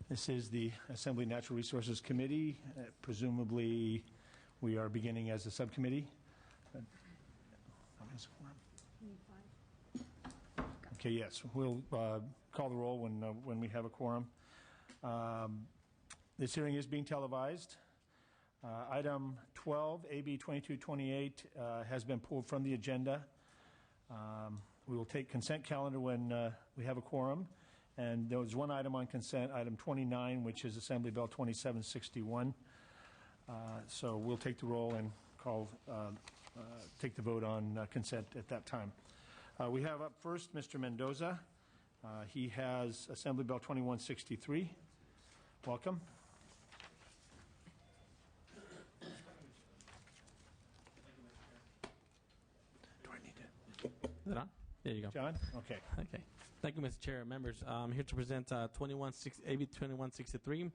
This is the Assembly Natural Resources Committee. Presumably, we are beginning as a subcommittee. Okay, yes. We'll call the roll when we have a quorum. This hearing is being televised. Item 12, AB 2228, has been pulled from the agenda. We will take consent calendar when we have a quorum. And there was one item on consent, item 29, which is Assembly Bill 2761. So we'll take the roll and take the vote on consent at that time. We have up first Mr. Mendoza. He has Assembly Bill 2163. Welcome. Do I need to? Is it on? There you go. John? Okay. Okay. Thank you, Mr. Chair. Members, I'm here to present AB 2163.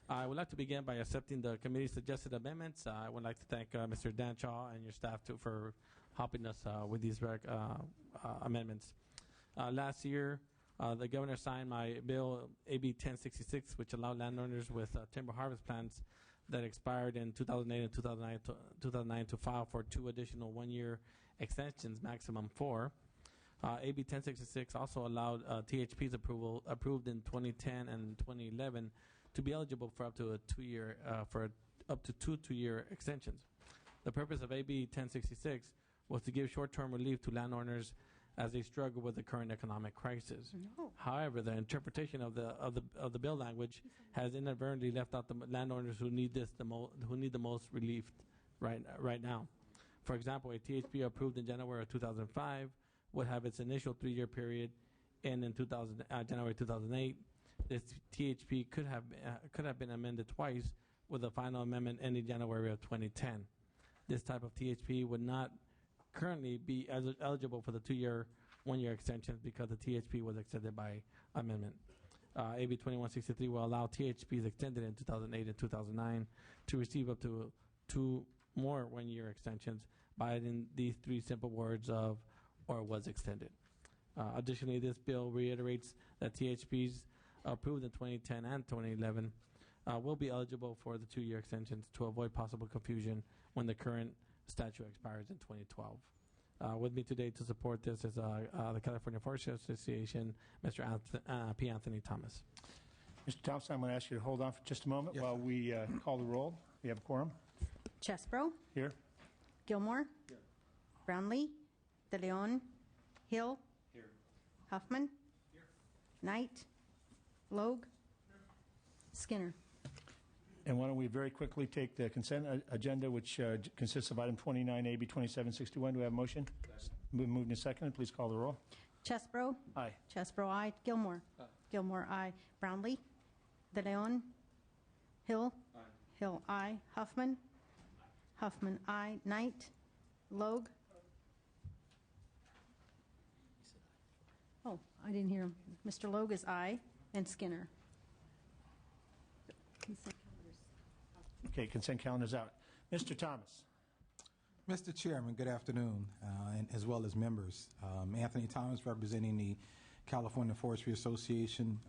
I would like to begin by accepting the committee's suggested amendments. I would like to thank Mr. Dan Chaw and your staff for helping us with these amendments. Last year, the governor signed my bill, AB 1066, which allowed landowners with timber harvest plans that expired in 2008 and 2009 to file for 2 additional 1-year extensions, maximum 4. AB 1066 also allowed THP's approved in 2010 and 2011 to be eligible for up to a 2-year up to 2 2-year extensions. The purpose of AB 1066 was to give short-term relief to landowners as they struggle with the current economic crisis. No. However, the interpretation of the bill language has inadvertently left out the landowners who need the most relief right now. For example, a THP approved in January of 2005 would have its initial 3-year period end in January 2008. This THP could have been amended twice, with the final amendment ending January of 2010. This type of THP would not currently be eligible for the 2-year, 1-year extensions because the THP was extended by amendment. AB 2163 will allow THPs extended in 2008 and 2009 to receive up to 2 more 1-year extensions by adding these 3 simple words of or was extended. Additionally, this bill reiterates that THPs approved in 2010 and 2011 will be eligible for the 2-year extensions to avoid possible confusion when the current statute expires in 2012. With me today to support this is the California Forestry Association, Mr. P. Anthony Thomas. Mr. Thompson, I'm going to ask you to hold on for just a moment while we call the roll. We have a quorum. Chesbro. Here. Gilmore. Here. Brownlee. De Leon. Hill. Here. Huffman. Here. Knight. Logue. Here. Skinner. And why don't we very quickly take the consent agenda, which consists of item 29, AB 2761. Do we have a motion? Yes. Moved and seconded. Please call the roll. Chesbro. Aye. Chesbro, aye. Gilmore. Aye. Gilmore, aye. Brownlee. De Leon. Hill. Aye. Hill, aye. Huffman. Aye. Huffman, aye. Knight. Logue. Oh, I didn't hear him. Mr. Logue is aye. And Skinner. Okay, consent calendar's out. Mr. Thomas. Mr. Chairman, good afternoon, and as well as members. Anthony Thomas, representing the California Forestry Association.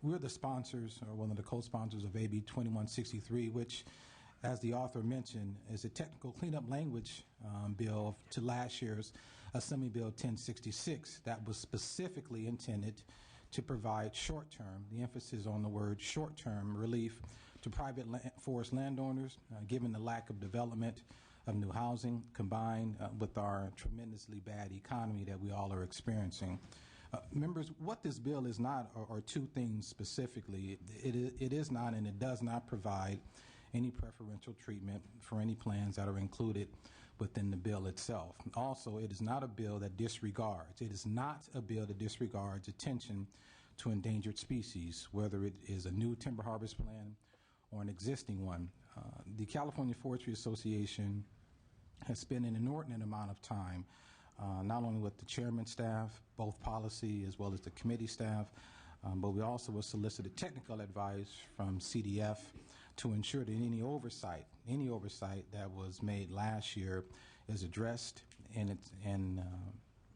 We're the sponsors, or one of the co-sponsors of AB 2163, which, as the author mentioned, is a technical cleanup language bill to last year's Assembly Bill 1066 that was specifically intended to provide short-term, the emphasis on the word short-term, relief to private forest landowners, given the lack of development of new housing combined with our tremendously bad economy that we all are experiencing. Members, what this bill is not are 2 things specifically. It is not, and it does not provide any preferential treatment for any plans that are included within the bill itself. Also, it is not a bill that disregards. It is not a bill that disregards attention to endangered species, whether it is a new timber harvest plan or an existing one. The California Forestry Association has spent an inordinate amount of time, not only with the chairman staff, both policy as well as the committee staff, but we also have solicited technical advice from CDF to ensure that any oversight that was made last year is addressed in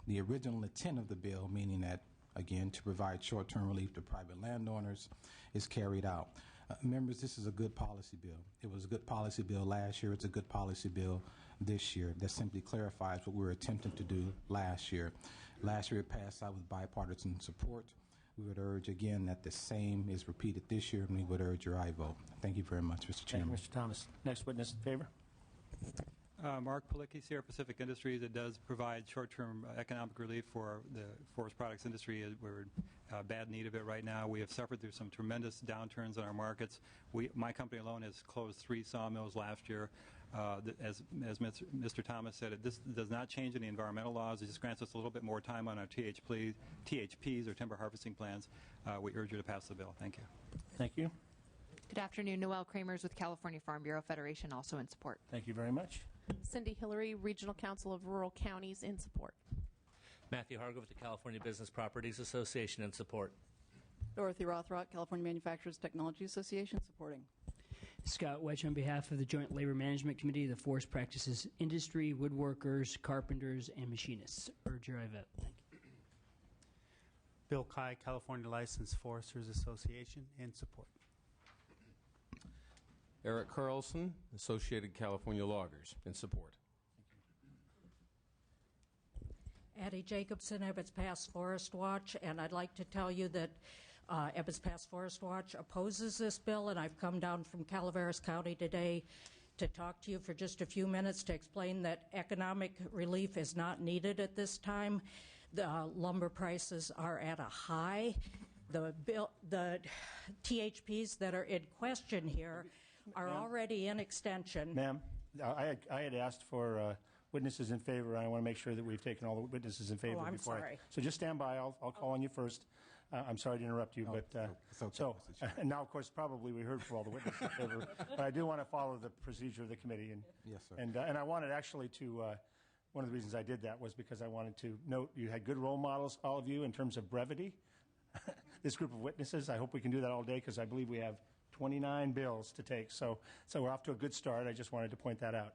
the original intent of the bill, meaning that again, to provide short-term relief to private landowners is carried out. Members, this is a good policy bill. It was a good policy bill last year. It's a good policy bill this year. That simply clarifies what we were attempting to do last year. Last year it passed out with bipartisan support. We would urge again that the same is repeated this year, and we would urge your aye vote. Thank you very much, Mr. Chairman. Thank you, Mr. Thomas. Next witness in favor. Mark Palicki, Sierra Pacific Industries. It does provide short-term economic relief for the forest products industry. We're in bad need of it right now. We have suffered through some tremendous downturns in our markets. My company alone has closed 3 sawmills last year. As Mr. Thomas said, this does not change any environmental laws. It just grants us a little bit more time on our THPs, or timber harvesting plans. We urge you to pass the bill. Thank you. Thank you. Good afternoon. Noelle Kramers with California Farm Bureau Federation, also in support. Thank you very much. Cindy Hillary, Regional Council of Rural Counties, in support. Matthew Harger with the California Business Properties Association, in support. Dorothy Rothrock, California Manufacturers Technology Association, supporting. Scott Wedge on behalf of the Joint Labor Management Committee, the Forest Practices Industry, woodworkers, carpenters, and machinists. Urge your aye vote. Thank you. Bill Kai, California Licensed Foresters Association, in support. Eric Carlson, Associated California Loggers, in support. Addie Jacobson, Ebbets Pass Forest Watch, and I'd like to tell you that Ebbets Pass Forest Watch opposes this bill, and I've come down from Calaveras County today to talk to you for just a few minutes to explain that economic relief is not needed at this time. The lumber prices are at a high. The THPs that are in question here are already in extension. Ma'am, I had asked for witnesses in favor, and I want to make sure that we've taken all the witnesses in favor. Oh, I'm before sorry. So just stand by. I'll call on you first. I'm sorry to interrupt you, but and now, of course, probably we heard from all the witnesses in favor, but I do want to follow the procedure of the committee. And, yes, sir. And I wanted actually to, one of the reasons I did that was because I wanted to note you had good role models, all of you, in terms of brevity. This group of witnesses, I hope we can do that all day, because I believe we have 29 bills to take. So we're off to a good start. I just wanted to point that out.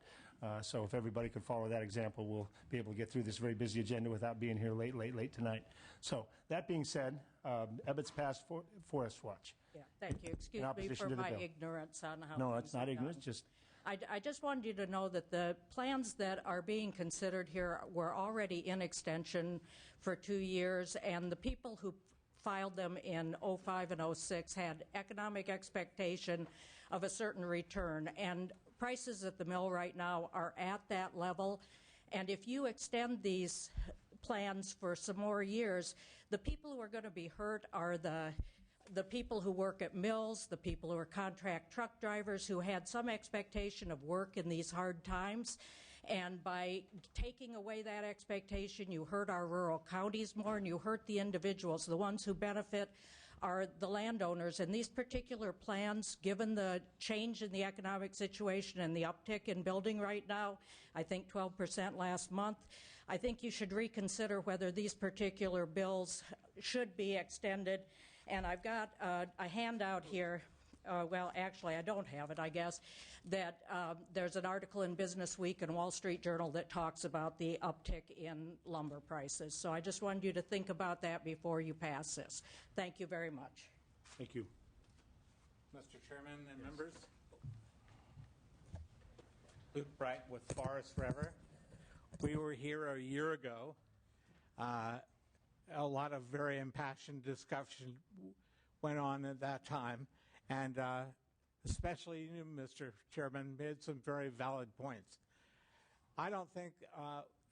So if everybody could follow that example, we'll be able to get through this very busy agenda without being here late tonight. So that being said, Ebbets Pass Forest Watch. Yeah, thank you. Excuse me for my ignorance on how. No, it's not ignorance. Just I just wanted you to know that the plans that are being considered here were already in extension for 2 years, and the people who filed them in 05 and 06 had economic expectation of a certain return, and prices at the mill right now are at that level. And if you extend these plans for some more years, the people who are going to be hurt are the people who work at mills, the people who are contract truck drivers who had some expectation of work in these hard times. And by taking away that expectation, you hurt our rural counties more, and you hurt the individuals. The ones who benefit are the landowners. And these particular plans, given the change in the economic situation and the uptick in building right now, I think 12% last month, I think you should reconsider whether these particular bills should be extended. And I've got a handout here. Well, actually, I don't have it, I guess, that there's an article in Business Week and Wall Street Journal that talks about the uptick in lumber prices. So I just wanted you to think about that before you pass this. Thank you very much. thank you. Mr. Chairman and members. Luke Bright with Forest Forever. We were here a year ago. A lot of very impassioned discussion went on at that time. And especially you, Mr. Chairman, made some very valid points. I don't think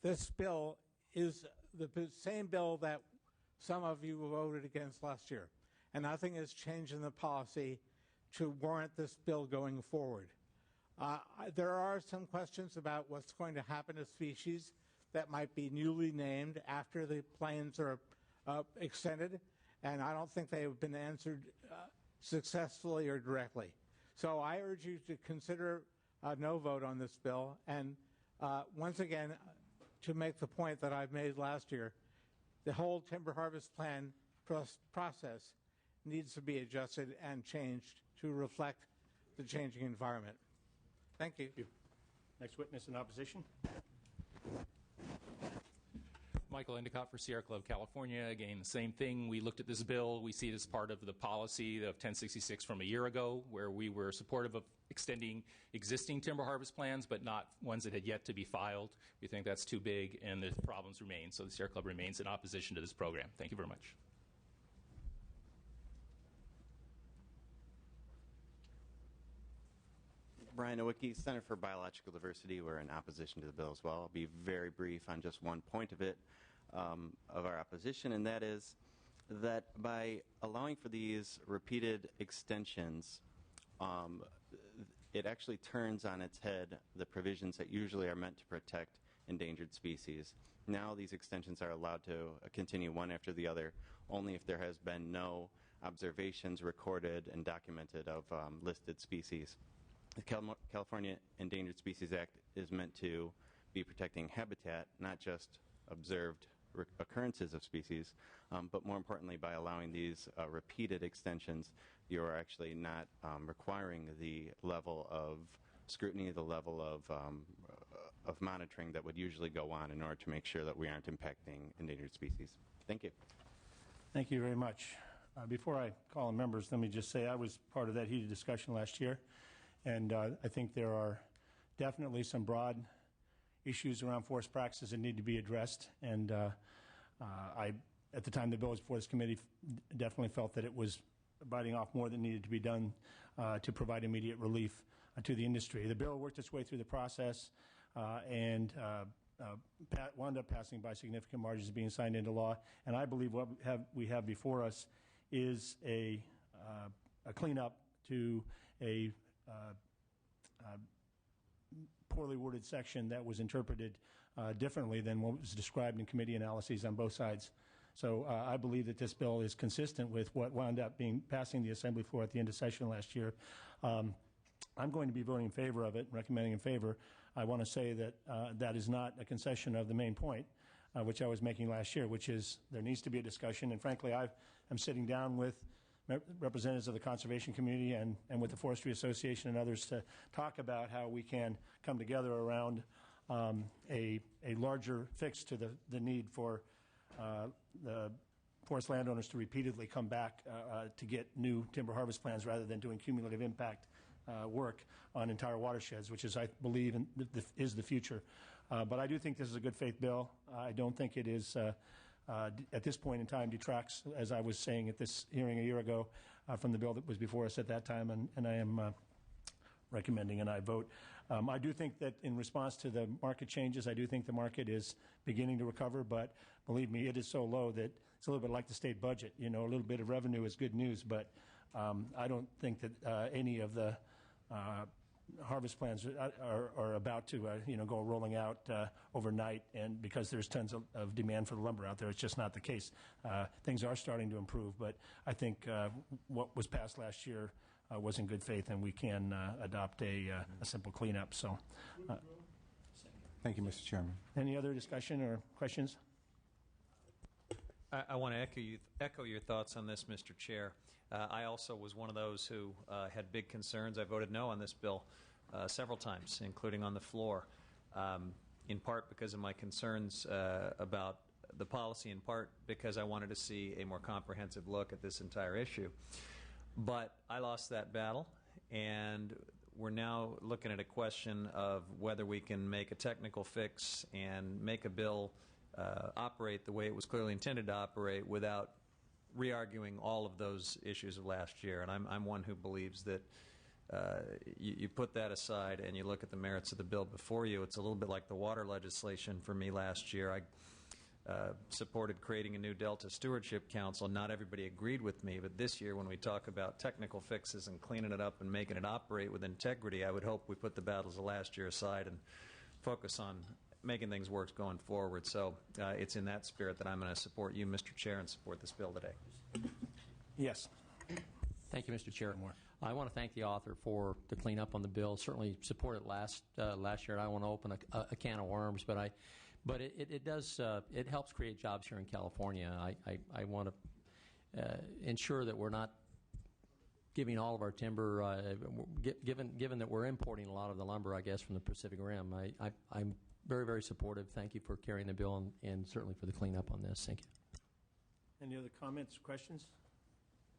this bill is the same bill that some of you voted against last year. And nothing has changed in the policy to warrant this bill going forward. There are some questions about what's going to happen to species that might be newly named after the plans are extended. And I don't think they have been answered successfully or directly. So I urge you to consider a no vote on this bill. And once again, to make the point that I've made last year, the whole timber harvest plan process needs to be adjusted and changed to reflect the changing environment. Thank you. Next witness in opposition. Michael Endicott for Sierra Club, California. Again, the same thing. We looked at this bill. We see it as part of the policy of 1066 from a year ago, where we were supportive of extending existing timber harvest plans, but not ones that had yet to be filed. We think that's too big, and the problems remain. So the Sierra Club remains in opposition to this program. Thank you very much. Brian Nowicki, Center for Biological Diversity. We're in opposition to the bill as well. I'll be very brief on just one point of it, of our opposition, and that is that by allowing for these repeated extensions, it actually turns on its head the provisions that usually are meant to protect endangered species. Now these extensions are allowed to continue one after the other only if there has been no observations recorded and documented of listed species. The California Endangered Species Act is meant to be protecting habitat, not just observed occurrences of species, but more importantly, by allowing these repeated extensions, you are actually not requiring the level of scrutiny, the level of monitoring that would usually go on in order to make sure that we aren't impacting endangered species. Thank you. Thank you very much. Before I call on members, let me just say I was part of that heated discussion last year, and I think there are definitely some broad issues around forest practices that need to be addressed. And I, at the time the bill was before this committee, definitely felt that it was biting off more than needed to be done to provide immediate relief to the industry. The bill worked its way through the process and wound up passing by significant margins, being signed into law. And I believe what we have before us is a cleanup to a poorly worded section that was interpreted differently than what was described in committee analyses on both sides. So I believe that this bill is consistent with what wound up passing the Assembly floor at the end of session last year. I'm going to be voting in favor of it, recommending in favor. I want to say that that is not a concession of the main point, which I was making last year, which is there needs to be a discussion. And frankly, I'm sitting down with representatives of the conservation community and with the Forestry Association and others to talk about how we can come together around a larger fix to the need for the forest landowners to repeatedly come back to get new timber harvest plans rather than doing cumulative impact work on entire watersheds, which is, I believe, is the future. But I do think this is a good faith bill. I don't think it is at this point in time detracts, as I was saying at this hearing a year ago, from the bill that was before us at that time, and I am recommending and I vote. I do think that in response to the market changes, I do think the market is beginning to recover, but believe me, it is so low that it's a little bit like the state budget. You know, a little bit of revenue is good news, but I don't think that any of the harvest plans are about to go rolling out overnight, and because there's tons of demand for the lumber out there, it's just not the case. Things are starting to improve, but I think what was passed last year was in good faith, and we can adopt a simple cleanup. So, thank you, Mr. Chairman. Any other discussion or questions? I want to echo your thoughts on this, Mr. Chair. I also was one of those who had big concerns. I voted no on this bill several times, including on the floor, in part because of my concerns about the policy, in part because I wanted to see a more comprehensive look at this entire issue. But I lost that battle, and we're now looking at a question of whether we can make a technical fix and make a bill operate the way it was clearly intended to operate without re-arguing all of those issues of last year. And I'm one who believes that you put that aside and you look at the merits of the bill before you. It's a little bit like the water legislation for me last year. I supported creating a new Delta Stewardship Council. Not everybody agreed with me, but this year when we talk about technical fixes and cleaning it up and making it operate with integrity, I would hope we put the battles of last year aside and focus on making things work going forward. So it's in that spirit that I'm going to support you, Mr. Chair, and support this bill today. Yes. Thank you, Mr. Chair. I want to thank the author for the cleanup on the bill. Certainly supported last year, and I want to open a can of worms, but it does it helps create jobs here in California. I want to ensure that we're not giving all of our timber, given that we're importing a lot of the lumber, I guess, from the Pacific Rim. I'm very, very supportive. Thank you for carrying the bill and certainly for the cleanup on this. Thank you. Any other comments, questions?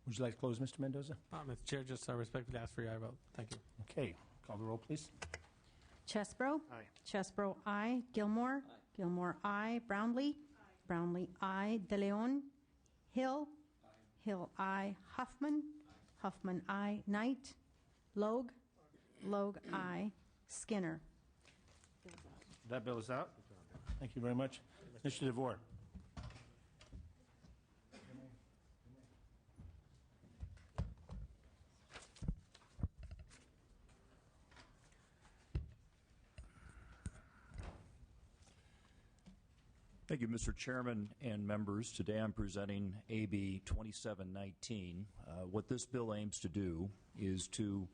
Would you like to close, Mr. Mendoza? Mr. Chair, just respectfully ask for your aye vote. Thank you. Okay. Call the roll, please. Chesbro. Aye. Chesbro, aye. Gilmore. Gilmore, aye. Brownlee. Brownlee, aye. De Leon. Hill. Hill, aye. Huffman. Huffman, aye. Knight. Logue. Logue, aye. Skinner. That bill is out. Thank you very much. Mr. DeVore. Thank you, Mr. Chairman and members. Today I'm presenting AB 2719. What this bill aims to do is to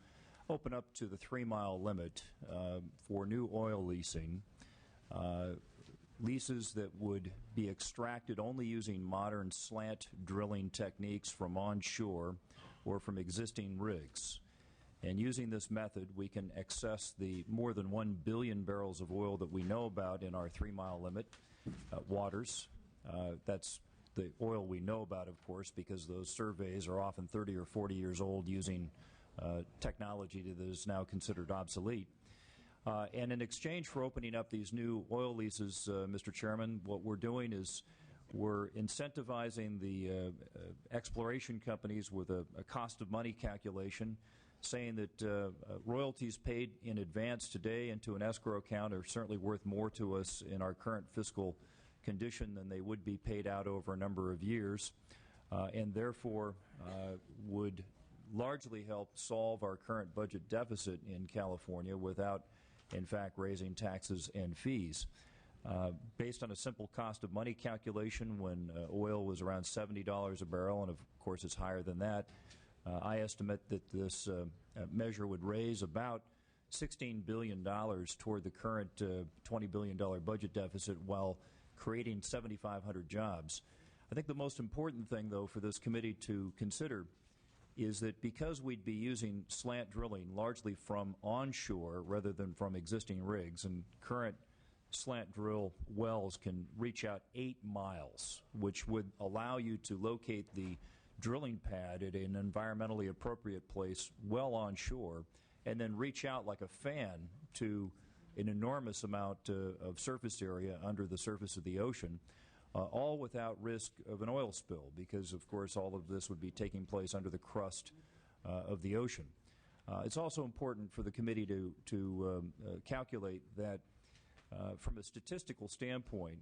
open up to the 3-mile limit for new oil leasing, leases that would be extracted only using modern slant drilling techniques from onshore or from existing rigs. And using this method, we can access the more than 1 billion barrels of oil that we know about in our 3-mile limit waters. That's the oil we know about, of course, because those surveys are often 30 or 40 years old using technology that is now considered obsolete. And in exchange for opening up these new oil leases, Mr. Chairman, what we're doing is we're incentivizing the exploration companies with a cost of money calculation, saying that royalties paid in advance today into an escrow account are certainly worth more to us in our current fiscal condition than they would be paid out over a number of years, and therefore would largely help solve our current budget deficit in California without, in fact, raising taxes and fees. Based on a simple cost of money calculation, when oil was around $70 a barrel, and of course it's higher than that, I estimate that this measure would raise about $16 billion toward the current $20 billion budget deficit while creating 7,500 jobs. I think the most important thing, though, for this committee to consider is that because we'd be using slant drilling largely from onshore rather than from existing rigs, and current slant drill wells can reach out 8 miles, which would allow you to locate the drilling pad at an environmentally appropriate place well onshore and then reach out like a fan to an enormous amount of surface area under the surface of the ocean, all without risk of an oil spill, because of course all of this would be taking place under the crust of the ocean. It's also important for the committee to calculate that from a statistical standpoint,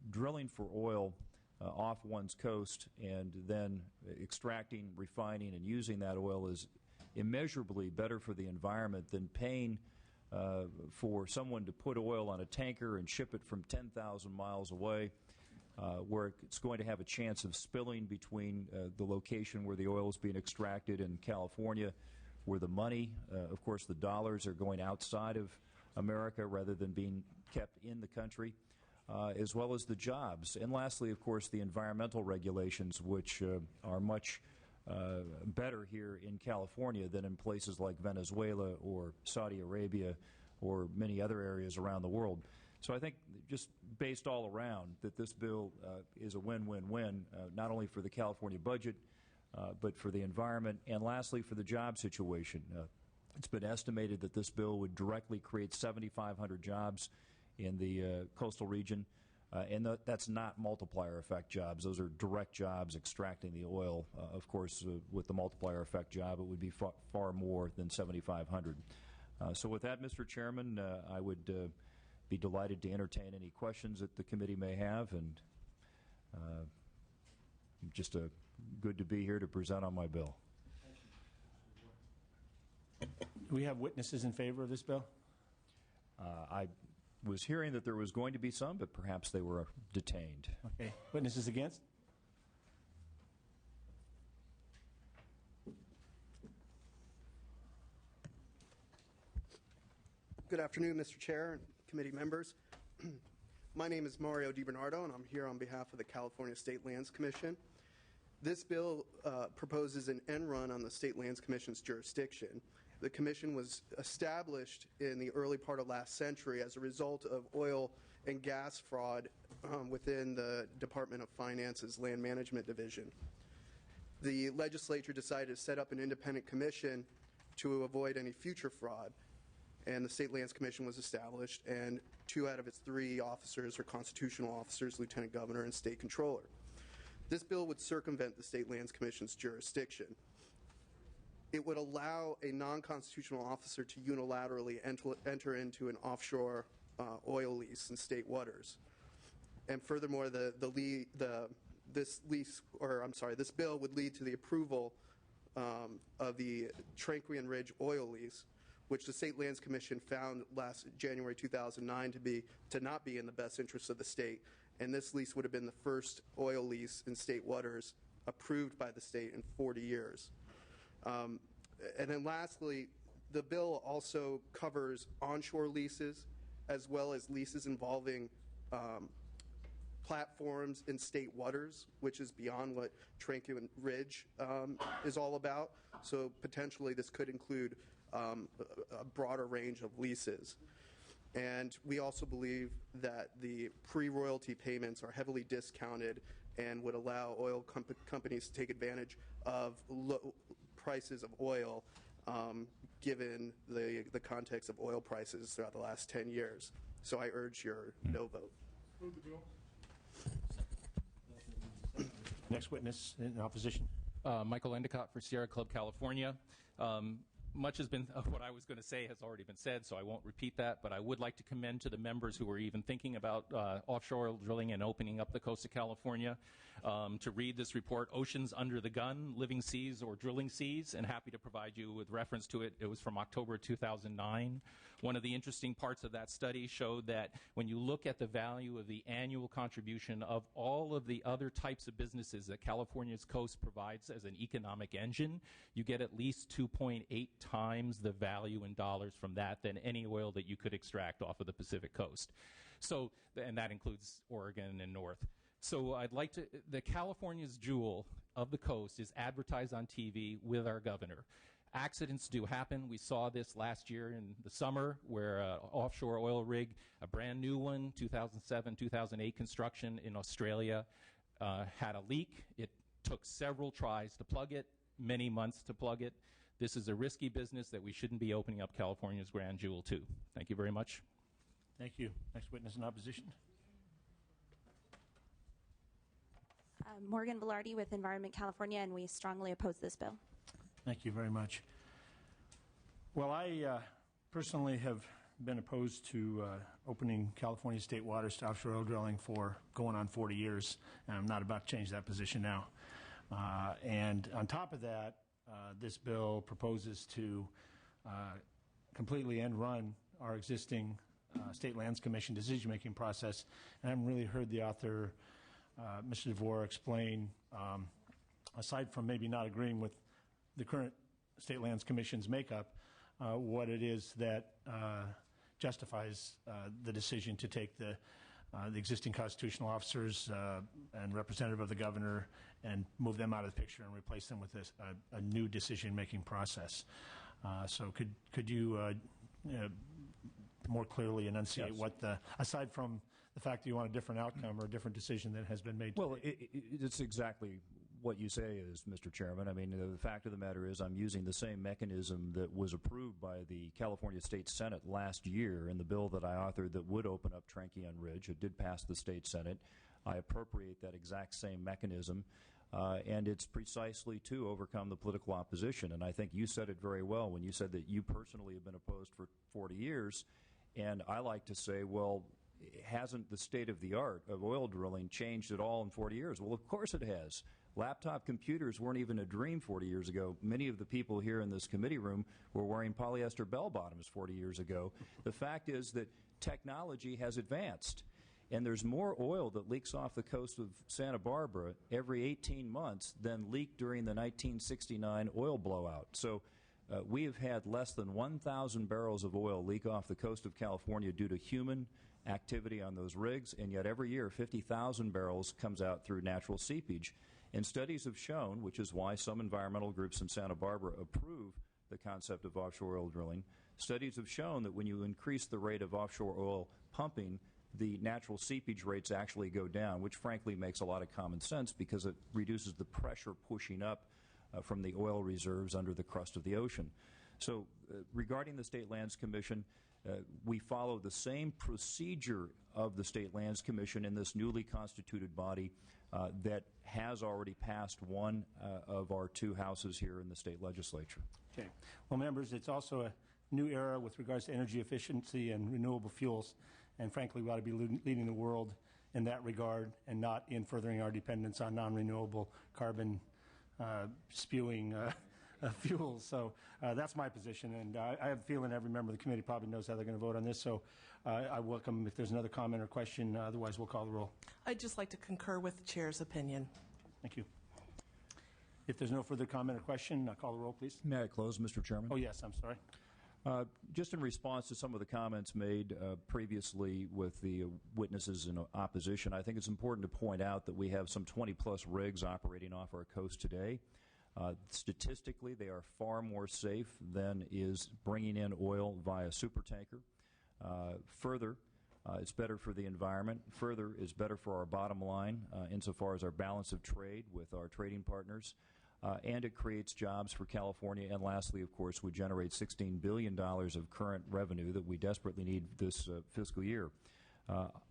drilling for oil off one's coast and then extracting, refining, and using that oil is immeasurably better for the environment than paying for someone to put oil on a tanker and ship it from 10,000 miles away, where it's going to have a chance of spilling between the location where the oil is being extracted in California, where the money, of course the dollars, are going outside of America rather than being kept in the country, as well as the jobs. And lastly, of course, the environmental regulations, which are much better here in California than in places like Venezuela or Saudi Arabia or many other areas around the world. So I think just based all around that this bill is a win-win-win, not only for the California budget, but for the environment, and lastly for the job situation. It's been estimated that this bill would directly create 7,500 jobs in the coastal region, and that's not multiplier effect jobs. Those are direct jobs extracting the oil. Of course, with the multiplier effect job, it would be far more than 7,500. So with that, Mr. Chairman, I would be delighted to entertain any questions that the committee may have, and just good to be here to present on my bill. Do we have witnesses in favor of this bill? I was hearing that there was going to be some, but perhaps they were detained. Okay. Witnesses against? Good afternoon, Mr. Chair and committee members. My name is Mario DiBernardo, and I'm here on behalf of the California State Lands Commission. This bill proposes an end run on the State Lands Commission's jurisdiction. The commission was established in the early part of last century as a result of oil and gas fraud within the Department of Finance's Land Management Division. The legislature decided to set up an independent commission to avoid any future fraud, and the State Lands Commission was established, and 2 out of its 3 officers are constitutional officers, Lieutenant Governor and State Controller. This bill would circumvent the State Lands Commission's jurisdiction. It would allow a non-constitutional officer to unilaterally enter into an offshore oil lease in state waters. And furthermore, this bill would lead to the approval of the Tranquian Ridge oil lease, which the State Lands Commission found last January 2009 to not be in the best interest of the state. And this lease would have been the first oil lease in state waters approved by the state in 40 years. And then lastly, the bill also covers onshore leases as well as leases involving platforms in state waters, which is beyond what Tranquian Ridge is all about. So potentially this could include a broader range of leases. And we also believe that the pre-royalty payments are heavily discounted and would allow oil companies to take advantage of low prices of oil, given the context of oil prices throughout the last 10 years. So I urge your no vote. Move the bill. Next witness in opposition. Michael Endicott for Sierra Club, California. Much has been of what I was going to say has already been said, so I won't repeat that, but I would like to commend to the members who are even thinking about offshore oil drilling and opening up the coast of California to read this report, Oceans Under the Gun, Living Seas or Drilling Seas, and happy to provide you with reference to it. It was from October 2009. One of the interesting parts of that study showed that when you look at the value of the annual contribution of all of the other types of businesses that California's coast provides as an economic engine, you get at least 2.8 times the value in dollars from that than any oil that you could extract off of the Pacific coast. So, and that includes Oregon and North. So I'd like to, the California's jewel of the coast is advertised on TV with our governor. Accidents do happen. We saw this last year in the summer where an offshore oil rig, a brand new one, 2007, 2008 construction in Australia, had a leak. It took several tries to plug it, many months to plug it. This is a risky business that we shouldn't be opening up California's grand jewel to. Thank you very much. Thank you. Next witness in opposition. Morgan Velarde with Environment California, and we strongly oppose this bill. Thank you very much. Well, I personally have been opposed to opening California state waters to offshore oil drilling for going on 40 years, and I'm not about to change that position now. And on top of that, this bill proposes to completely end run our existing State Lands Commission decision-making process. And I haven't really heard the author, Mr. DeVore, explain, aside from maybe not agreeing with the current State Lands Commission's makeup, what it is that justifies the decision to take the existing constitutional officers and representative of the governor and move them out of the picture and replace them with a new decision-making process. So could you more clearly enunciate Yes. what aside from the fact that you want a different outcome or a different decision that has been made Well, today? it's exactly what you say is, Mr. Chairman. I mean, the fact of the matter is I'm using the same mechanism that was approved by the California State Senate last year in the bill that I authored that would open up Tranquian Ridge. It did pass the State Senate. I appropriate that exact same mechanism, and it's precisely to overcome the political opposition. And I think you said it very well when you said that you personally have been opposed for 40 years. And I like to say, well, hasn't the state of the art of oil drilling changed at all in 40 years? Well, of course it has. Laptop computers weren't even a dream 40 years ago. Many of the people here in this committee room were wearing polyester bell-bottoms 40 years ago. The fact is that technology has advanced, and there's more oil that leaks off the coast of Santa Barbara every 18 months than leaked during the 1969 oil blowout. So we have had less than 1,000 barrels of oil leak off the coast of California due to human activity on those rigs, and yet every year 50,000 barrels comes out through natural seepage. And studies have shown, which is why some environmental groups in Santa Barbara approve the concept of offshore oil drilling, studies have shown that when you increase the rate of offshore oil pumping, the natural seepage rates actually go down, which frankly makes a lot of common sense because it reduces the pressure pushing up from the oil reserves under the crust of the ocean. So regarding the State Lands Commission, we follow the same procedure of the State Lands Commission in this newly constituted body that has already passed one of our two houses here in the state legislature. Okay. Well, members, it's also a new era with regards to energy efficiency and renewable fuels, and frankly, we ought to be leading the world in that regard and not in furthering our dependence on non-renewable carbon spewing fuels. So that's my position, and I have a feeling every member of the committee probably knows how they're going to vote on this, so I welcome if there's another comment or question. Otherwise, we'll call the roll. I'd just like to concur with the chair's opinion. Thank you. If there's no further comment or question, I'll call the roll, please. May I close, Mr. Chairman? Oh, yes, I'm sorry. Just in response to some of the comments made previously with the witnesses in opposition, I think it's important to point out that we have some 20-plus rigs operating off our coast today. Statistically, they are far more safe than is bringing in oil via supertanker. Further, it's better for the environment. Further, it's better for our bottom line insofar as our balance of trade with our trading partners. And it creates jobs for California. And lastly, of course, we generate $16 billion of current revenue that we desperately need this fiscal year.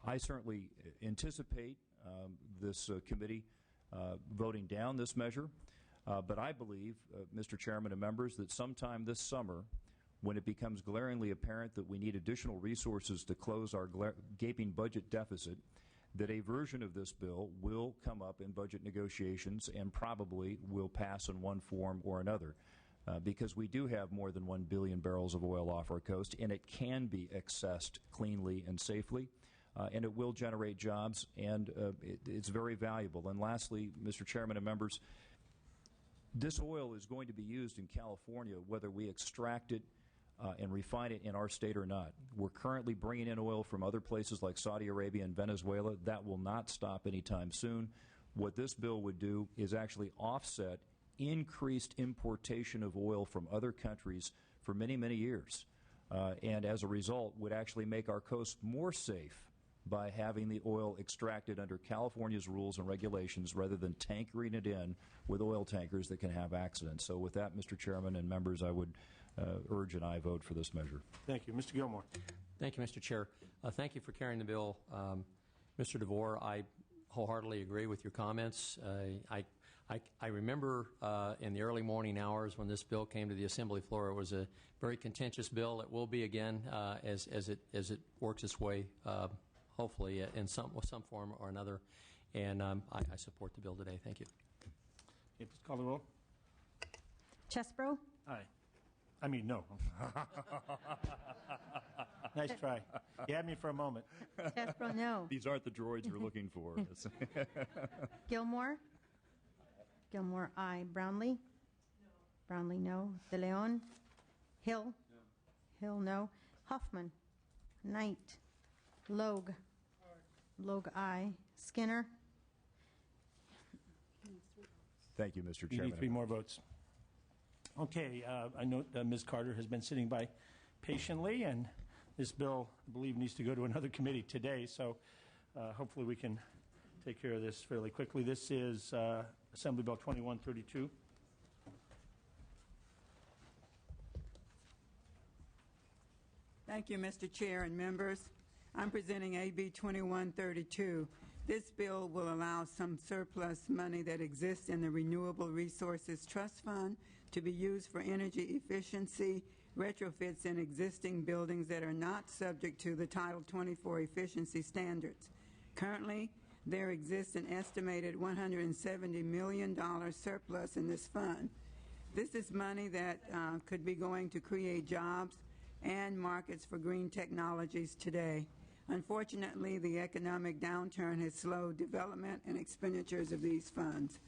I certainly anticipate this committee voting down this measure. But I believe, Mr. Chairman and members, that sometime this summer, when it becomes glaringly apparent that we need additional resources to close our gaping budget deficit, that a version of this bill will come up in budget negotiations and probably will pass in one form or another. Because we do have more than 1 billion barrels of oil off our coast, and it can be accessed cleanly and safely. And it will generate jobs, and it's very valuable. And lastly, Mr. Chairman and members, this oil is going to be used in California whether we extract it and refine it in our state or not. We're currently bringing in oil from other places like Saudi Arabia and Venezuela. That will not stop anytime soon. What this bill would do is actually offset increased importation of oil from other countries for many, many years. And as a result, would actually make our coast more safe by having the oil extracted under California's rules and regulations rather than tankering it in with oil tankers that can have accidents. So with that, Mr. Chairman and members, I would urge an aye vote for this measure. Thank you. Mr. Gilmore. Thank you, Mr. Chair. Thank you for carrying the bill. Mr. DeVore, I wholeheartedly agree with your comments. I remember in the early morning hours when this bill came to the Assembly floor, it was a very contentious bill. It will be again as it works its way, hopefully, in some form or another. And I support the bill today. Thank you. Okay, please call the roll. Chesbro? Aye. I mean, no. Nice try. You had me for a moment. Chesbro, no. These aren't the droids we're looking for. Gilmore? Gilmore, aye. Brownlee? No. Brownlee, no. De Leon? Hill? No. Hill, no. Huffman? Knight? Logue? Logue, aye. Skinner? Thank you, Mr. You Chairman. need 3 more votes. Okay, I note Ms. Carter has been sitting by patiently, and this bill, I believe, needs to go to another committee today, so hopefully we can take care of this fairly quickly. This is Assembly Bill 2132. Thank you, Mr. Chair and members. I'm presenting AB 2132. This bill will allow some surplus money that exists in the Renewable Resources Trust Fund to be used for energy efficiency retrofits in existing buildings that are not subject to the Title 24 efficiency standards. Currently, there exists an estimated $170 million surplus in this fund. This is money that could be going to create jobs and markets for green technologies today. Unfortunately, the economic downturn has slowed development and expenditures of these funds.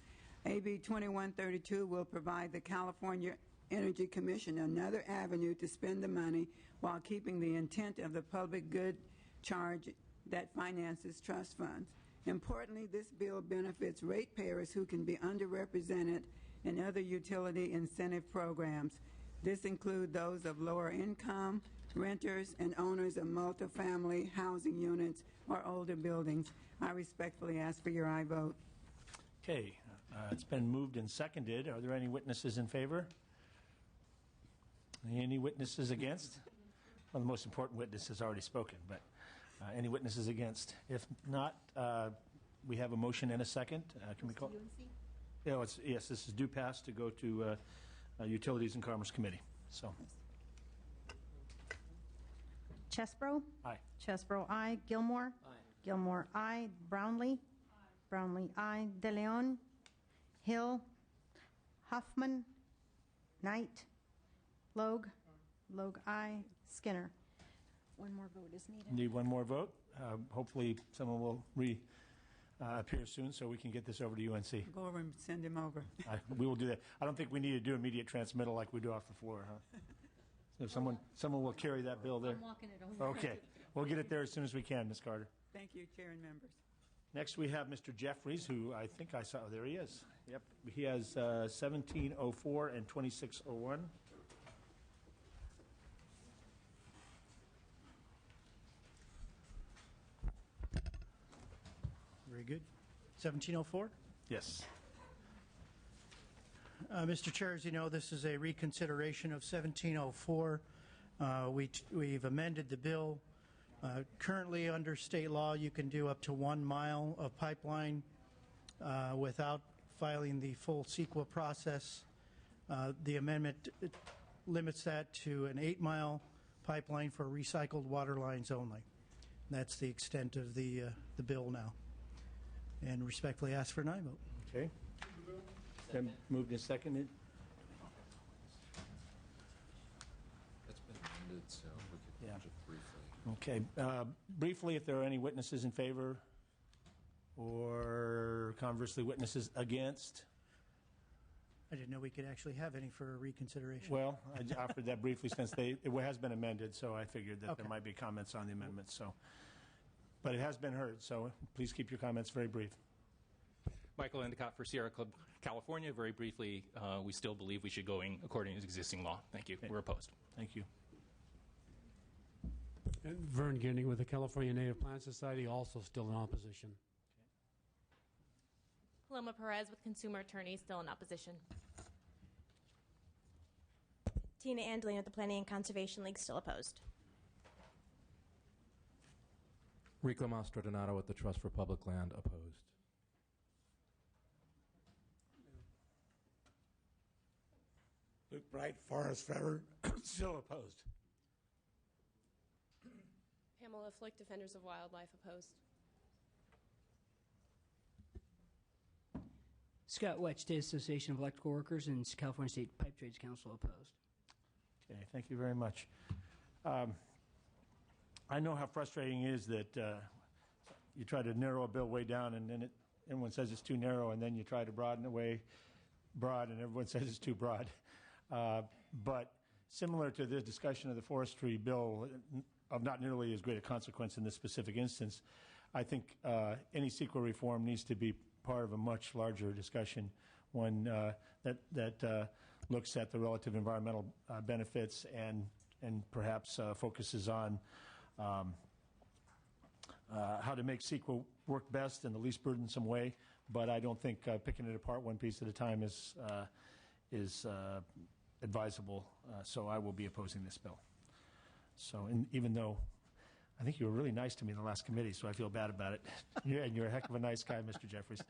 AB 2132 will provide the California Energy Commission another avenue to spend the money while keeping the intent of the public good charge that finances trust funds. Importantly, this bill benefits ratepayers who can be underrepresented in other utility incentive programs. This includes those of lower income, renters, and owners of multifamily housing units or older buildings. I respectfully ask for your aye vote. Okay, it's been moved and seconded. Are there any witnesses in favor? Any witnesses against? Well, the most important witness has already spoken, but any witnesses against? If not, we have a motion and a second. Can we call? Yeah, yes, this is due pass to go to Utilities and Commerce Committee. So, Chesbro? Aye. Chesbro, aye. Gilmore? Aye. Gilmore, aye. Brownlee? Aye. Brownlee, aye. De Leon? Hill? Huffman? Knight? Logue? Logue, aye. Skinner? One more vote is needed. Need one more vote. Hopefully, someone will appear soon so we can get this over to UNC. Go over and send him over. We will do that. I don't think we need to do immediate transmittal like we do off the floor, huh? So someone will carry that bill there. I'm walking it over. Okay. We'll get it there as soon as we can, Ms. Carter. Thank you, Chair and members. Next, we have Mr. Jeffries, who I think I saw. Oh, there he is. Yep. He has 1704 and 2601. Very good. 1704? Yes. Mr. Chair, as you know, this is a reconsideration of 1704. We've amended the bill. Currently, under state law, you can do up to 1 mile of pipeline without filing the full CEQA process. The amendment limits that to an 8-mile pipeline for recycled water lines only. That's the extent of the bill now. And respectfully ask for an aye vote. Okay. Then moved and seconded. That's been amended, so we could Yeah. just briefly. Okay. Briefly, if there are any witnesses in favor or conversely witnesses against? I didn't know we could actually have any for reconsideration. Well, I offered that briefly since it has been amended, so I figured that there Okay. might be comments on the amendment. So, but it has been heard, so please keep your comments very brief. Michael Endicott for Sierra Club, California. Very briefly, we still believe we should go according to existing law. Thank you. We're opposed. Thank you. And Vern Ginning with the California Native Plant Society, also still in opposition. Paloma Perez with Consumer Attorneys, still in opposition. Tina Andolin with the Planning and Conservation League, still opposed. Rico Mastrodonato with the Trust for Public Land, opposed. Luke Bright, Forest Forever, still opposed. Pamela Flick, Defenders of Wildlife, opposed. Scott Wetch, State Association of Electrical Workers, and California State Pipe Trades Council opposed. Okay, thank you very much. I know how frustrating it is that you try to narrow a bill way down, and then everyone says it's too narrow, and then you try to broaden it way broad, and everyone says it's too broad. But similar to the discussion of the forestry bill, of not nearly as great a consequence in this specific instance, I think any CEQA reform needs to be part of a much larger discussion, one that looks at the relative environmental benefits and perhaps focuses on how to make CEQA work best in the least burdensome way. But I don't think picking it apart one piece at a time is advisable. So I will be opposing this bill. So, even though I think you were really nice to me in the last committee, so I feel bad about it. And you're a heck of a nice guy, Mr. Jeffries.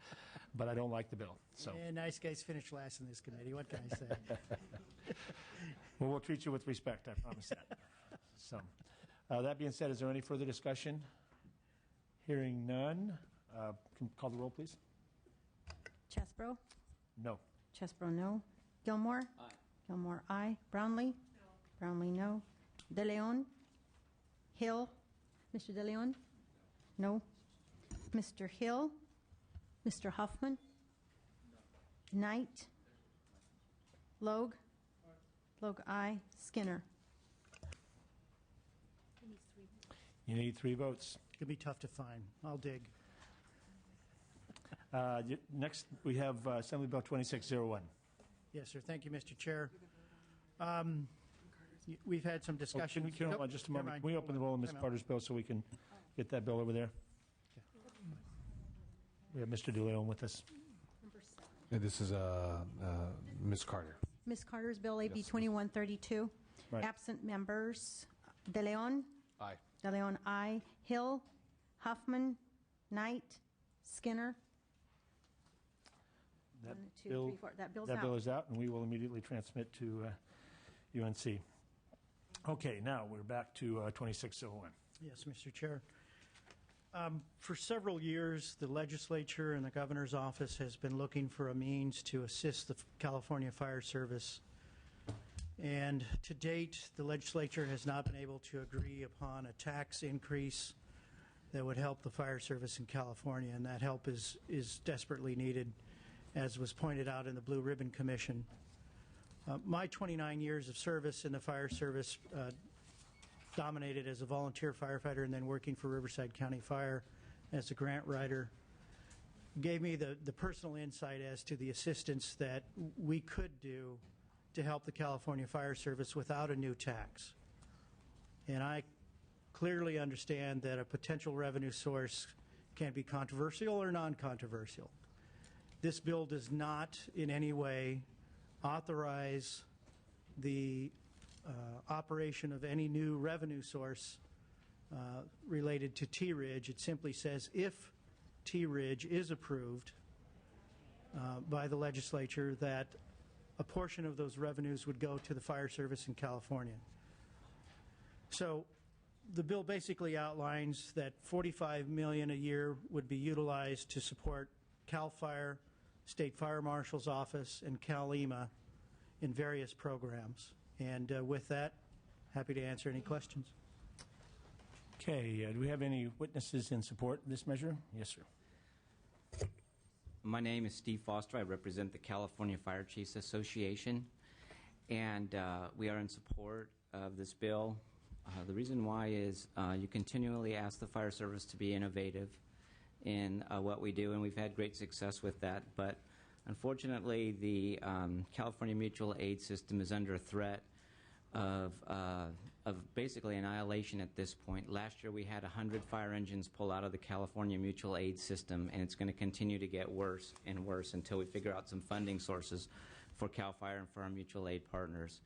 But I don't like the bill. So, Yeah, nice guys finish last in this committee. What can I say? well, we'll treat you with respect. I promise that. So, that being said, is there any further discussion? Hearing none, can you call the roll, please? Chesbro? No. Chesbro, no. Gilmore? Aye. Gilmore, aye. Brownlee? No. Brownlee, no. De Leon? Hill? Mr. De Leon? No. Mr. Hill? Mr. Huffman? No. Knight? Logue? Logue, aye. Skinner? You need 3 votes. It's going to be tough to find. I'll dig. Next, we have Assembly Bill 2601. Yes, sir. Thank you, Mr. Chair. We've had some discussion. Can we hold on just a moment? Can we open the roll of Ms. Carter's bill so we can get that bill over there? We have Mr. DeLeon with us. This is Ms. Carter. Ms. Carter's bill, AB 2132. Right. Absent members, De Leon. Aye. De Leon, aye. Hill, Huffman, Knight, Skinner. That 1, 2, bill, 3, 4. That bill's that out. bill is out, and we will immediately transmit to UNC. Okay, now we're back to 2601. Yes, Mr. Chair. For several years, the legislature and the governor's office has been looking for a means to assist the California Fire Service. And to date, the legislature has not been able to agree upon a tax increase that would help the fire service in California, and that help is desperately needed, as was pointed out in the Blue Ribbon Commission. My 29 years of service in the fire service, dominated as a volunteer firefighter and then working for Riverside County Fire as a grant writer, gave me the personal insight as to the assistance that we could do to help the California Fire Service without a new tax. And I clearly understand that a potential revenue source can be controversial or non-controversial. This bill does not in any way authorize the operation of any new revenue source related to T-Ridge. It simply says if T-Ridge is approved by the legislature, that a portion of those revenues would go to the fire service in California. So the bill basically outlines that $45 million a year would be utilized to support CAL FIRE, State Fire Marshal's Office, and CalEMA in various programs. And with that, happy to answer any questions. Okay, do we have any witnesses in support of this measure? Yes, sir. My name is Steve Foster. I represent the California Fire Chiefs Association, and we are in support of this bill. The reason why is you continually ask the fire service to be innovative in what we do, and we've had great success with that. But unfortunately, the California mutual aid system is under threat of basically annihilation at this point. Last year, we had 100 fire engines pull out of the California mutual aid system, and it's going to continue to get worse and worse until we figure out some funding sources for CAL FIRE and for our mutual aid partners.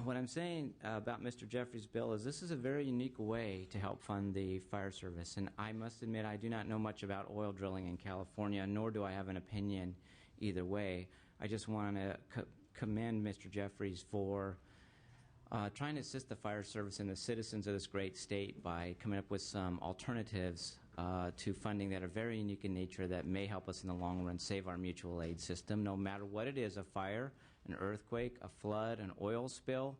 What I'm saying about Mr. Jeffries' bill is this is a very unique way to help fund the fire service, and I must admit I do not know much about oil drilling in California, nor do I have an opinion either way. I just want to commend Mr. Jeffries for trying to assist the fire service and the citizens of this great state by coming up with some alternatives to funding that are very unique in nature that may help us in the long run save our mutual aid system, no matter what it is, a fire, an earthquake, a flood, an oil spill.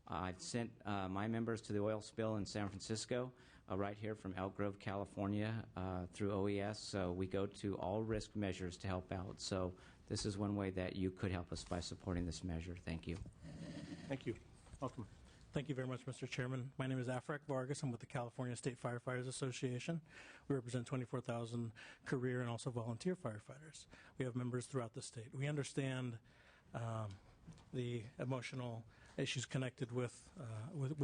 I've sent my members to the oil spill in San Francisco, right here from Elk Grove, California, through OES. So we go to all risk measures to help out. So this is one way that you could help us by supporting this measure. Thank you. Thank you. Welcome. Thank you very much, Mr. Chairman. My name is Afrak Vargas. I'm with the California State Firefighters Association. We represent 24,000 career and also volunteer firefighters. We have members throughout the state. We understand the emotional issues connected with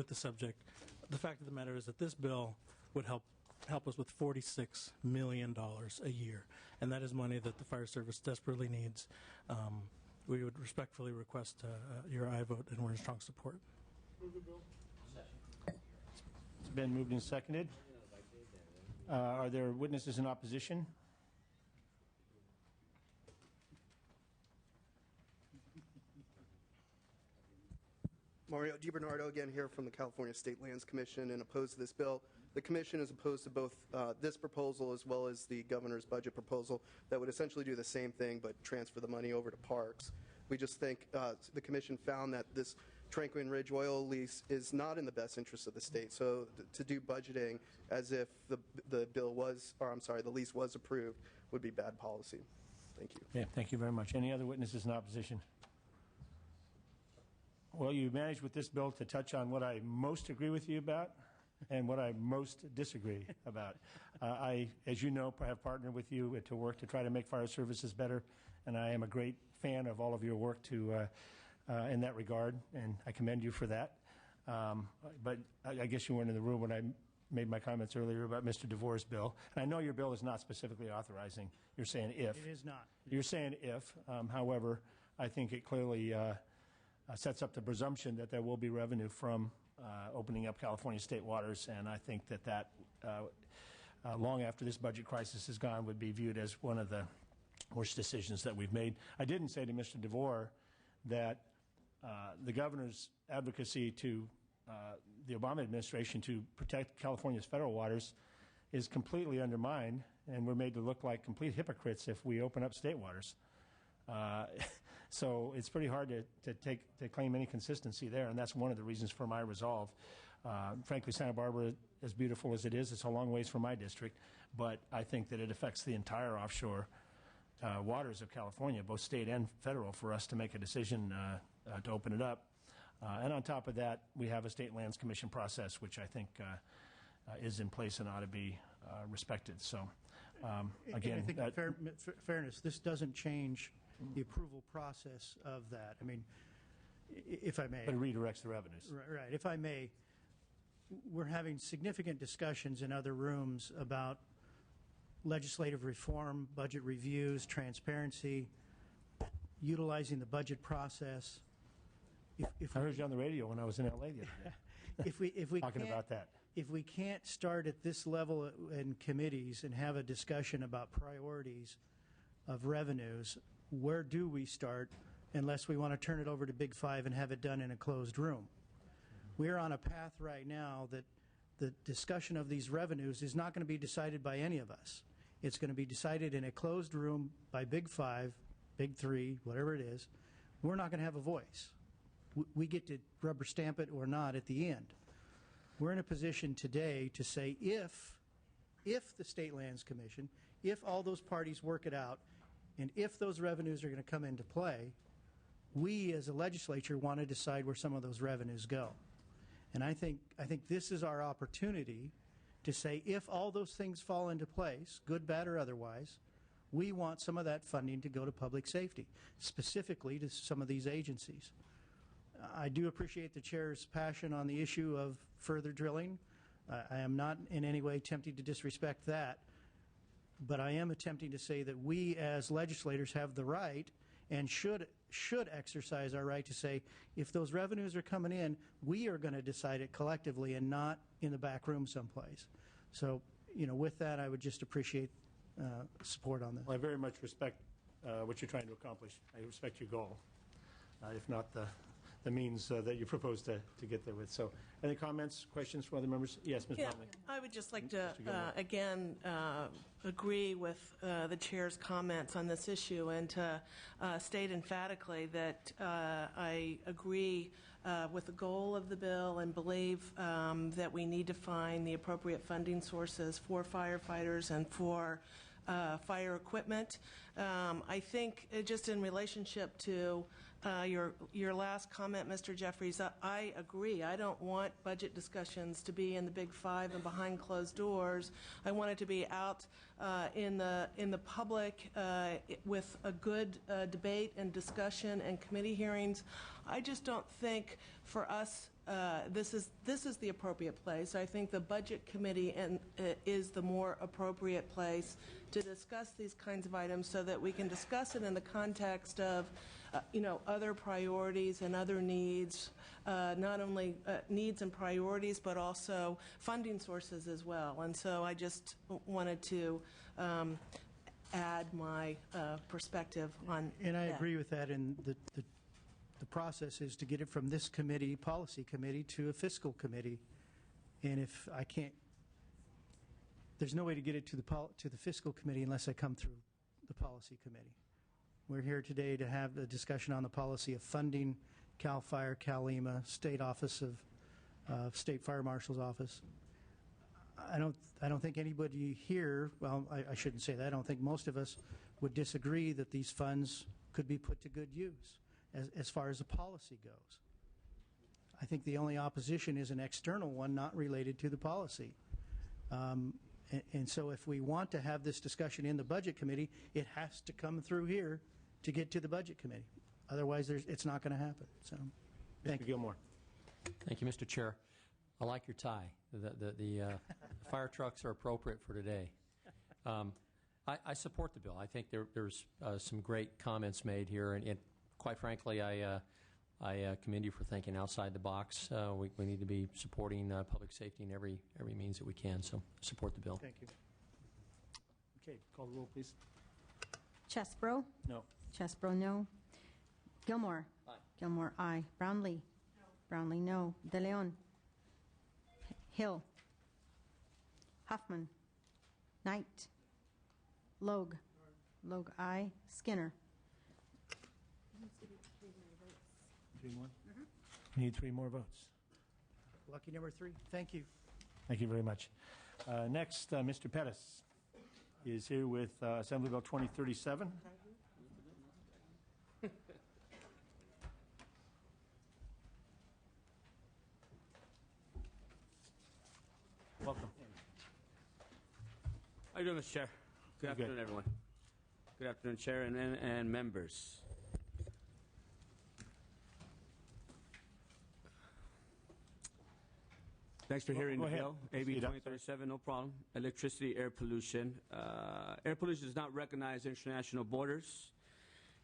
the subject. The fact of the matter is that this bill would help us with $46 million a year, and that is money that the fire service desperately needs. We would respectfully request your aye vote, and we're in strong support. It's been moved and seconded. Are there witnesses in opposition? Mario DiBernardo again here from the California State Lands Commission and opposed to this bill. The Commission is opposed to both this proposal as well as the governor's budget proposal that would essentially do the same thing but transfer the money over to parks. We just think the Commission found that this Tranquillian Ridge oil lease is not in the best interest of the state. So to do budgeting as if the bill was, or I'm sorry, the lease was approved would be bad policy. Thank you. Yeah, thank you very much. Any other witnesses in opposition? Well, you managed with this bill to touch on what I most agree with you about, and what I most disagree about. I, as you know, have partnered with you to work to try to make fire services better, and I am a great fan of all of your work in that regard, and I commend you for that. But I guess you weren't in the room when I made my comments earlier about Mr. DeVore's bill. And I know your bill is not specifically authorizing. You're saying if. It is not. You're saying if. However, I think it clearly sets up the presumption that there will be revenue from opening up California state waters, and I think that long after this budget crisis is gone, would be viewed as one of the worst decisions that we've made. I didn't say to Mr. DeVore that the governor's advocacy to the Obama administration to protect California's federal waters is completely undermined, and we're made to look like complete hypocrites if we open up state waters. So it's pretty hard to claim any consistency there, and that's one of the reasons for my resolve. Frankly, Santa Barbara, as beautiful as it is, it's a long ways from my district, but I think that it affects the entire offshore waters of California, both state and federal, for us to make a decision to open it up. And on top of that, we have a State Lands Commission process, which I think is in place and ought to be respected. So, again, and I think fairness, this doesn't change the approval process of that. I mean, if I may. But it redirects the revenues. Right. If I may, we're having significant discussions in other rooms about legislative reform, budget reviews, transparency, utilizing the budget process. I heard you on the radio when I was in L.A. the other day. if we talking about that. If we can't start at this level in committees and have a discussion about priorities of revenues, where do we start unless we want to turn it over to Big Five and have it done in a closed room? We're on a path right now that the discussion of these revenues is not going to be decided by any of us. It's going to be decided in a closed room by Big Five, Big Three, whatever it is. We're not going to have a voice. We get to rubber stamp it or not at the end. We're in a position today to say if the State Lands Commission, if all those parties work it out, and if those revenues are going to come into play, we as a legislature want to decide where some of those revenues go. And I think this is our opportunity to say if all those things fall into place, good, bad, or otherwise, we want some of that funding to go to public safety, specifically to some of these agencies. I do appreciate the chair's passion on the issue of further drilling. I am not in any way tempted to disrespect that, but I am attempting to say that we as legislators have the right and should exercise our right to say if those revenues are coming in, we are going to decide it collectively and not in the back room someplace. So, with that, I would just appreciate support on this. Well, I very much respect what you're trying to accomplish. I respect your goal, if not the means that you propose to get there with. So, any comments, questions from other members? Yes, Ms. Bromley. I would just like to, again, agree with the chair's comments on this issue and to state emphatically that I agree with the goal of the bill and believe that we need to find the appropriate funding sources for firefighters and for fire equipment. I think just in relationship to your last comment, Mr. Jeffries, I agree. I don't want budget discussions to be in the Big Five and behind closed doors. I want it to be out in the public with a good debate and discussion and committee hearings. I just don't think for us this is the appropriate place. I think the Budget Committee is the more appropriate place to discuss these kinds of items so that we can discuss it in the context of other priorities and other needs, not only needs and priorities, but also funding sources as well. And so I just wanted to add my perspective on that. And I agree with that. And the process is to get it from this committee, policy committee, to a fiscal committee. And if I can't, there's no way to get it to the fiscal committee unless I come through the policy committee. We're here today to have a discussion on the policy of funding CAL FIRE, CalEMA, State Office of State Fire Marshal's Office. I don't think anybody here, well, I shouldn't say that. I don't think most of us would disagree that these funds could be put to good use as far as the policy goes. I think the only opposition is an external one not related to the policy. And so if we want to have this discussion in the Budget Committee, it has to come through here to get to the Budget Committee. Otherwise, it's not going to happen. So, thank you. Gilmore. Thank you, Mr. Chair. I like your tie. The fire trucks are appropriate for today. I support the bill. I think there's some great comments made here, and quite frankly, I commend you for thinking outside the box. We need to be supporting public safety in every means that we can. So support the bill. Thank you. Okay, call the roll, please. Chesbro? No. Chesbro, no. Gilmore? Aye. Gilmore, aye. Brownlee? No. Brownlee, no. De Leon? Hill? Huffman? Knight? Logue? Logue, aye. Skinner? 3 more? We need 3 more votes. Lucky number 3. Thank you. Thank you very much. Next, Mr. Pettis is here with Assembly Bill 2037. Welcome. How are you doing, Mr. Chair? Good afternoon, everyone. Good afternoon, Chair and members. Thanks for hearing the bill. AB 2037, no problem. Electricity, air pollution. Air pollution does not recognize international borders.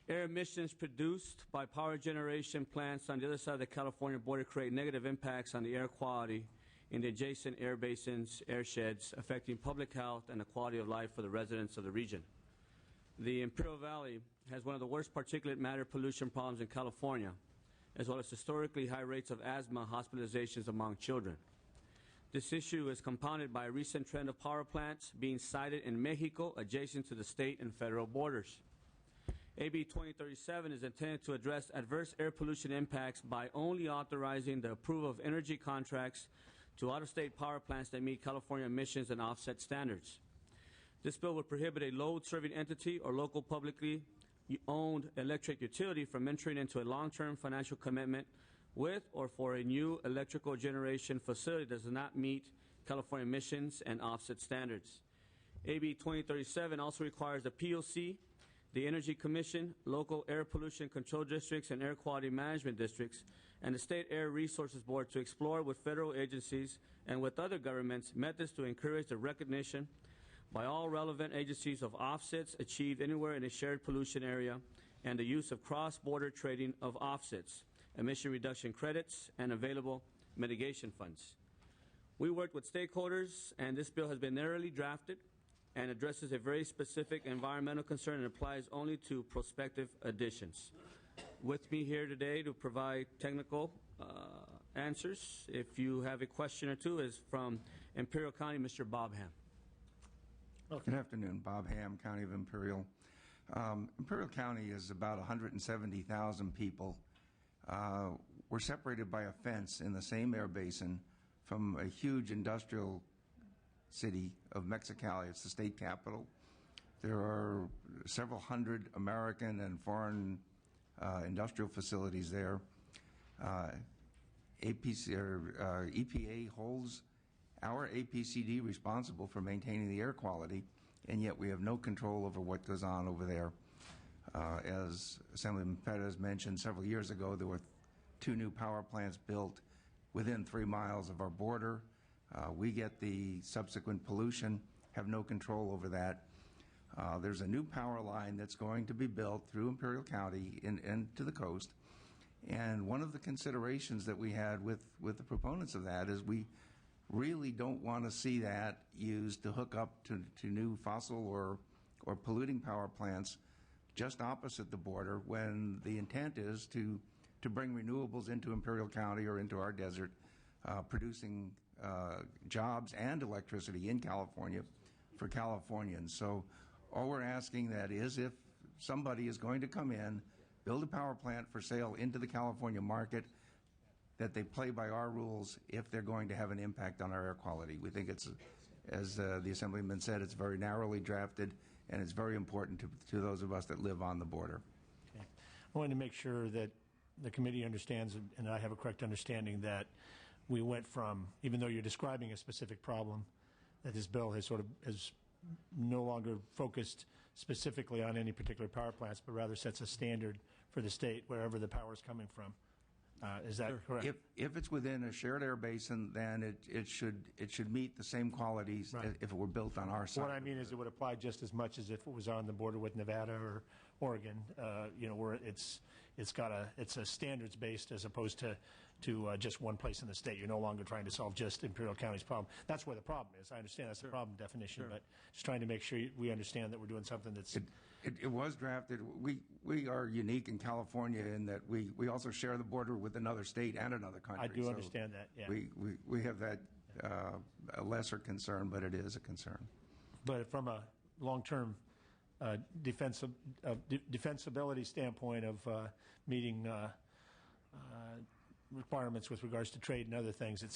Air emissions produced by power generation plants on the other side of the California border create negative impacts on the air quality in the adjacent air basins, air sheds, affecting public health and the quality of life for the residents of the region. The Imperial Valley has one of the worst particulate matter pollution problems in California, as well as historically high rates of asthma hospitalizations among children. This issue is compounded by a recent trend of power plants being sited in Mexico adjacent to the state and federal borders. AB 2037 is intended to address adverse air pollution impacts by only authorizing the approval of energy contracts to out-of-state power plants that meet California emissions and offset standards. This bill would prohibit a load-serving entity or local publicly owned electric utility from entering into a long-term financial commitment with or for a new electrical generation facility that does not meet California emissions and offset standards. AB 2037 also requires the POC, the Energy Commission, local air pollution control districts and air quality management districts, and the State Air Resources Board to explore with federal agencies and with other governments methods to encourage the recognition by all relevant agencies of offsets achieved anywhere in a shared pollution area and the use of cross-border trading of offsets, emission reduction credits, and available mitigation funds. We worked with stakeholders, and this bill has been narrowly drafted and addresses a very specific environmental concern and applies only to prospective additions. With me here today to provide technical answers, if you have a question or two, is from Imperial County, Mr. Bob Ham. Good afternoon, Bob Ham, County of Imperial. Imperial County is about 170,000 people. We're separated by a fence in the same air basin from a huge industrial city of Mexicali. It's the state capital. There are several hundred American and foreign industrial facilities there. EPA holds our APCD responsible for maintaining the air quality, and yet we have no control over what goes on over there. As Assemblyman Pettis mentioned, several years ago there were 2 new power plants built within 3 miles of our border. We get the subsequent pollution, have no control over that. There's a new power line that's going to be built through Imperial County and to the coast. And one of the considerations that we had with the proponents of that is we really don't want to see that used to hook up to new fossil or polluting power plants just opposite the border, when the intent is to bring renewables into Imperial County or into our desert, producing jobs and electricity in California for Californians. So all we're asking that is, if somebody is going to come in, build a power plant for sale into the California market, that they play by our rules if they're going to have an impact on our air quality. We think it's, as the Assemblyman said, it's very narrowly drafted, and it's very important to those of us that live on the border. Okay. I wanted to make sure that the committee understands, and I have a correct understanding, that we went from, even though you're describing a specific problem, that this bill has no longer focused specifically on any particular power plants, but rather sets a standard for the state wherever the power is coming from. Is that correct? If it's within a shared air basin, then it should meet the same qualities as if it were built on our side. What I mean is it would apply just as much as if it was on the border with Nevada or Oregon, where it's a standards based as opposed to just one place in the state. You're no longer trying to solve just Imperial County's problem. That's where the problem is. I understand that's the problem definition, but just trying to make sure we understand that we're doing something that's. It was drafted. We are unique in California in that we also share the border with another state and another country. I do understand that. Yeah. We have that a lesser concern, but it is a concern. But from a long-term defensibility standpoint of meeting requirements with regards to trade and other things, it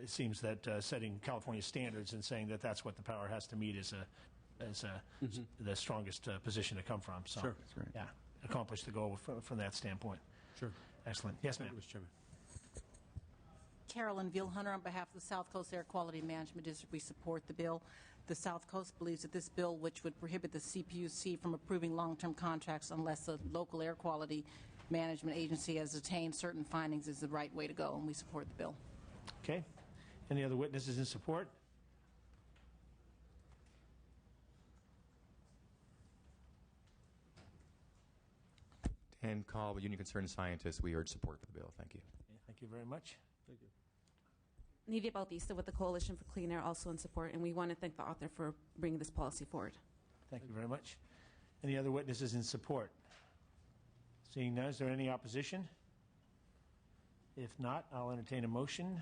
seems that setting California standards and saying that that's what the power has to meet is the strongest position to come from. So, sure. That's right. Yeah, accomplish the goal from that standpoint. Sure. Excellent. Yes, ma'am. Mr. Chairman. Carolyn Vilhunter on behalf of the South Coast Air Quality Management District. We support the bill. The South Coast believes that this bill, which would prohibit the CPUC from approving long-term contracts unless a local air quality management agency has attained certain findings, is the right way to go, and we support the bill. Okay. Any other witnesses in support? Dan Call, Union Concerned Scientists. We urge support for the bill. Thank you. Okay, thank you very much. Thank you. Nidia Bautista with the Coalition for Clean Air, also in support, and we want to thank the author for bringing this policy forward. Thank you very much. Any other witnesses in support? Seeing none, is there any opposition? If not, I'll entertain a motion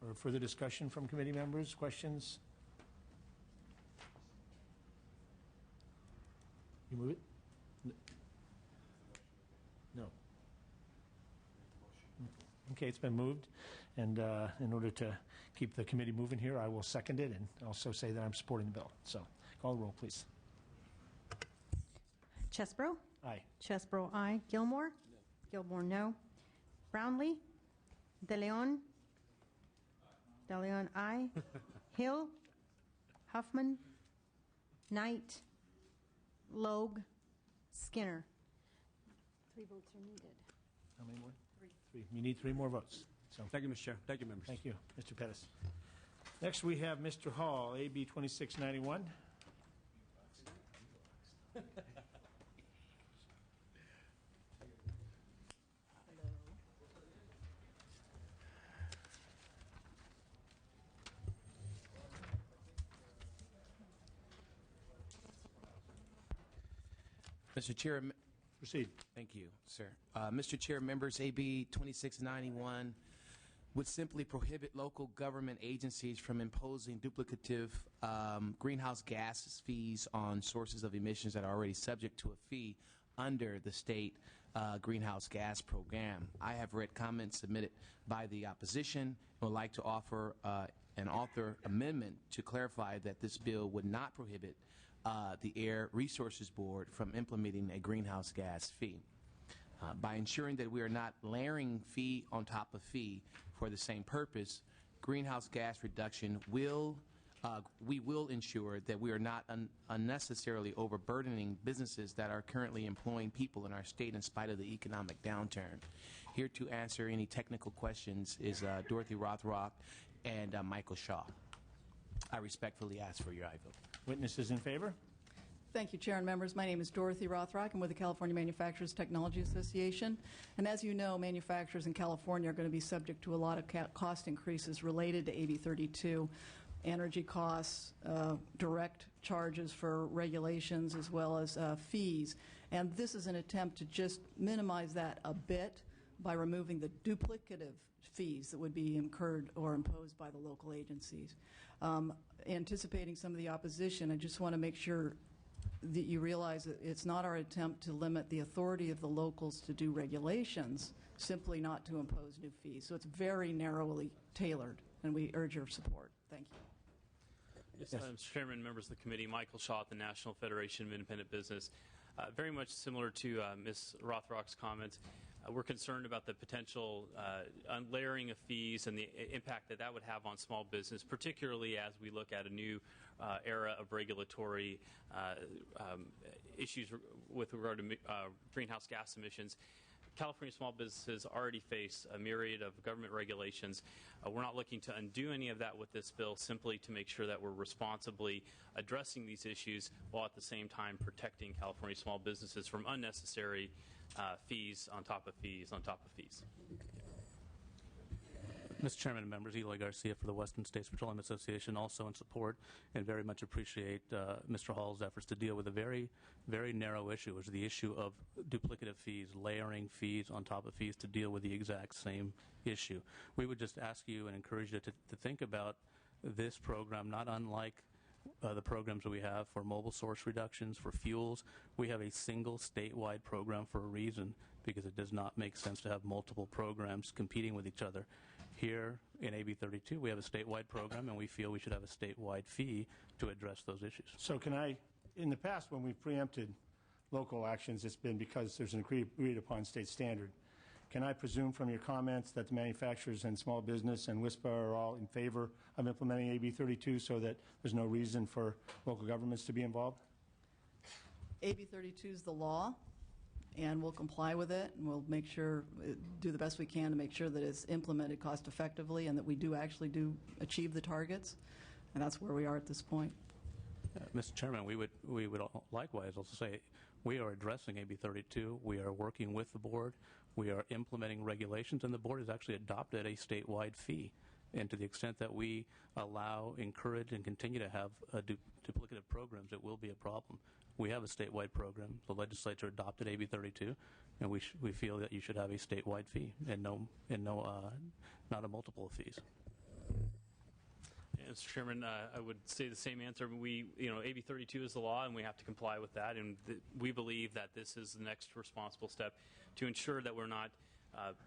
or further discussion from committee members. Questions? You move it? No. Okay, it's been moved, and in order to keep the committee moving here, I will second it and also say that I'm supporting the bill. So, call the roll, please. Chesbro? Aye. Chesbro, aye. Gilmore? No. Gilmore, no. Brownlee? De Leon? De Leon, aye. Hill? Huffman? Knight? Logue? Skinner? 3 votes are needed. How many more? Three. You need 3 more votes. So, Thank you, Mr. Chair. Thank you, members. thank you, Mr. Pettis. Next, we have Mr. Hall, AB 2691. Mr. Chair, proceed. Thank you, sir. Mr. Chair, members, AB 2691 would simply prohibit local government agencies from imposing duplicative greenhouse gas fees on sources of emissions that are already subject to a fee under the state greenhouse gas program. I have read comments submitted by the opposition and would like to offer an author amendment to clarify that this bill would not prohibit the Air Resources Board from implementing a greenhouse gas fee. By ensuring that we are not layering fee on top of fee for the same purpose, greenhouse gas reduction we will ensure that we are not unnecessarily overburdening businesses that are currently employing people in our state in spite of the economic downturn. Here to answer any technical questions is Dorothy Rothrock and Michael Shaw. I respectfully ask for your aye vote. Witnesses in favor? Thank you, Chair and members. My name is Dorothy Rothrock. I'm with the California Manufacturers Technology Association. And as you know, manufacturers in California are going to be subject to a lot of cost increases related to AB 32, energy costs, direct charges for regulations, as well as fees. And this is an attempt to just minimize that a bit by removing the duplicative fees that would be incurred or imposed by the local agencies. Anticipating some of the opposition, I just want to make sure that you realize that it's not our attempt to limit the authority of the locals to do regulations, simply not to impose new fees. So it's very narrowly tailored, and we urge your support. Thank you. Yes, Mr. Chairman, members of the committee, Michael Shaw at the National Federation of Independent Business. Very much similar to Ms. Rothrock's comments. We're concerned about the potential layering of fees and the impact that that would have on small business, particularly as we look at a new era of regulatory issues with regard to greenhouse gas emissions. California small businesses already face a myriad of government regulations. We're not looking to undo any of that with this bill, simply to make sure that we're responsibly addressing these issues while at the same time protecting California small businesses from unnecessary fees on top of fees on top of fees. Mr. Chairman and members, Eloy Garcia for the Western States Petroleum Association, also in support and very much appreciate Mr. Hall's efforts to deal with a very, very narrow issue, which is the issue of duplicative fees, layering fees on top of fees to deal with the exact same issue. We would just ask you and encourage you to think about this program not unlike the programs that we have for mobile source reductions, for fuels. We have a single statewide program for a reason, because it does not make sense to have multiple programs competing with each other. Here in AB 32, we have a statewide program, and we feel we should have a statewide fee to address those issues. So can I, in the past when we've preempted local actions, it's been because there's an agreed upon state standard. Can I presume from your comments that the manufacturers and small business and WISPA are all in favor of implementing AB 32 so that there's no reason for local governments to be involved? AB 32 is the law, and we'll comply with it, and we'll make sure, do the best we can to make sure that it's implemented cost effectively and that we do actually achieve the targets, and that's where we are at this point. Mr. Chairman, we would likewise also say we are addressing AB 32. We are working with the board. We are implementing regulations, and the board has actually adopted a statewide fee. And to the extent that we allow, encourage, and continue to have duplicative programs, it will be a problem. We have a statewide program. The legislature adopted AB 32, and we feel that you should have a statewide fee and not a multiple of fees. Mr. Chairman, I would say the same answer. AB 32 is the law, and we have to comply with that. And we believe that this is the next responsible step to ensure that we're not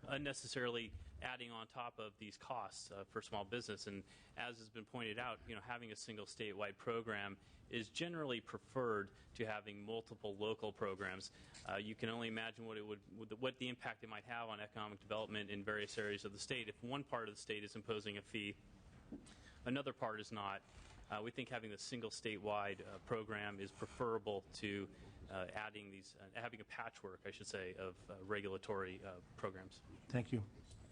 unnecessarily adding on top of these costs for small business. And as has been pointed out, having a single statewide program is generally preferred to having multiple local programs. You can only imagine what the impact it might have on economic development in various areas of the state. If one part of the state is imposing a fee, another part is not. We think having a single statewide program is preferable to having a patchwork, I should say, of regulatory programs. Thank you.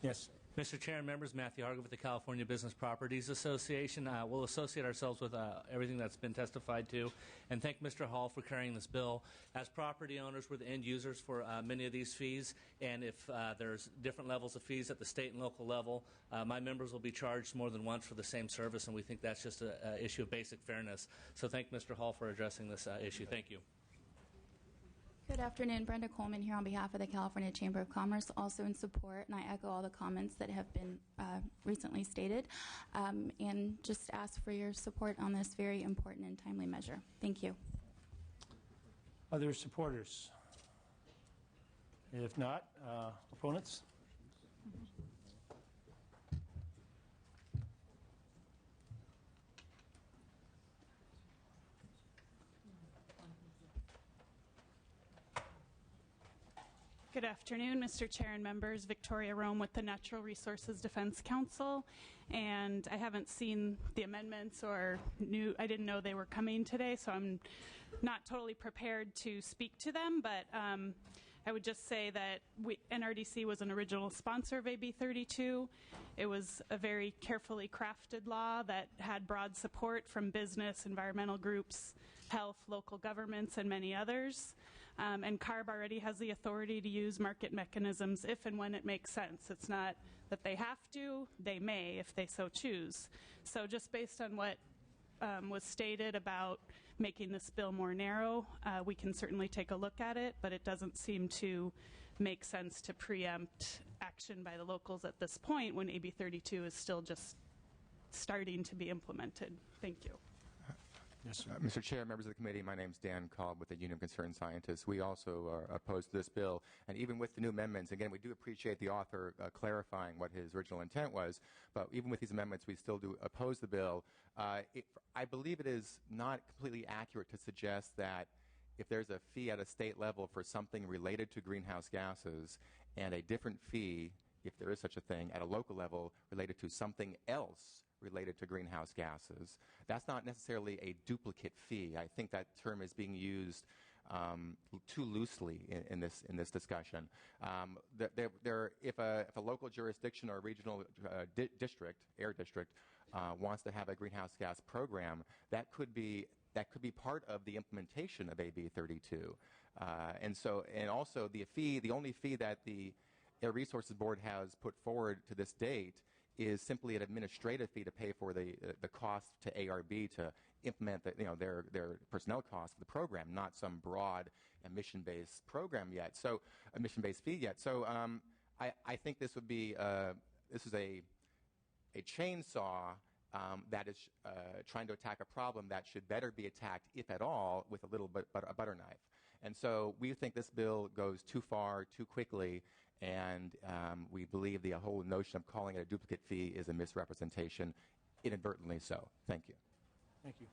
Yes. Mr. Chair and members, Matthew Harger with the California Business Properties Association. We'll associate ourselves with everything that's been testified to, and thank Mr. Hall for carrying this bill. As property owners, we're the end users for many of these fees, and if there's different levels of fees at the state and local level, my members will be charged more than once for the same service, and we think that's just an issue of basic fairness. So thank Mr. Hall for addressing this issue. Thank you. Good afternoon. Brenda Coleman here on behalf of the California Chamber of Commerce, also in support, and I echo all the comments that have been recently stated, and just ask for your support on this very important and timely measure. Thank you. Other supporters? If not, opponents? Good afternoon, Mr. Chair and members. Victoria Rome with the Natural Resources Defense Council, and I haven't seen the amendments I didn't know they were coming today, so I'm not totally prepared to speak to them, but I would just say that NRDC was an original sponsor of AB 32. It was a very carefully crafted law that had broad support from business, environmental groups, health, local governments, and many others. And CARB already has the authority to use market mechanisms if and when it makes sense. It's not that they have to, they may if they so choose. So just based on what was stated about making this bill more narrow, we can certainly take a look at it, but it doesn't seem to make sense to preempt action by the locals at this point when AB 32 is still just starting to be implemented. Thank you. Yes, Mr. Chair, members of the committee, my name is Dan Cobb with the Union of Concerned Scientists. We also are opposed to this bill, and even with the new amendments, again, we do appreciate the author clarifying what his original intent was, but even with these amendments, we still do oppose the bill. I believe it is not completely accurate to suggest that if there's a fee at a state level for something related to greenhouse gases and a different fee, if there is such a thing, at a local level related to something else related to greenhouse gases, that's not necessarily a duplicate fee. I think that term is being used too loosely in this discussion. If a local jurisdiction or a regional district, air district, wants to have a greenhouse gas program, that could be part of the implementation of AB 32. And also the only fee that the Air Resources Board has put forward to this date is simply an administrative fee to pay for the cost to ARB to implement their personnel costs for the program, not some broad emission-based program yet. So emission-based fee yet. So I think this would be this is a chainsaw that is trying to attack a problem that should better be attacked, if at all, with a little bit a butter knife. And so we think this bill goes too far, too quickly, and we believe the whole notion of calling it a duplicate fee is a misrepresentation, inadvertently so. Thank you. Thank you.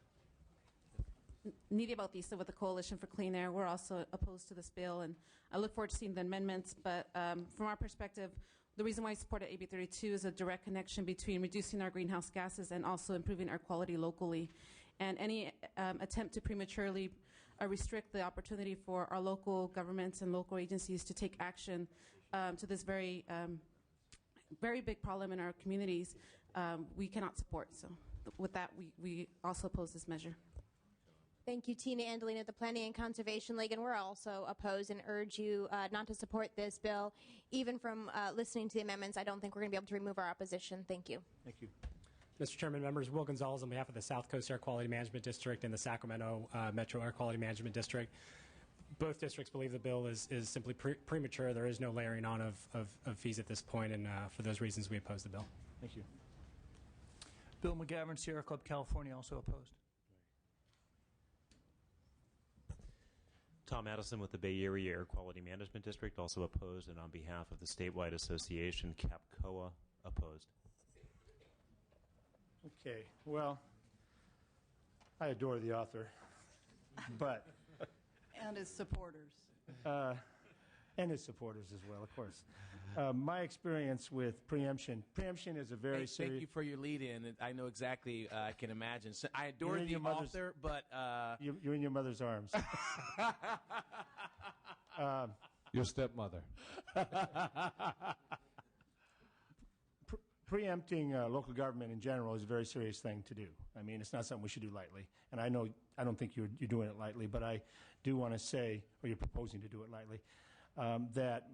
Nidia Bautista with the Coalition for Clean Air. We're also opposed to this bill, and I look forward to seeing the amendments. But from our perspective, the reason why I supported AB 32 is a direct connection between reducing our greenhouse gases and also improving air quality locally. And any attempt to prematurely restrict the opportunity for our local governments and local agencies to take action to this very big problem in our communities, we cannot support. So with that, we also oppose this measure. Thank you, Tina Andolino, the Planning and Conservation League, and we're also opposed and urge you not to support this bill. Even from listening to the amendments, I don't think we're going to be able to remove our opposition. Thank you. Thank you. Mr. Chairman, members, Will Gonzalez on behalf of the South Coast Air Quality Management District and the Sacramento Metro Air Quality Management District. Both districts believe the bill is simply premature. There is no layering on of fees at this point, and for those reasons, we oppose the bill. Thank you. Bill McGavin, Sierra Club, California, also opposed. Tom Addison with the Bay Area Air Quality Management District, also opposed, and on behalf of the statewide association, CAPCOA, opposed. Okay, well, I adore the author, but... And his supporters. And his supporters as well, of course. My experience with preemption is a very serious... Thank you for your lead-in. I know exactly, I can imagine. So I adore the author, but... You're in your mother's arms. Your stepmother. Preempting local government in general is a very serious thing to do. I mean, it's not something we should do lightly. And I don't think you're doing it lightly, but I do want to say, or you're proposing to do it lightly, that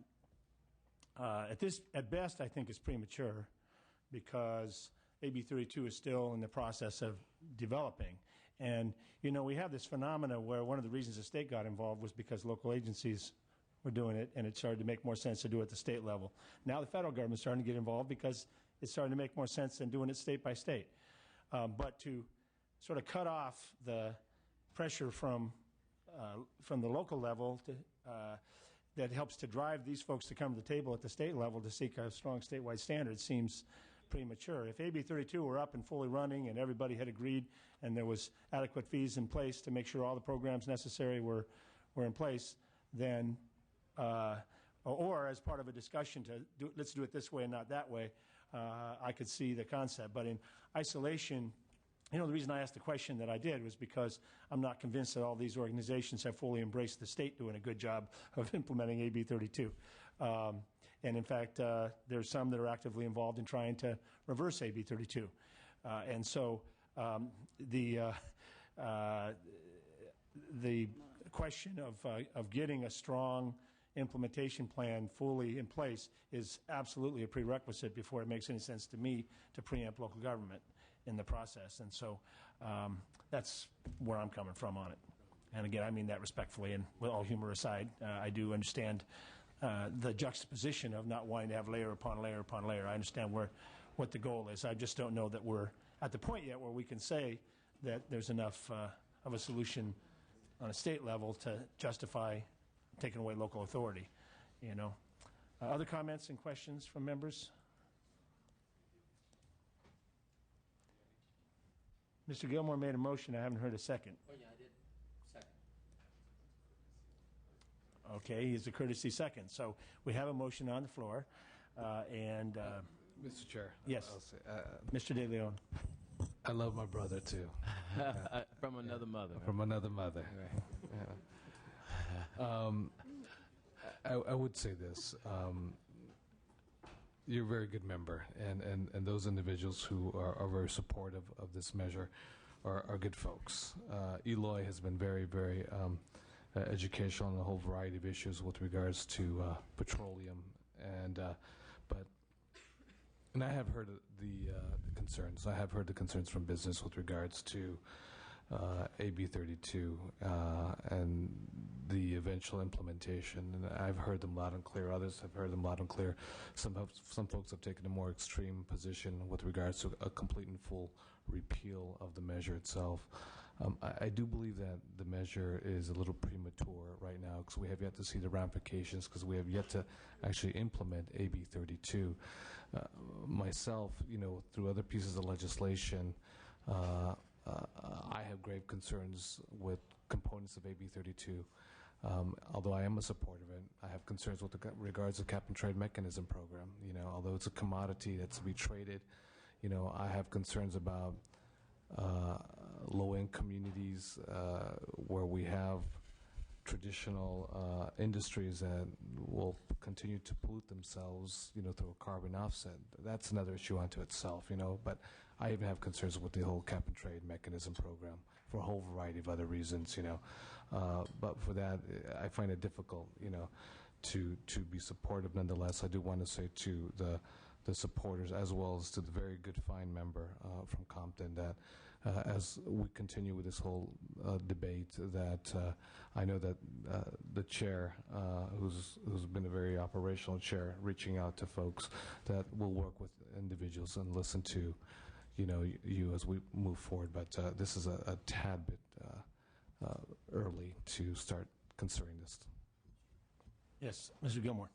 at best I think it's premature because AB 32 is still in the process of developing. And, you know, we have this phenomena where one of the reasons the state got involved was because local agencies were doing it, and it started to make more sense to do it at the state level. Now the federal government's starting to get involved because it's starting to make more sense than doing it state by state. But to sort of cut off the pressure from the local level that helps to drive these folks to come to the table at the state level to seek a strong statewide standard seems premature. If AB 32 were up and fully running and everybody had agreed and there was adequate fees in place to make sure all the programs necessary were in place, then, or as part of a discussion to let's do it this way and not that way, I could see the concept. But in isolation, you know, the reason I asked the question that I did was because I'm not convinced that all these organizations have fully embraced the state doing a good job of implementing AB 32. And in fact, there's some that are actively involved in trying to reverse AB 32. And so the question of getting a strong implementation plan fully in place is absolutely a prerequisite before it makes any sense to me to preempt local government in the process. And so that's where I'm coming from on it. And again, I mean that respectfully, and with all humor aside, I do understand the juxtaposition of not wanting to have layer upon layer upon layer. I understand what the goal is. I just don't know that we're at the point yet where we can say that there's enough of a solution on a state level to justify taking away local authority, you know. Other comments and questions from members? Mr. Gilmore made a motion. I haven't heard a second. Oh, yeah, I did. Second. Okay, he's a courtesy second. So we have a motion on the floor. Mr. Chair. Yes. I'll say, Mr. De Leon. I love my brother, too. From another mother. From another mother. I would say this. You're a very good member, and those individuals who are very supportive of this measure are good folks. Eloy has been very, very educational on a whole variety of issues with regards to petroleum, and I have heard the concerns. I have heard the concerns from business with regards to AB 32 and the eventual implementation. And I've heard them loud and clear. Others have heard them loud and clear. Some folks have taken a more extreme position with regards to a complete and full repeal of the measure itself. I do believe that the measure is a little premature right now because we have yet to see the ramifications, because we have yet to actually implement AB 32. Myself, through other pieces of legislation, I have grave concerns with components of AB 32. Although I am a supporter of it, I have concerns with regards to the cap and trade mechanism program. Although it's a commodity that's to be traded, I have concerns about low-income communities where we have traditional industries that will continue to pollute themselves, through a carbon offset. That's another issue unto itself, but I even have concerns with the whole cap and trade mechanism program for a whole variety of other reasons, but for that, I find it difficult, to be supportive. Nonetheless, I do want to say to the supporters, as well as to the very good fine member from Compton, that as we continue with this whole debate, that I know that the chair, who's been a very operational chair, reaching out to folks, that will work with individuals and listen to, you as we move forward. But this is a tad bit early to start considering this. Yes, Mr. Gilmore.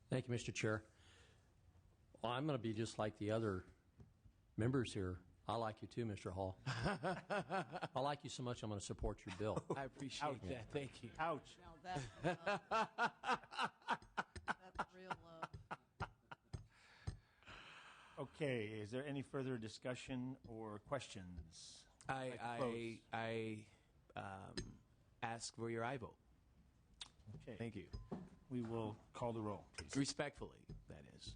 Thank you, Mr. Chair. Well, I'm going to be just like the other members here. I like you too, Mr. Hall. I like you so much, I'm going to support your bill. I appreciate that. Thank you. Ouch. Now that's real love. Okay, is there any further discussion or questions? I ask for your aye vote. Okay. Thank you. We will call the roll, please. Respectfully, that is.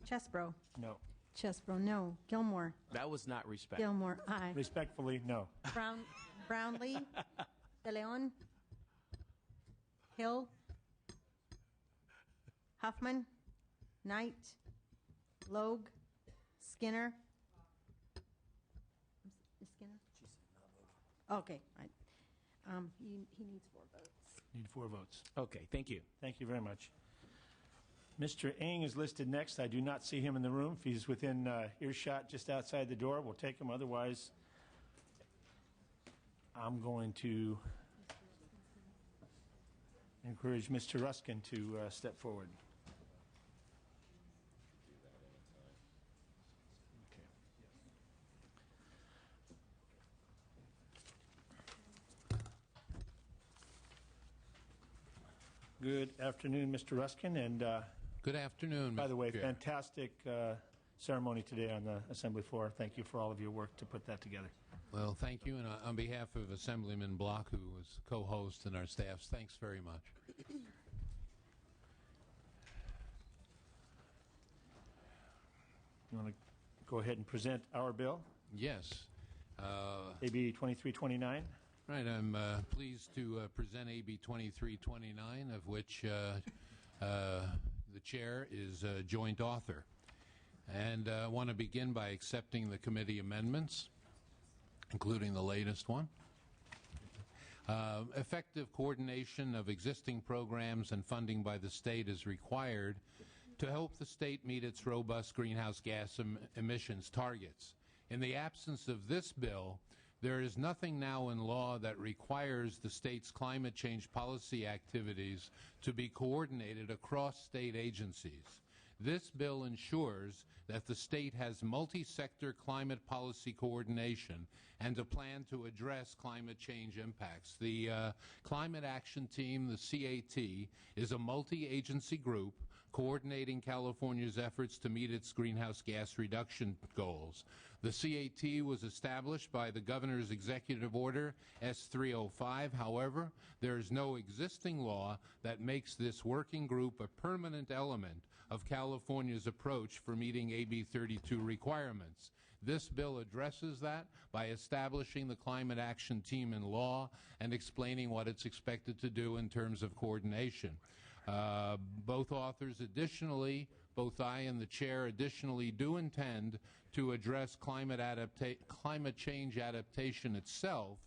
Chesbro. No. Chesbro, no. Gilmore. That was not respectful. Gilmore, aye. Respectfully, no. Brownlee. De Leon. Hill. Huffman. Knight. Logue. Skinner. Skinner? Okay. He needs 4 votes. Need 4 votes. Okay, thank you. Thank you very much. Mr. Ng is listed next. I do not see him in the room. If he's within earshot just outside the door, we'll take him. Otherwise, I'm going to encourage Mr. Ruskin to step forward. Good afternoon, Mr. Ruskin, and good afternoon, by the way, Chair. fantastic ceremony today on the Assembly floor. Thank you for all of your work to put that together. Well, thank you, and on behalf of Assemblyman Block, who was co-host, and our staffs, thanks very much. You want to go ahead and present our bill? Yes. AB 2329. Right, I'm pleased to present AB 2329, of which the chair is a joint author. And I want to begin by accepting the committee amendments, including the latest one. Effective coordination of existing programs and funding by the state is required to help the state meet its robust greenhouse gas emissions targets. In the absence of this bill, there is nothing now in law that requires the state's climate change policy activities to be coordinated across state agencies. This bill ensures that the state has multi-sector climate policy coordination and a plan to address climate change impacts. The Climate Action Team, the CAT, is a multi-agency group coordinating California's efforts to meet its greenhouse gas reduction goals. The CAT was established by the Governor's Executive Order S-305. However, there is no existing law that makes this working group a permanent element of California's approach for meeting AB 32 requirements. This bill addresses that by establishing the Climate Action Team in law and explaining what it's expected to do in terms of coordination. Both authors additionally, both I and the chair additionally do intend to address climate change adaptation itself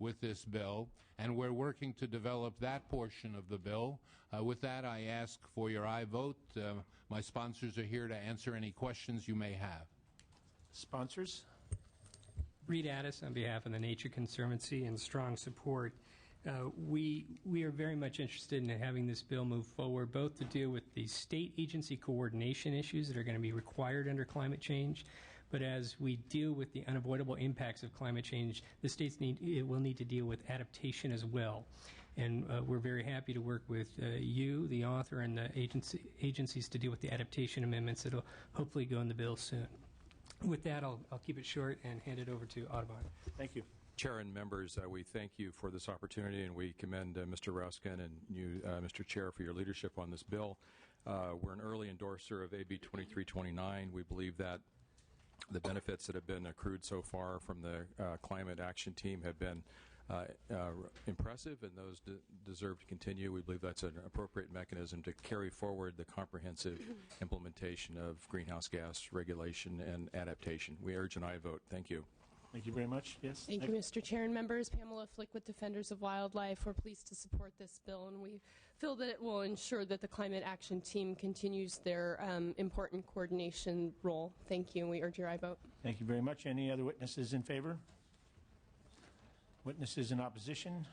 with this bill, and we're working to develop that portion of the bill. With that, I ask for your aye vote. My sponsors are here to answer any questions you may have. Sponsors? Reed Addis on behalf of the Nature Conservancy and strong support. We are very much interested in having this bill move forward, both to deal with the state agency coordination issues that are going to be required under climate change, but as we deal with the unavoidable impacts of climate change, the states will need to deal with adaptation as well. And we're very happy to work with you, the author, and the agencies to deal with the adaptation amendments that will hopefully go in the bill soon. With that, I'll keep it short and hand it over to Audubon. Thank you. Chair and members, we thank you for this opportunity, and we commend Mr. Ruskin and you, Mr. Chair, for your leadership on this bill. We're an early endorser of AB 2329. We believe that the benefits that have been accrued so far from the Climate Action Team have been impressive, and those deserve to continue. We believe that's an appropriate mechanism to carry forward the comprehensive implementation of greenhouse gas regulation and adaptation. We urge an aye vote. Thank you. Thank you very much. Yes. Thank you, Mr. Chair and members. Pamela Flick with Defenders of Wildlife. We're pleased to support this bill, and we feel that it will ensure that the Climate Action Team continues their important coordination role. Thank you, and we urge your aye vote. Thank you very much. Any other witnesses in favor? Witnesses in opposition?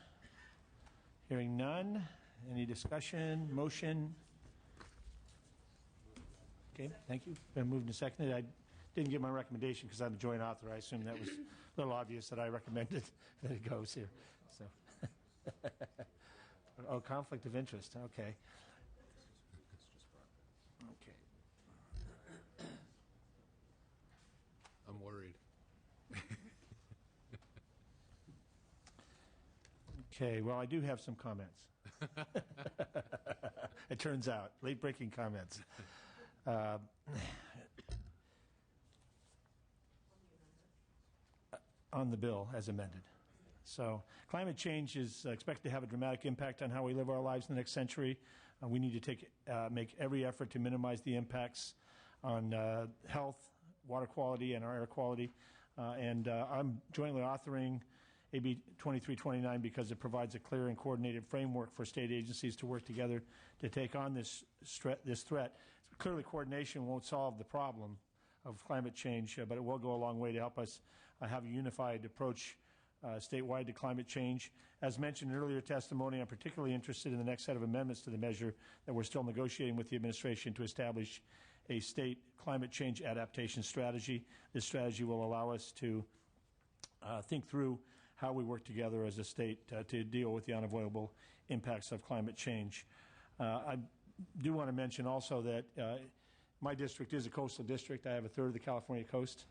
Hearing none. Any discussion? Motion? Okay, thank you. Been moved and seconded. I didn't give my recommendation because I'm a joint author. I assume that was a little obvious that I recommended that it goes here. So, oh, conflict of interest. Okay. Okay. I'm worried. Okay, well, I do have some comments. It turns out, late-breaking comments. On the bill as amended. So climate change is expected to have a dramatic impact on how we live our lives in the next century. We need to make every effort to minimize the impacts on health, water quality, and our air quality. I'm jointly authoring AB 2329 because it provides a clear and coordinated framework for state agencies to work together to take on this threat. Clearly, coordination won't solve the problem of climate change, but it will go a long way to help us have a unified approach statewide to climate change. As mentioned in earlier testimony, I'm particularly interested in the next set of amendments to the measure that we're still negotiating with the administration to establish a state climate change adaptation strategy. This strategy will allow us to think through how we work together as a state to deal with the unavoidable impacts of climate change. I do want to mention also that my district is a coastal district. I have a third of the California coast.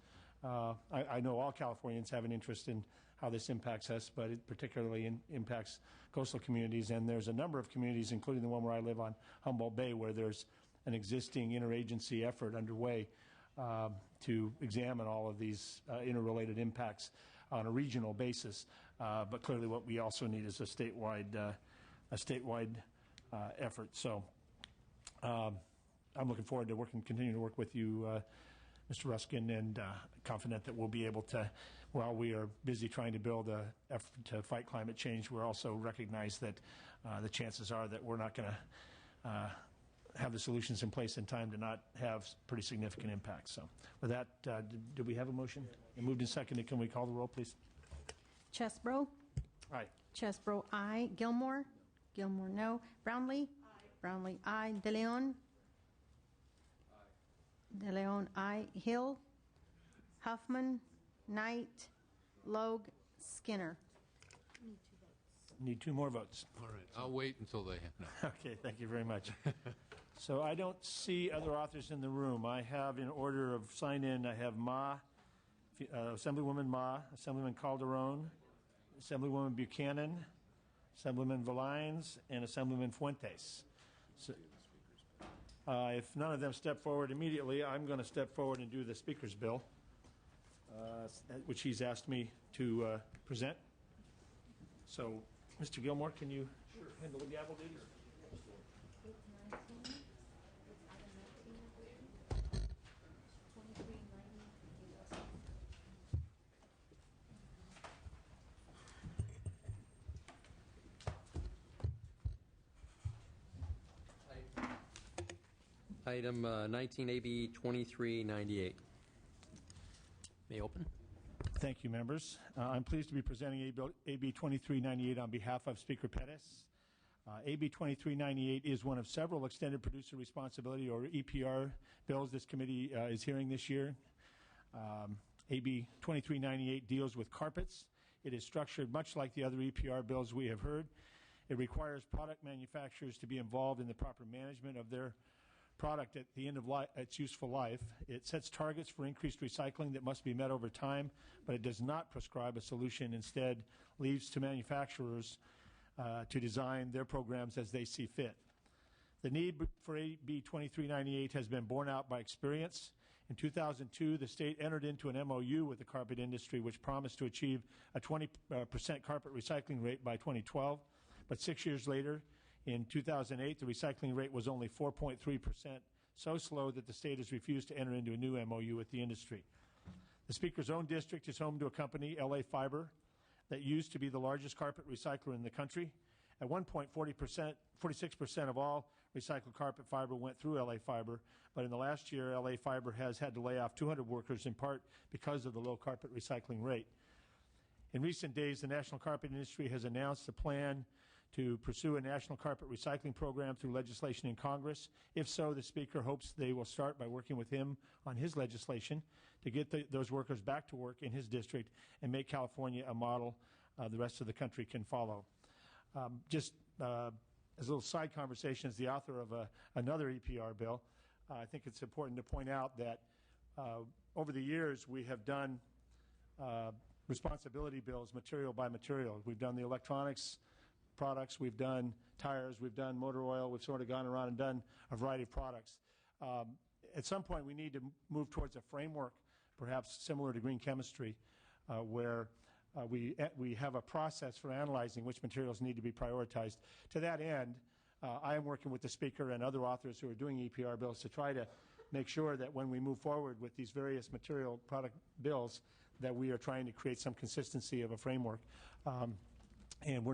I know all Californians have an interest in how this impacts us, but it particularly impacts coastal communities. And there's a number of communities, including the one where I live on Humboldt Bay, where there's an existing interagency effort underway to examine all of these interrelated impacts on a regional basis. But clearly what we also need is a statewide effort. So I'm looking forward to continuing to work with you, Mr. Ruskin, and confident that we'll be able to, while we are busy trying to build an effort to fight climate change, we're also recognize that the chances are that we're not going to have the solutions in place in time to not have pretty significant impacts. So with that, do we have a motion? Moved and seconded. Can we call the roll, please? Chesbro? Aye. Chesbro, aye. Gilmore? Gilmore, no. Brownlee? Aye. Brownlee, aye. De Leon? Aye. De Leon, aye. Hill, Huffman, Knight, Logue, Skinner. Need 2 more votes. All right. I'll wait until they have. No. Okay, thank you very much. So I don't see other authors in the room. I have, in order of sign-in, I have Assemblywoman Ma, Assemblyman Calderon, Assemblywoman Buchanan, Assemblyman Valines, and Assemblyman Fuentes. So, if none of them step forward immediately, I'm going to step forward and do the Speaker's bill, which he's asked me to present. So, Mr. Gilmore, can you handle the gavel duties? Item 19 AB 2398. May open. Thank you, members. I'm pleased to be presenting AB 2398 on behalf of Speaker Pettis. AB 2398 is one of several extended producer responsibility, or EPR, bills this committee is hearing this year. AB 2398 deals with carpets. It is structured much like the other EPR bills we have heard. It requires product manufacturers to be involved in the proper management of their product at the end of its useful life. It sets targets for increased recycling that must be met over time, but it does not prescribe a solution. Instead, leaves to manufacturers to design their programs as they see fit. The need for AB 2398 has been borne out by experience. In 2002, the state entered into an MOU with the carpet industry, which promised to achieve a 20% carpet recycling rate by 2012. But 6 years later, in 2008, the recycling rate was only 4.3%, so slow that the state has refused to enter into a new MOU with the industry. The Speaker's own district is home to a company, LA Fiber, that used to be the largest carpet recycler in the country. At one point, 46% of all recycled carpet fiber went through LA Fiber, but in the last year, LA Fiber has had to lay off 200 workers, in part because of the low carpet recycling rate. In recent days, the national carpet industry has announced a plan to pursue a national carpet recycling program through legislation in Congress. If so, the Speaker hopes they will start by working with him on his legislation to get those workers back to work in his district and make California a model the rest of the country can follow. Just as a little side conversation, as the author of another EPR bill, I think it's important to point out that over the years we have done responsibility bills material by material. We've done the electronics products, we've done tires, we've done motor oil, we've sort of gone around and done a variety of products. At some point we need to move towards a framework, perhaps similar to green chemistry, where we have a process for analyzing which materials need to be prioritized. To that end, I am working with the Speaker and other authors who are doing EPR bills to try to make sure that when we move forward with these various material product bills, that we are trying to create some consistency of a framework. And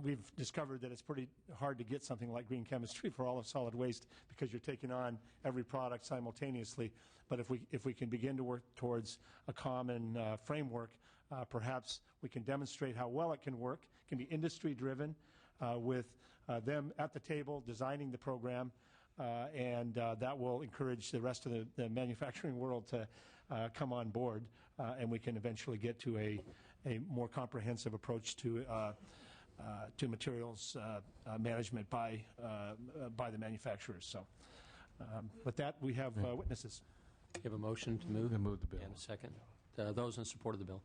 we've discovered that it's pretty hard to get something like green chemistry for all of solid waste because you're taking on every product simultaneously. But if we can begin to work towards a common framework, perhaps we can demonstrate how well it can work. It can be industry driven with them at the table designing the program, and that will encourage the rest of the manufacturing world to come on board, and we can eventually get to a more comprehensive approach to materials management by the manufacturers. So, with that, we have witnesses. You have a motion to move? Move the bill. And a second. Those in support of the bill.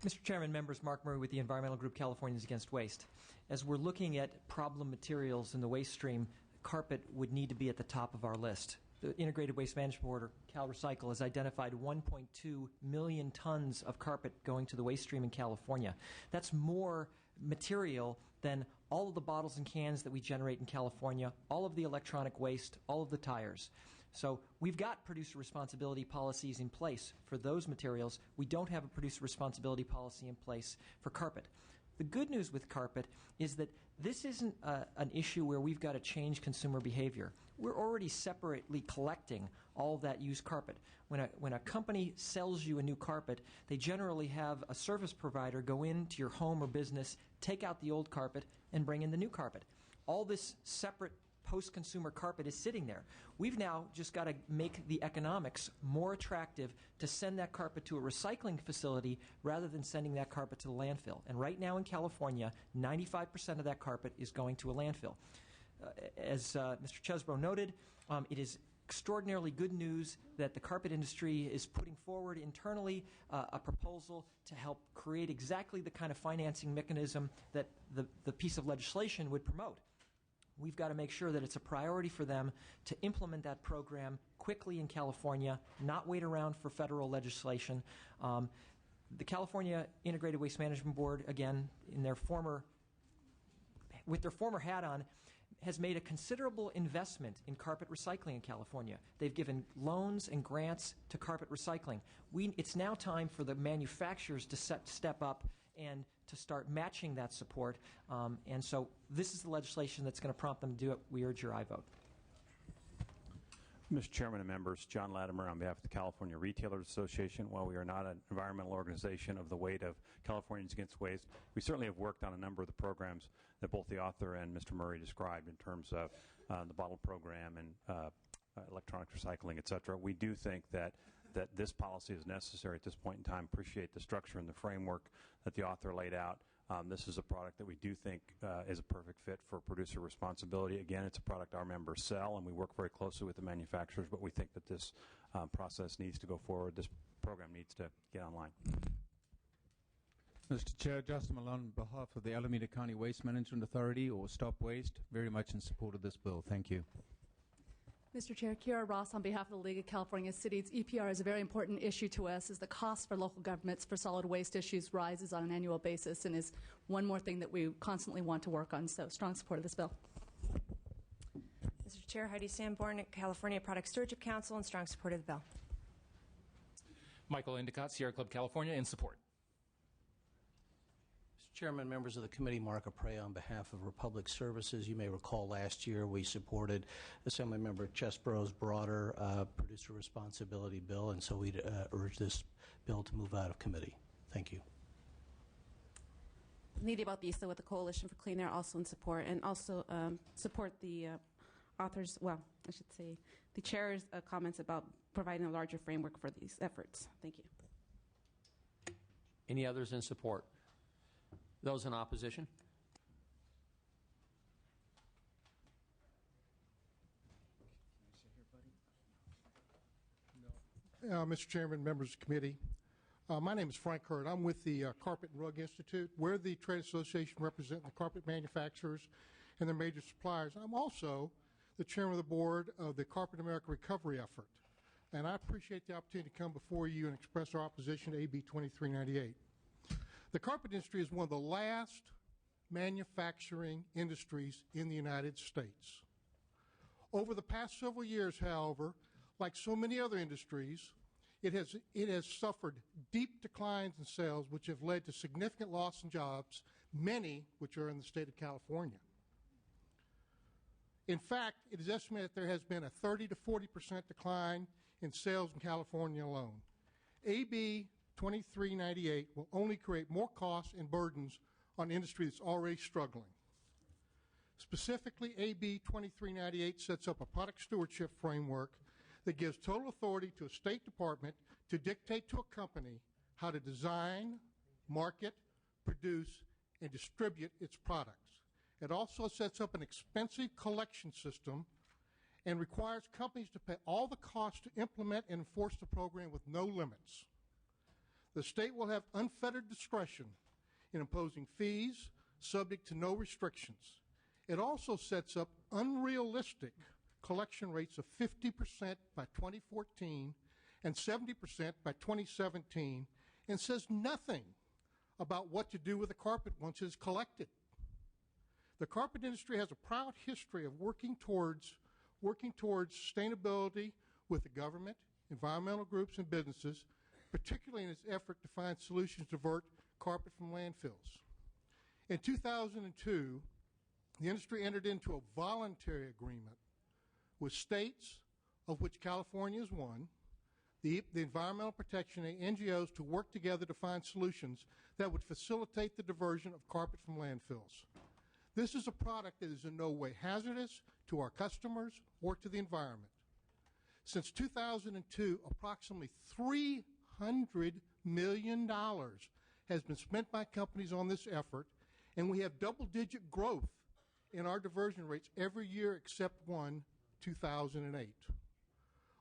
Mr. Chairman, members, Mark Murray with the Environmental Group Californians Against Waste. As we're looking at problem materials in the waste stream, carpet would need to be at the top of our list. The Integrated Waste Management Board, or CalRecycle, has identified 1.2 million tons of carpet going to the waste stream in California. That's more material than all of the bottles and cans that we generate in California, all of the electronic waste, all of the tires. So we've got producer responsibility policies in place for those materials. We don't have a producer responsibility policy in place for carpet. The good news with carpet is that this isn't an issue where we've got to change consumer behavior. We're already separately collecting all of that used carpet. When a company sells you a new carpet, they generally have a service provider go into your home or business, take out the old carpet, and bring in the new carpet. All this separate post-consumer carpet is sitting there. We've now just got to make the economics more attractive to send that carpet to a recycling facility rather than sending that carpet to the landfill. And right now in California, 95% of that carpet is going to a landfill. As Mr. Chesbro noted, it is extraordinarily good news that the carpet industry is putting forward internally a proposal to help create exactly the kind of financing mechanism that the piece of legislation would promote. We've got to make sure that it's a priority for them to implement that program quickly in California, not wait around for federal legislation. The California Integrated Waste Management Board, again, with their former hat on, has made a considerable investment in carpet recycling in California. They've given loans and grants to carpet recycling. It's now time for the manufacturers to step up and to start matching that support. And so this is the legislation that's going to prompt them to do it. We urge your aye vote. Mr. Chairman and members, John Latimer on behalf of the California Retailers Association. While we are not an environmental organization of the weight of Californians Against Waste, we certainly have worked on a number of the programs that both the author and Mr. Murray described in terms of the bottle program and electronic recycling, et cetera. We do think that this policy is necessary at this point in time. Appreciate the structure and the framework that the author laid out. This is a product that we do think is a perfect fit for producer responsibility. Again, it's a product our members sell, and we work very closely with the manufacturers, but we think that this process needs to go forward. This program needs to get online. Mr. Chair, Justin Malone on behalf of the Alameda County Waste Management Authority, or Stop Waste, very much in support of this bill. Thank you. Mr. Chair, Kiara Ross on behalf of the League of California Cities. EPR is a very important issue to us as the cost for local governments for solid waste issues rises on an annual basis and is one more thing that we constantly want to work on. So strong support of this bill. Mr. Chair, Heidi Sanborn at California Product Stewardship Council in strong support of the bill. Michael Endicott, Sierra Club, California, in support. Chairman, members of the committee, Mark Aprea on behalf of Republic Services. You may recall last year we supported Assemblymember Chesbro's broader producer responsibility bill, and so we'd urge this bill to move out of committee. Thank you. Nidia Bautista with the Coalition for Clean Air, also in support, and also support the authors, well, I should say, the chair's comments about providing a larger framework for these efforts. Thank you. Any others in support? Those in opposition? Mr. Chairman, members of the committee, my name is Frank Hurd. I'm with the Carpet and Rug Institute. We're the trade association representing the carpet manufacturers and their major suppliers. I'm also the chairman of the board of the Carpet America Recovery Effort. And I appreciate the opportunity to come before you and express our opposition to AB 2398. The carpet industry is one of the last manufacturing industries in the United States. Over the past several years, however, like so many other industries, it has suffered deep declines in sales, which have led to significant loss in jobs, many which are in the state of California. In fact, it is estimated that there has been a 30 to 40% decline in sales in California alone. AB 2398 will only create more costs and burdens on an industry that's already struggling. Specifically, AB 2398 sets up a product stewardship framework that gives total authority to a state department to dictate to a company how to design, market, produce, and distribute its products. It also sets up an expensive collection system and requires companies to pay all the costs to implement and enforce the program with no limits. The state will have unfettered discretion in imposing fees subject to no restrictions. It also sets up unrealistic collection rates of 50% by 2014 and 70% by 2017 and says nothing about what to do with the carpet once it is collected. The carpet industry has a proud history of working towards sustainability with the government, environmental groups, and businesses, particularly in its effort to find solutions to divert carpet from landfills. In 2002, the industry entered into a voluntary agreement with states, of which California is one, the Environmental Protection and NGOs to work together to find solutions that would facilitate the diversion of carpet from landfills. This is a product that is in no way hazardous to our customers or to the environment. Since 2002, approximately $300 million has been spent by companies on this effort, and we have double-digit growth in our diversion rates every year except one, 2008.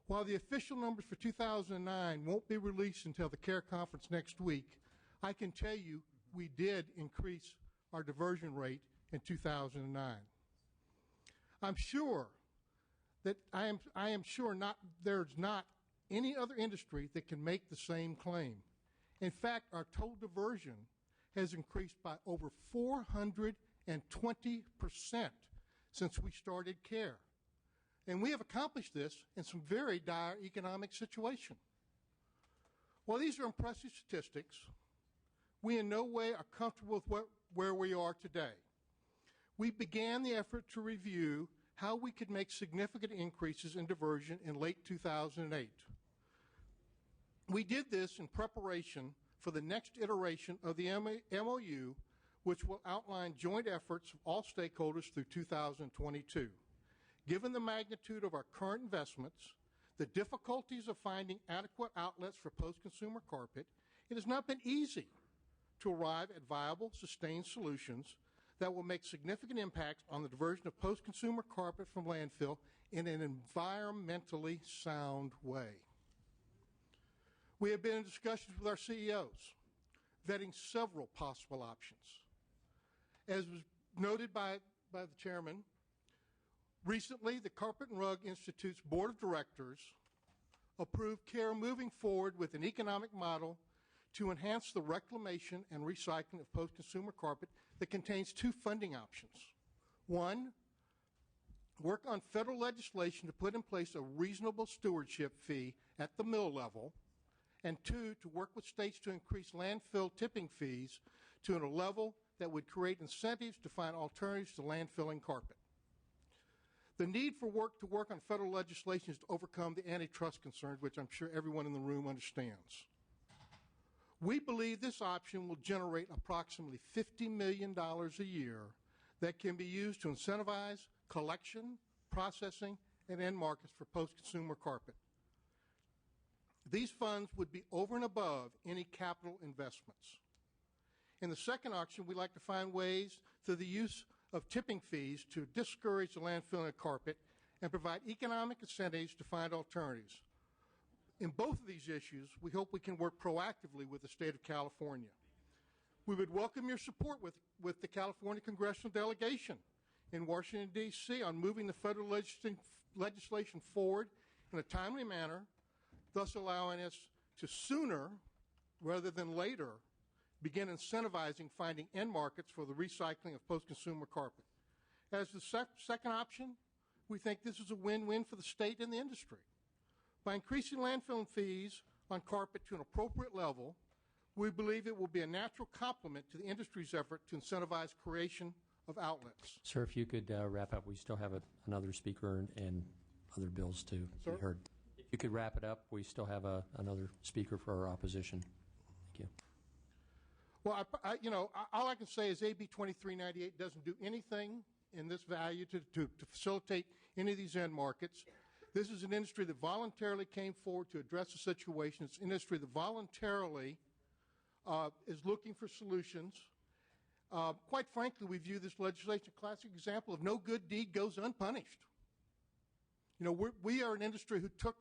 While the official numbers for 2009 won't be released until the CARE conference next week, I can tell you we did increase our diversion rate in 2009. I'm sure that I am sure there's not any other industry that can make the same claim. In fact, our total diversion has increased by over 420% since we started CARE. And we have accomplished this in some very dire economic situation. While these are impressive statistics, we in no way are comfortable with where we are today. We began the effort to review how we could make significant increases in diversion in late 2008. We did this in preparation for the next iteration of the MOU, which will outline joint efforts of all stakeholders through 2022. Given the magnitude of our current investments, the difficulties of finding adequate outlets for post-consumer carpet, it has not been easy to arrive at viable, sustained solutions that will make significant impacts on the diversion of post-consumer carpet from landfill in an environmentally sound way. We have been in discussions with our CEOs, vetting several possible options. As was noted by the chairman, recently the Carpet and Rug Institute's board of directors approved CARE moving forward with an economic model to enhance the reclamation and recycling of post-consumer carpet that contains two funding options. One, work on federal legislation to put in place a reasonable stewardship fee at the mill level, and two, to work with states to increase landfill tipping fees to a level that would create incentives to find alternatives to landfilling carpet. The need for work on federal legislation is to overcome the antitrust concerns, which I'm sure everyone in the room understands. We believe this option will generate approximately $50 million a year that can be used to incentivize collection, processing, and end markets for post-consumer carpet. These funds would be over and above any capital investments. In the second auction, we'd like to find ways through the use of tipping fees to discourage the landfilling of carpet and provide economic incentives to find alternatives. In both of these issues, we hope we can work proactively with the state of California. We would welcome your support with the California Congressional Delegation in Washington, D.C. on moving the federal legislation forward in a timely manner, thus allowing us to sooner rather than later begin incentivizing finding end markets for the recycling of post-consumer carpet. As the second option, we think this is a win-win for the state and the industry. By increasing landfill fees on carpet to an appropriate level, we believe it will be a natural complement to the industry's effort to incentivize creation of outlets. Sir, if you could wrap up. We still have another speaker and other bills to be heard. If you could wrap it up, we still have another speaker for our opposition. Thank you. Well, all I can say is AB 2398 doesn't do anything in this value to facilitate any of these end markets. This is an industry that voluntarily came forward to address the situation. It's an industry that voluntarily is looking for solutions. Quite frankly, we view this legislation a classic example of no good deed goes unpunished. We are an industry who took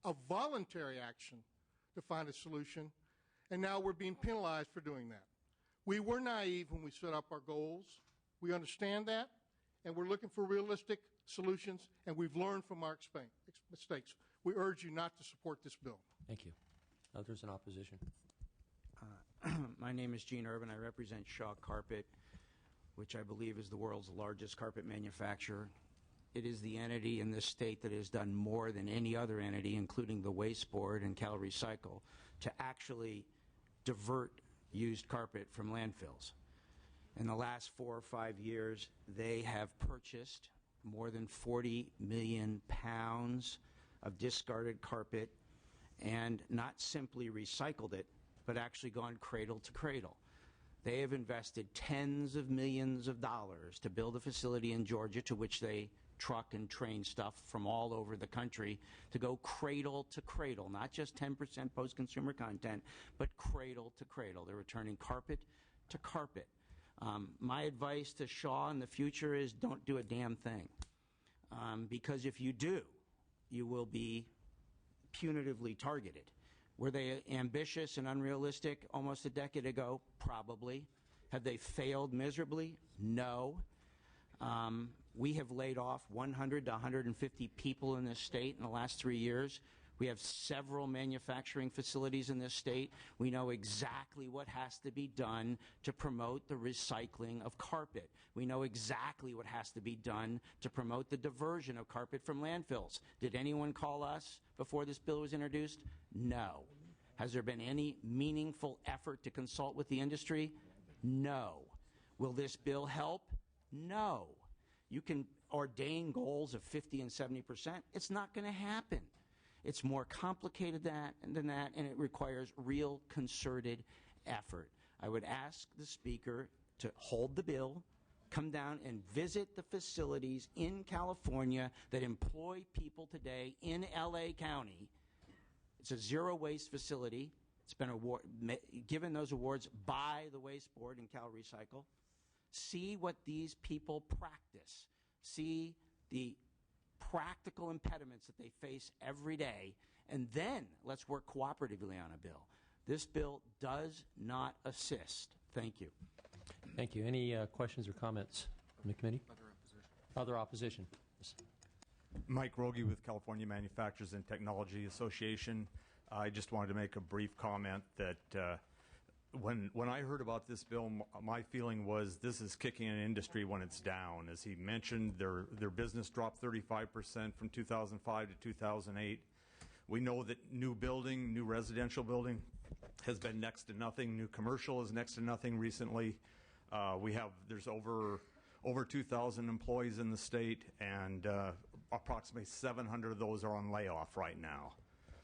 a voluntary action to find a solution, and now we're being penalized for doing that. We were naive when we set up our goals. We understand that, and we're looking for realistic solutions, and we've learned from our mistakes. We urge you not to support this bill. Thank you. Others in opposition. My name is Gene Urban. I represent Shaw Carpet, which I believe is the world's largest carpet manufacturer. It is the entity in this state that has done more than any other entity, including the Waste Board and Cal Recycle, to actually divert used carpet from landfills. In the last 4 or 5 years, they have purchased more than 40 million pounds of discarded carpet and not simply recycled it, but actually gone cradle to cradle. They have invested tens of millions of dollars to build a facility in Georgia to which they truck and train stuff from all over the country to go cradle to cradle, not just 10% post-consumer content, but cradle to cradle. They're returning carpet to carpet. My advice to Shaw in the future is don't do a damn thing. Because if you do, you will be punitively targeted. Were they ambitious and unrealistic almost a decade ago? Probably. Have they failed miserably? No. We have laid off 100 to 150 people in this state in the last 3 years. We have several manufacturing facilities in this state. We know exactly what has to be done to promote the recycling of carpet. We know exactly what has to be done to promote the diversion of carpet from landfills. Did anyone call us before this bill was introduced? No. Has there been any meaningful effort to consult with the industry? No. Will this bill help? No. You can ordain goals of 50 and 70%. It's not going to happen. It's more complicated than that, and it requires real concerted effort. I would ask the Speaker to hold the bill, come down and visit the facilities in California that employ people today in L.A. County. It's a zero-waste facility. It's been given those awards by the Waste Board and CalRecycle. See what these people practice. See the practical impediments that they face every day, and then let's work cooperatively on a bill. This bill does not assist. Thank you. Thank you. Any questions or comments from the committee? Other opposition. Yes. Mike Rogie with California Manufacturers and Technology Association. I just wanted to make a brief comment that when I heard about this bill, my feeling was this is kicking an industry when it's down. As he mentioned, their business dropped 35% from 2005 to 2008. We know that new residential building has been next to nothing. New commercial is next to nothing recently. There's over 2,000 employees in the state, and approximately 700 of those are on layoff right now.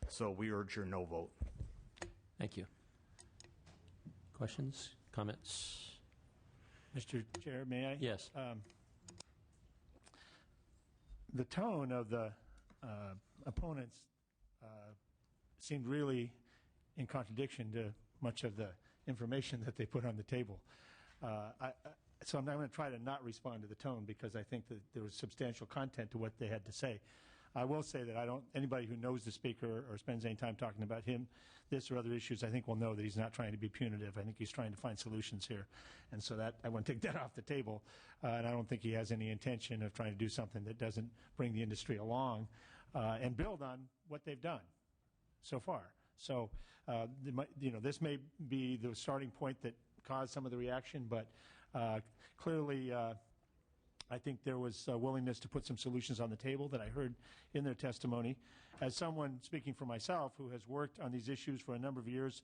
So we urge your no vote. Thank you. Questions, comments? Mr. Chair, may I? Yes. The tone of the opponents seemed really in contradiction to much of the information that they put on the table. So I'm going to try to not respond to the tone because I think that there was substantial content to what they had to say. I will say that anybody who knows the Speaker or spends any time talking about him, this or other issues, I think will know that he's not trying to be punitive. I think he's trying to find solutions here. And so I want to take that off the table. And I don't think he has any intention of trying to do something that doesn't bring the industry along and build on what they've done so far. So, this may be the starting point that caused some of the reaction, but clearly I think there was a willingness to put some solutions on the table that I heard in their testimony. As someone speaking for myself who has worked on these issues for a number of years,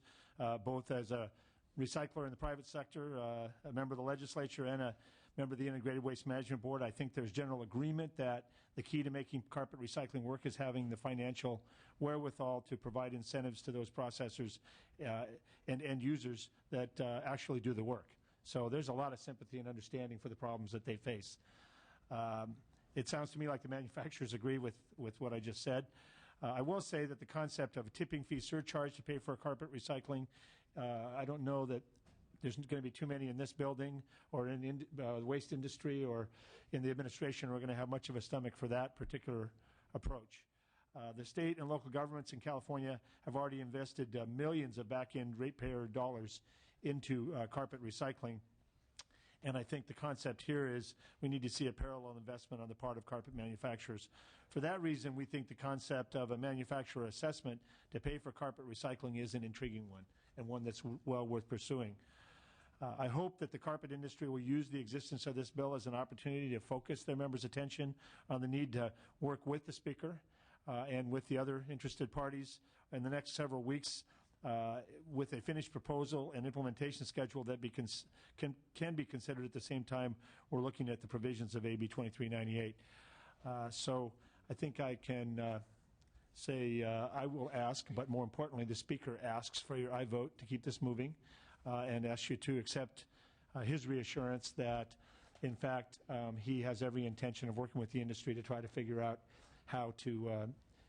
both as a recycler in the private sector, a member of the legislature, and a member of the Integrated Waste Management Board, I think there's general agreement that the key to making carpet recycling work is having the financial wherewithal to provide incentives to those processors and end users that actually do the work. So there's a lot of sympathy and understanding for the problems that they face. It sounds to me like the manufacturers agree with what I just said. I will say that the concept of a tipping fee surcharge to pay for carpet recycling, I don't know that there's going to be too many in this building or in the waste industry or in the administration who are going to have much of a stomach for that particular approach. The state and local governments in California have already invested millions of back-end ratepayer dollars into carpet recycling. And I think the concept here is we need to see a parallel investment on the part of carpet manufacturers. For that reason, we think the concept of a manufacturer assessment to pay for carpet recycling is an intriguing one and one that's well worth pursuing. I hope that the carpet industry will use the existence of this bill as an opportunity to focus their members' attention on the need to work with the Speaker and with the other interested parties in the next several weeks with a finished proposal and implementation schedule that can be considered at the same time we're looking at the provisions of AB 2398. So I think I can say I will ask, but more importantly, the Speaker asks for your aye vote to keep this moving. and ask you to accept his reassurance that, in fact, he has every intention of working with the industry to try to figure out how to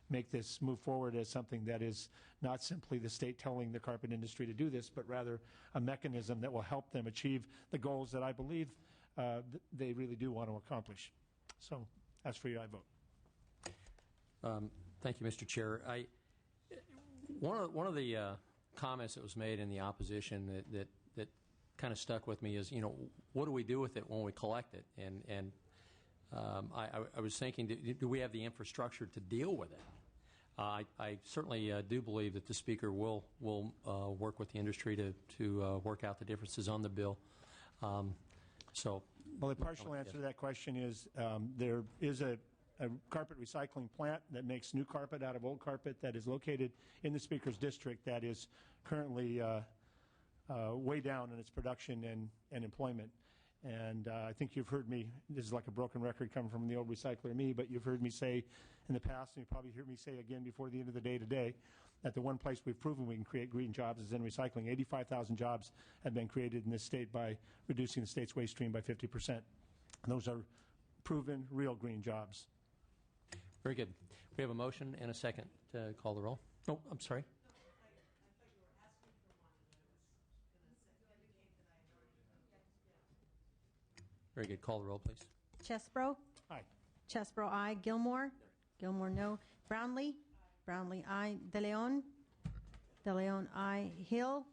make this move forward as something that is not simply the state telling the carpet industry to do this, but rather a mechanism that will help them achieve the goals that I believe they really do want to accomplish. So, as for you, I vote. Thank you, Mr. Chair. One of the comments that was made in the opposition that kind of stuck with me is, what do we do with it when we collect it? And I was thinking, do we have the infrastructure to deal with it? I certainly do believe that the Speaker will work with the industry to work out the differences on the bill. Well, the partial answer to that question is there is a carpet recycling plant that makes new carpet out of old carpet that is located in the Speaker's district that is currently way down in its production and employment. And I think you've heard me, this is like a broken record coming from the old recycler me, but you've heard me say in the past, and you probably hear me say again before the end of the day today, that the one place we've proven we can create green jobs is in recycling. 85,000 jobs have been created in this state by reducing the state's waste stream by 50%. And those are proven, real green jobs. Very good. We have a motion and a second to call the roll. Oh, I'm sorry. Very good. Call the roll, please. Chesbro? Aye. Chesbro, aye. Gilmore? Gilmore, no. Brownlee? Brownlee, aye. De Leon? De Leon, aye. Hill?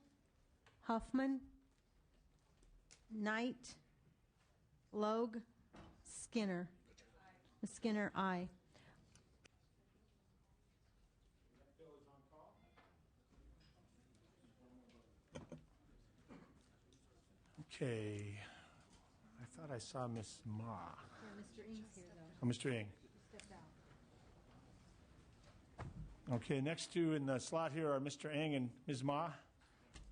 Huffman? Knight? Logue? Skinner? Skinner, aye. Okay. I thought I saw Miss Ma. Mr. Ing's here, though. Oh, Mr. Ing. Okay, next two in the slot here are Mr. Ing and Ms. Ma.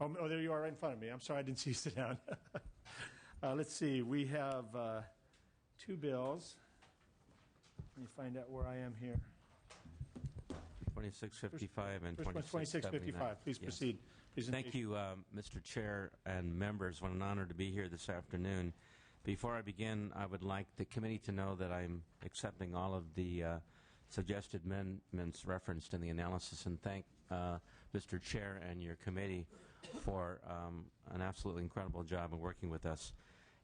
Oh, there you are right in front of me. I'm sorry I didn't see you sit down. Let's see. We have two bills. Let me find out where I am here. 2655 and 2655. Please proceed. Thank you, Mr. Chair and members. What an honor to be here this afternoon. Before I begin, I would like the committee to know that I'm accepting all of the suggested amendments referenced in the analysis, and thank Mr. Chair and your committee for an absolutely incredible job in working with us.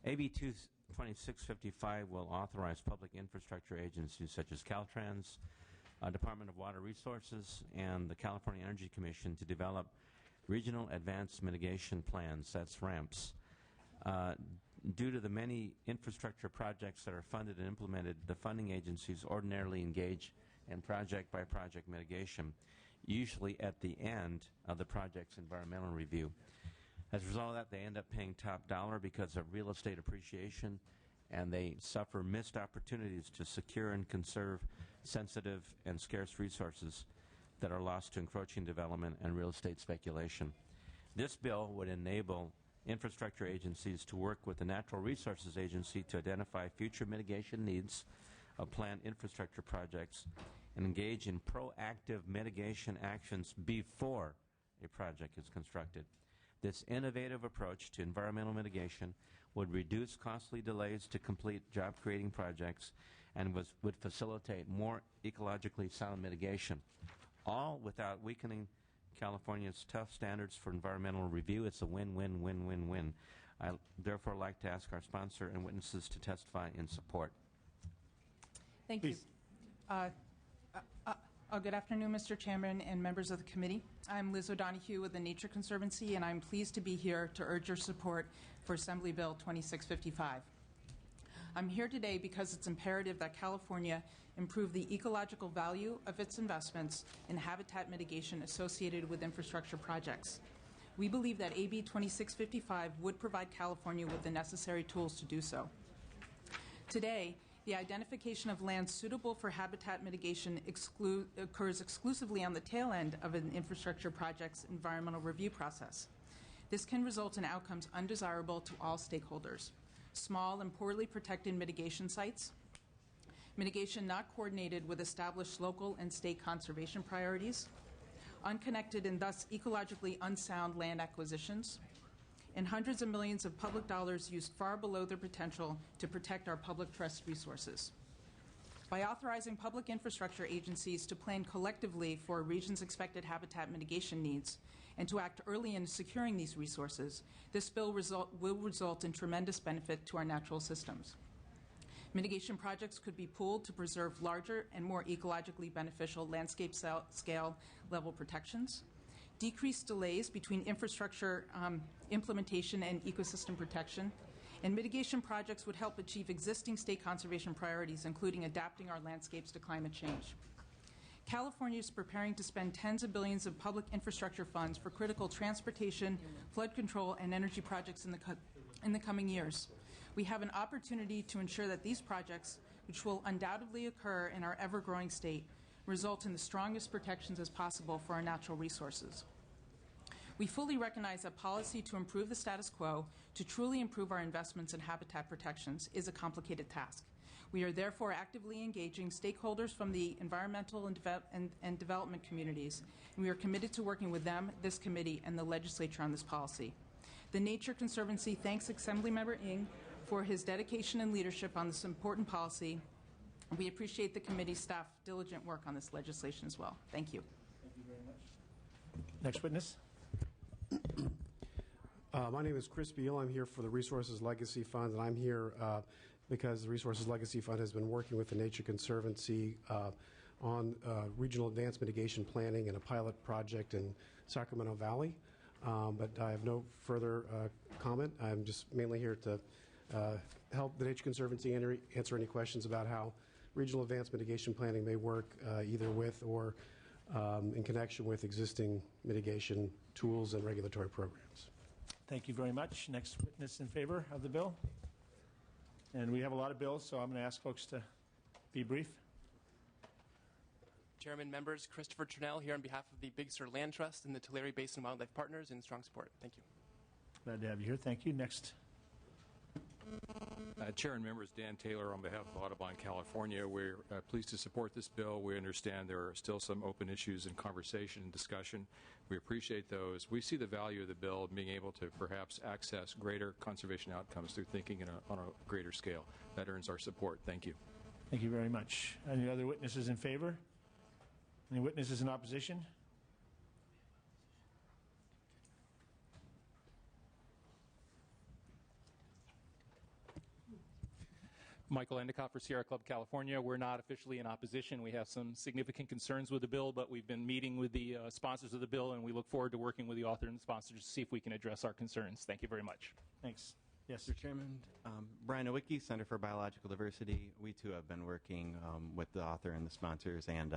AB 2655 will authorize public infrastructure agencies such as Caltrans, Department of Water Resources, and the California Energy Commission to develop Regional Advanced Mitigation Plans, that's RAMPs. Due to the many infrastructure projects that are funded and implemented, the funding agencies ordinarily engage in project-by-project mitigation, usually at the end of the project's environmental review. As a result of that, they end up paying top dollar because of real estate appreciation, and they suffer missed opportunities to secure and conserve sensitive and scarce resources that are lost to encroaching development and real estate speculation. This bill would enable infrastructure agencies to work with the Natural Resources Agency to identify future mitigation needs of planned infrastructure projects and engage in proactive mitigation actions before a project is constructed. This innovative approach to environmental mitigation would reduce costly delays to complete job-creating projects and would facilitate more ecologically sound mitigation, all without weakening California's tough standards for environmental review. It's a win-win-win-win-win. I therefore like to ask our sponsor and witnesses to testify in support. Thank you. Good afternoon, Mr. Chairman and members of the committee. I'm Liz O'Donohue with the Nature Conservancy, and I'm pleased to be here to urge your support for Assembly Bill 2655. I'm here today because it's imperative that California improve the ecological value of its investments in habitat mitigation associated with infrastructure projects. We believe that AB 2655 would provide California with the necessary tools to do so. Today, the identification of land suitable for habitat mitigation occurs exclusively on the tail end of an infrastructure project's environmental review process. This can result in outcomes undesirable to all stakeholders. Small and poorly protected mitigation sites, mitigation not coordinated with established local and state conservation priorities, unconnected and thus ecologically unsound land acquisitions, and hundreds of millions of public dollars used far below their potential to protect our public trust resources. By authorizing public infrastructure agencies to plan collectively for a region's expected habitat mitigation needs and to act early in securing these resources, this bill will result in tremendous benefit to our natural systems. Mitigation projects could be pooled to preserve larger and more ecologically beneficial landscape scale level protections, decrease delays between infrastructure implementation and ecosystem protection, and mitigation projects would help achieve existing state conservation priorities, including adapting our landscapes to climate change. California is preparing to spend tens of billions of public infrastructure funds for critical transportation, flood control, and energy projects in the coming years. We have an opportunity to ensure that these projects, which will undoubtedly occur in our ever-growing state, result in the strongest protections as possible for our natural resources. We fully recognize that policy to improve the status quo, to truly improve our investments in habitat protections, is a complicated task. We are therefore actively engaging stakeholders from the environmental and development communities, and we are committed to working with them, this committee, and the legislature on this policy. The Nature Conservancy thanks Assemblymember Ng for his dedication and leadership on this important policy. We appreciate the committee staff's diligent work on this legislation as well. Thank you. Thank you very much. Next witness. My name is Chris Beal. I'm here for the Resources Legacy Fund, and I'm here because the Resources Legacy Fund has been working with the Nature Conservancy on regional advanced mitigation planning and a pilot project in Sacramento Valley. But I have no further comment. I'm just mainly here to help the Nature Conservancy answer any questions about how regional advanced mitigation planning may work either with or in connection with existing mitigation tools and regulatory programs. Thank you very much. Next witness in favor of the bill. And we have a lot of bills, so I'm going to ask folks to be brief. Chairman, members, Christopher Turnell here on behalf of the Big Sur Land Trust and the Tulare Basin Wildlife Partners in strong support. Thank you. Glad to have you here. Thank you. Next. Chair and members, Dan Taylor on behalf of Audubon, California. We're pleased to support this bill. We understand there are still some open issues in conversation and discussion. We appreciate those. We see the value of the bill being able to perhaps access greater conservation outcomes through thinking on a greater scale. That earns our support. Thank you. Thank you very much. Any other witnesses in favor? Any witnesses in opposition? Michael Endicott for Sierra Club, California. We're not officially in opposition. We have some significant concerns with the bill, but we've been meeting with the sponsors of the bill, and we look forward to working with the author and the sponsors to see if we can address our concerns. Thank you very much. Thanks. Yes. Mr. Chairman, Brian Nowicki, Center for Biological Diversity. We too have been working with the author and the sponsors, and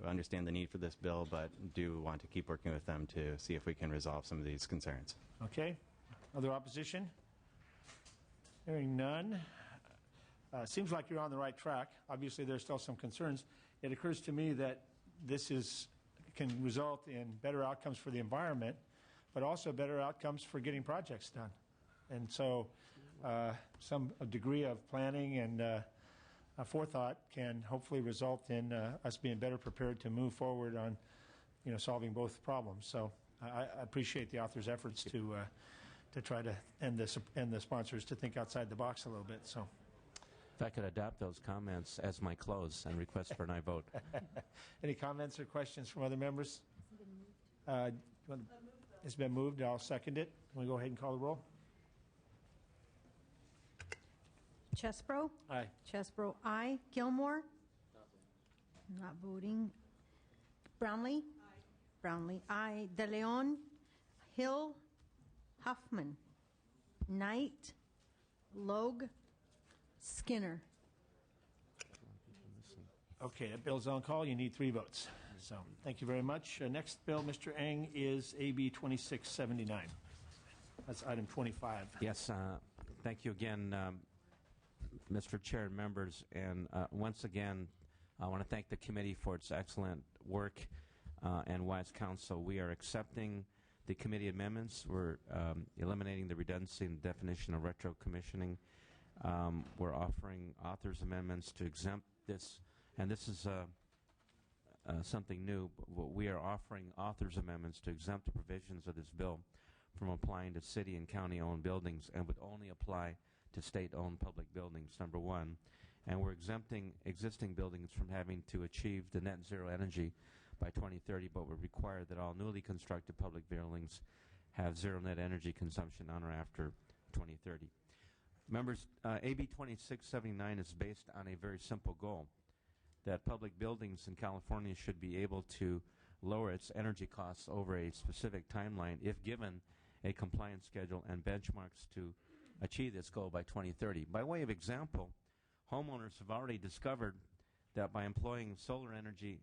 understand the need for this bill, but do want to keep working with them to see if we can resolve some of these concerns. Okay. Other opposition? Hearing none. Seems like you're on the right track. Obviously, there's still some concerns. It occurs to me that this can result in better outcomes for the environment, but also better outcomes for getting projects done. And so some degree of planning and forethought can hopefully result in us being better prepared to move forward on solving both problems. So I appreciate the author's efforts to try to and the sponsors to think outside the box a little bit. So. If I could adopt those comments as my close and request for an aye vote. Any comments or questions from other members? It's been moved. I'll second it. Can we go ahead and call the roll? Chesbro? Aye. Chesbro, aye. Gilmore? Not voting. Brownlee? Aye. Brownlee, aye. De Leon? Hill? Huffman? Knight? Logue? Skinner. Okay, that bill's on call. You need 3 votes. So thank you very much. Next bill, Mr. Ng, is AB 2679. That's item 25. Yes, thank you again, Mr. Chair and members. And once again, I want to thank the committee for its excellent work and wise counsel. We are accepting the committee amendments. We're eliminating the redundancy in the definition of retro-commissioning. We're offering authors' amendments to exempt this, and this is something new. We are offering authors' amendments to exempt the provisions of this bill from applying to city and county-owned buildings and would only apply to state-owned public buildings, number one. And we're exempting existing buildings from having to achieve the net zero energy by 2030, but would require that all newly constructed public buildings have zero net energy consumption on or after 2030. Members, AB 2679 is based on a very simple goal, that public buildings in California should be able to lower its energy costs over a specific timeline if given a compliance schedule and benchmarks to achieve this goal by 2030. By way of example, homeowners have already discovered that by employing solar energy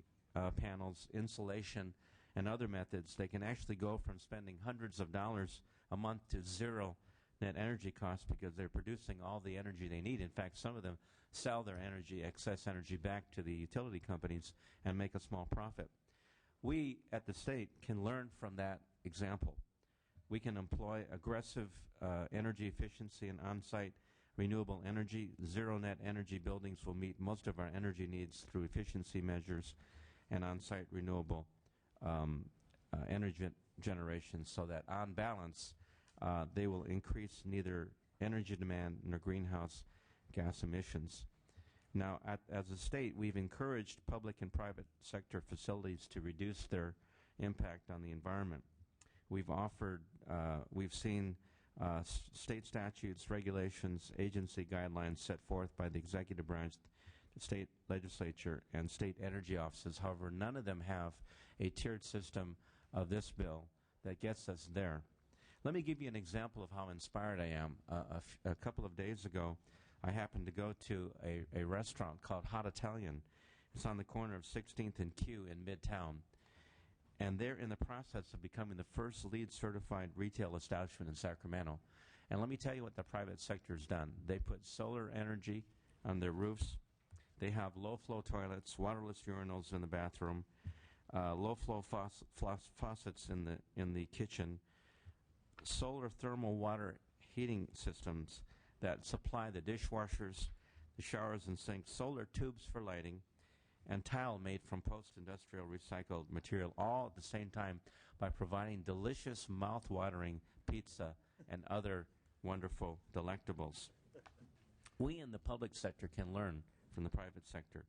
panels, insulation, and other methods, they can actually go from spending hundreds of dollars a month to zero net energy costs because they're producing all the energy they need. In fact, some of them sell their energy, excess energy, back to the utility companies and make a small profit. We at the state can learn from that example. We can employ aggressive energy efficiency and on-site renewable energy. Zero net energy buildings will meet most of our energy needs through efficiency measures and on-site renewable energy generation, so that on balance they will increase neither energy demand nor greenhouse gas emissions. Now, as a state, we've encouraged public and private sector facilities to reduce their impact on the environment. We've seen state statutes, regulations, agency guidelines set forth by the executive branch, the state legislature, and state energy offices. However, none of them have a tiered system of this bill that gets us there. Let me give you an example of how inspired I am. A couple of days ago, I happened to go to a restaurant called Hot Italian. It's on the corner of 16th and Q in Midtown. And they're in the process of becoming the first LEED certified retail establishment in Sacramento. And let me tell you what the private sector has done. They put solar energy on their roofs. They have low-flow toilets, waterless urinals in the bathroom, low-flow faucets in the kitchen, solar thermal water heating systems that supply the dishwashers, the showers and sinks, solar tubes for lighting, and tile made from post-industrial recycled material, all at the same time by providing delicious, mouth-watering pizza and other wonderful delectables. We in the public sector can learn from the private sector.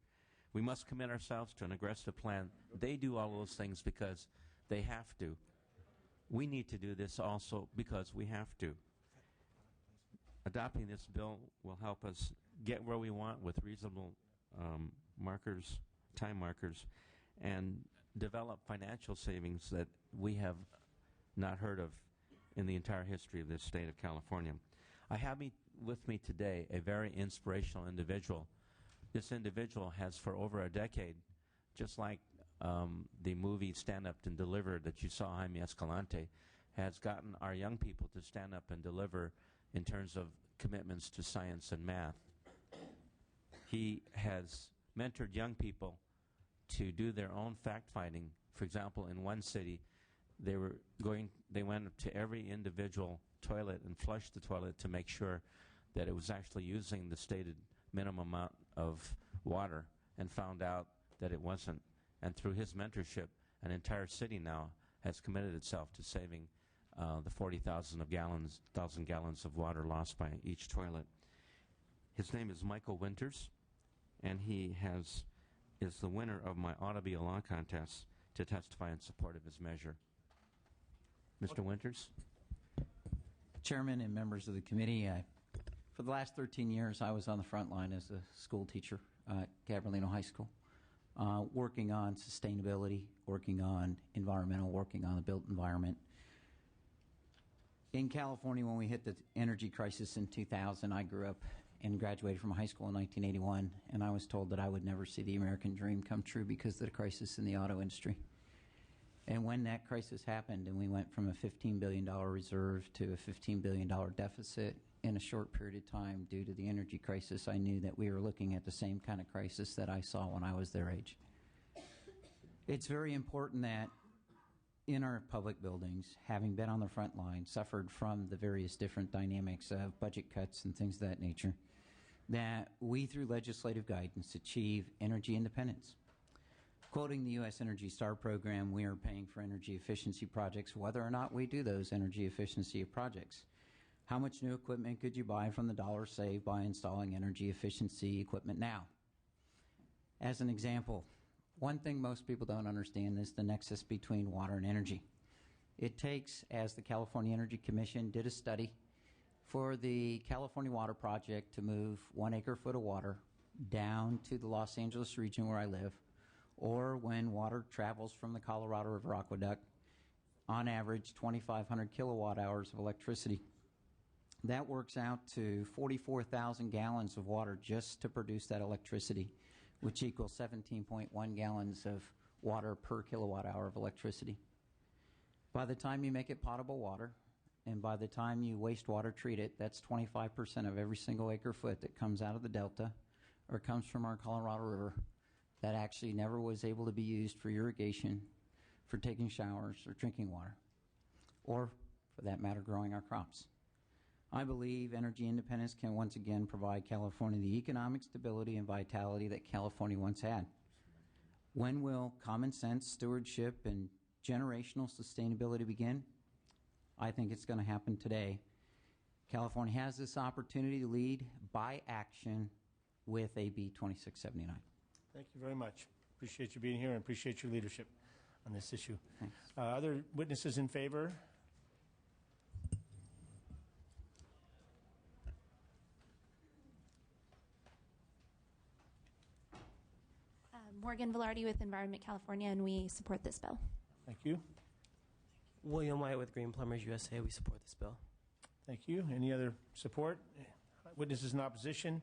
We must commit ourselves to an aggressive plan. They do all those things because they have to. We need to do this also because we have to. Adopting this bill will help us get where we want with reasonable time markers, and develop financial savings that we have not heard of in the entire history of this state of California. I have with me today a very inspirational individual. This individual has for over a decade, just like the movie Stand Up and Deliver that you saw, Jaime Escalante, has gotten our young people to stand up and deliver in terms of commitments to science and math. He has mentored young people to do their own fact-finding. For example, in one city, they went to every individual toilet and flushed the toilet to make sure that it was actually using the stated minimum amount of water, and found out that it wasn't. And through his mentorship, an entire city now has committed itself to saving the 40,000 gallons of water lost by each toilet. His name is Michael Winters, and he is the winner of my Ought to Be a Law contest to testify in support of his measure. Mr. Winters? Chairman and members of the committee, for the last 13 years, I was on the front line as a school teacher at Gabrielino High School, working on sustainability, working on environmental, working on the built environment. In California, when we hit the energy crisis in 2000, I grew up and graduated from high school in 1981, and I was told that I would never see the American dream come true because of the crisis in the auto industry. And when that crisis happened and we went from a $15 billion reserve to a $15 billion deficit in a short period of time due to the energy crisis, I knew that we were looking at the same kind of crisis that I saw when I was their age. It's very important that in our public buildings, having been on the front line, suffered from the various different dynamics of budget cuts and things of that nature, that we, through legislative guidance, achieve energy independence. Quoting the U.S. Energy Star program, we are paying for energy efficiency projects whether or not we do those energy efficiency projects. How much new equipment could you buy from the dollar saved by installing energy efficiency equipment now? As an example, one thing most people don't understand is the nexus between water and energy. It takes, as the California Energy Commission did a study, for the California Water Project to move 1 acre-foot of water down to the Los Angeles region where I live, or when water travels from the Colorado River Aqueduct, on average 2,500 kilowatt hours of electricity. That works out to 44,000 gallons of water just to produce that electricity, which equals 17.1 gallons of water per kilowatt hour of electricity. By the time you make it potable water, and by the time you wastewater treat it, that's 25% of every single acre foot that comes out of the Delta or comes from our Colorado River that actually never was able to be used for irrigation, for taking showers or drinking water, or for that matter, growing our crops. I believe energy independence can once again provide California the economic stability and vitality that California once had. When will common sense, stewardship, and generational sustainability begin? I think it's going to happen today. California has this opportunity to lead by action with AB 2679. Thank you very much. Appreciate you being here and appreciate your leadership on this issue. Other witnesses in favor? Morgan Velarde with Environment California, and we support this bill. Thank you. William White with Green Plumbers USA. We support this bill. Thank you. Any other support? Witnesses in opposition?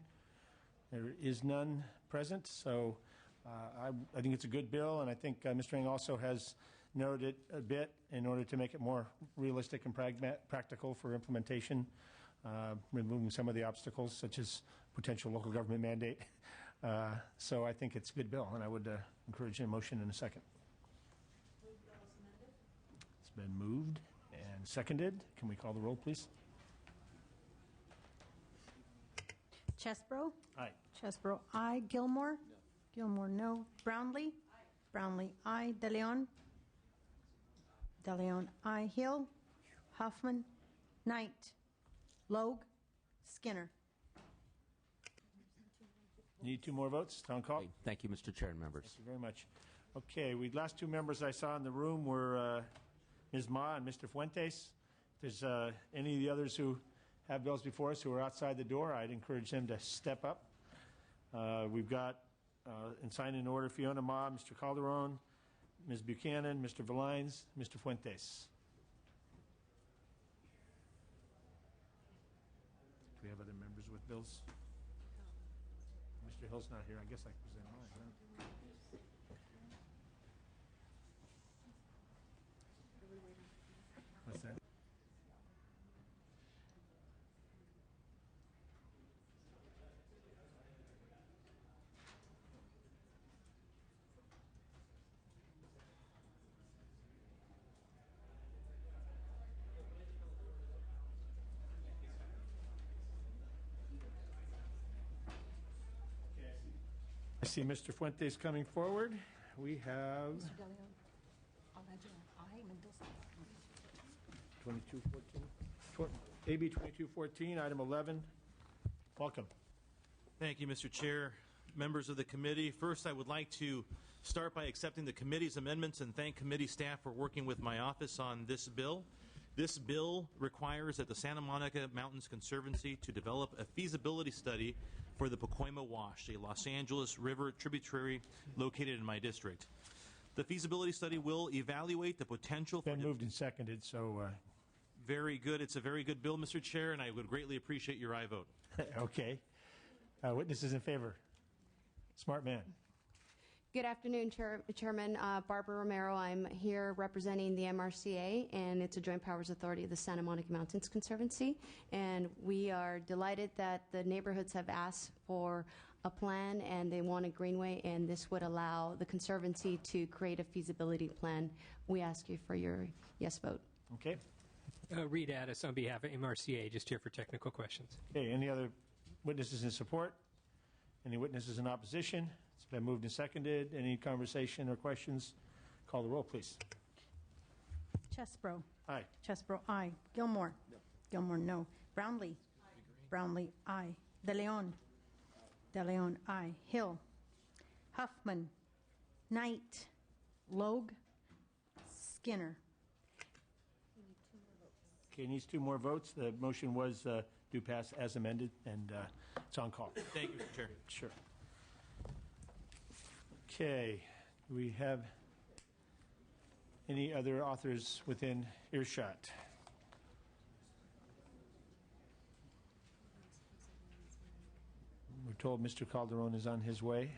There is none present, so I think it's a good bill, and I think Mr. Ng also has narrowed it a bit in order to make it more realistic and practical for implementation, removing some of the obstacles, such as potential local government mandate. So I think it's a good bill, and I would encourage a motion in a second. It's been moved and seconded. Can we call the roll, please? Chesbro? Aye. Chesbro, aye. Gilmore? No. Gilmore, no. Brownlee? Aye. Brownlee, aye. De Leon? De Leon, aye. Hill? Huffman? Knight? Logue? Skinner? Need 2 more votes. Town call. Thank you, Mr. Chair and members. Thank you very much. Okay, the last 2 members I saw in the room were Ms. Ma and Mr. Fuentes. If there's any of the others who have bills before us who are outside the door, I'd encourage them to step up. We've got in sign-in order Fiona Ma, Mr. Calderon, Ms. Buchanan, Mr. Valines, Mr. Fuentes. Do we have other members with bills? Mr. Hill's not here. I guess I present mine. Huh? What's that? I see Mr. Fuentes coming forward. We have 2214. AB 2214, item 11. Welcome. Thank you, Mr. Chair. Members of the committee, first I would like to start by accepting the committee's amendments and thank committee staff for working with my office on this bill. This bill requires that the Santa Monica Mountains Conservancy to develop a feasibility study for the Pacoima Wash, a Los Angeles River tributary located in my district. The feasibility study will evaluate the potential for... Been moved and seconded, so... Very good. It's a very good bill, Mr. Chair, and I would greatly appreciate your aye vote. Okay. Witnesses in favor? Smart man. Good afternoon, Chairman. Barbara Romero. I'm here representing the MRCA, and it's a joint powers authority of the Santa Monica Mountains Conservancy. And we are delighted that the neighborhoods have asked for a plan, and they want a greenway, and this would allow the Conservancy to create a feasibility plan. We ask you for your yes vote. Okay. Reed Addis on behalf of MRCA, just here for technical questions. Okay. Any other witnesses in support? Any witnesses in opposition? It's been moved and seconded. Any conversation or questions? Call the roll, please. Chesbro. Aye. Chesbro, aye. Gilmore. No. Gilmore, no. Brownlee. Brownlee, aye. De Leon. De Leon, aye. Hill. Huffman. Knight. Logue. Skinner. Okay, needs 2 more votes. The motion was do pass as amended, and it's on call. Thank you, Mr. Chair. Sure. Okay, do we have any other authors within earshot? We're told Mr. Calderon is on his way.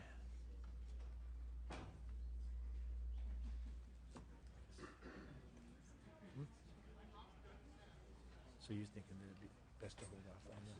So you're thinking that it'd be best to hold off on that?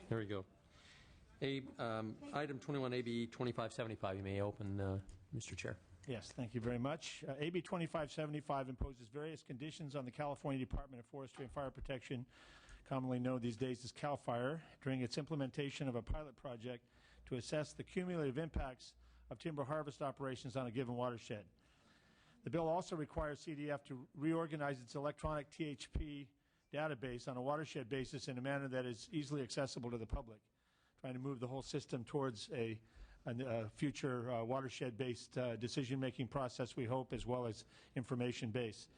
There we go. Item 21, AB 2575. You may open, Mr. Chair. Yes, thank you very much. AB 2575 imposes various conditions on the California Department of Forestry and Fire Protection, commonly known these days as CAL FIRE, during its implementation of a pilot project to assess the cumulative impacts of timber harvest operations on a given watershed. The bill also requires CDF to reorganize its electronic THP database on a watershed basis in a manner that is easily accessible to the public, trying to move the whole system towards a future watershed-based decision-making process, we hope, as well as information-based.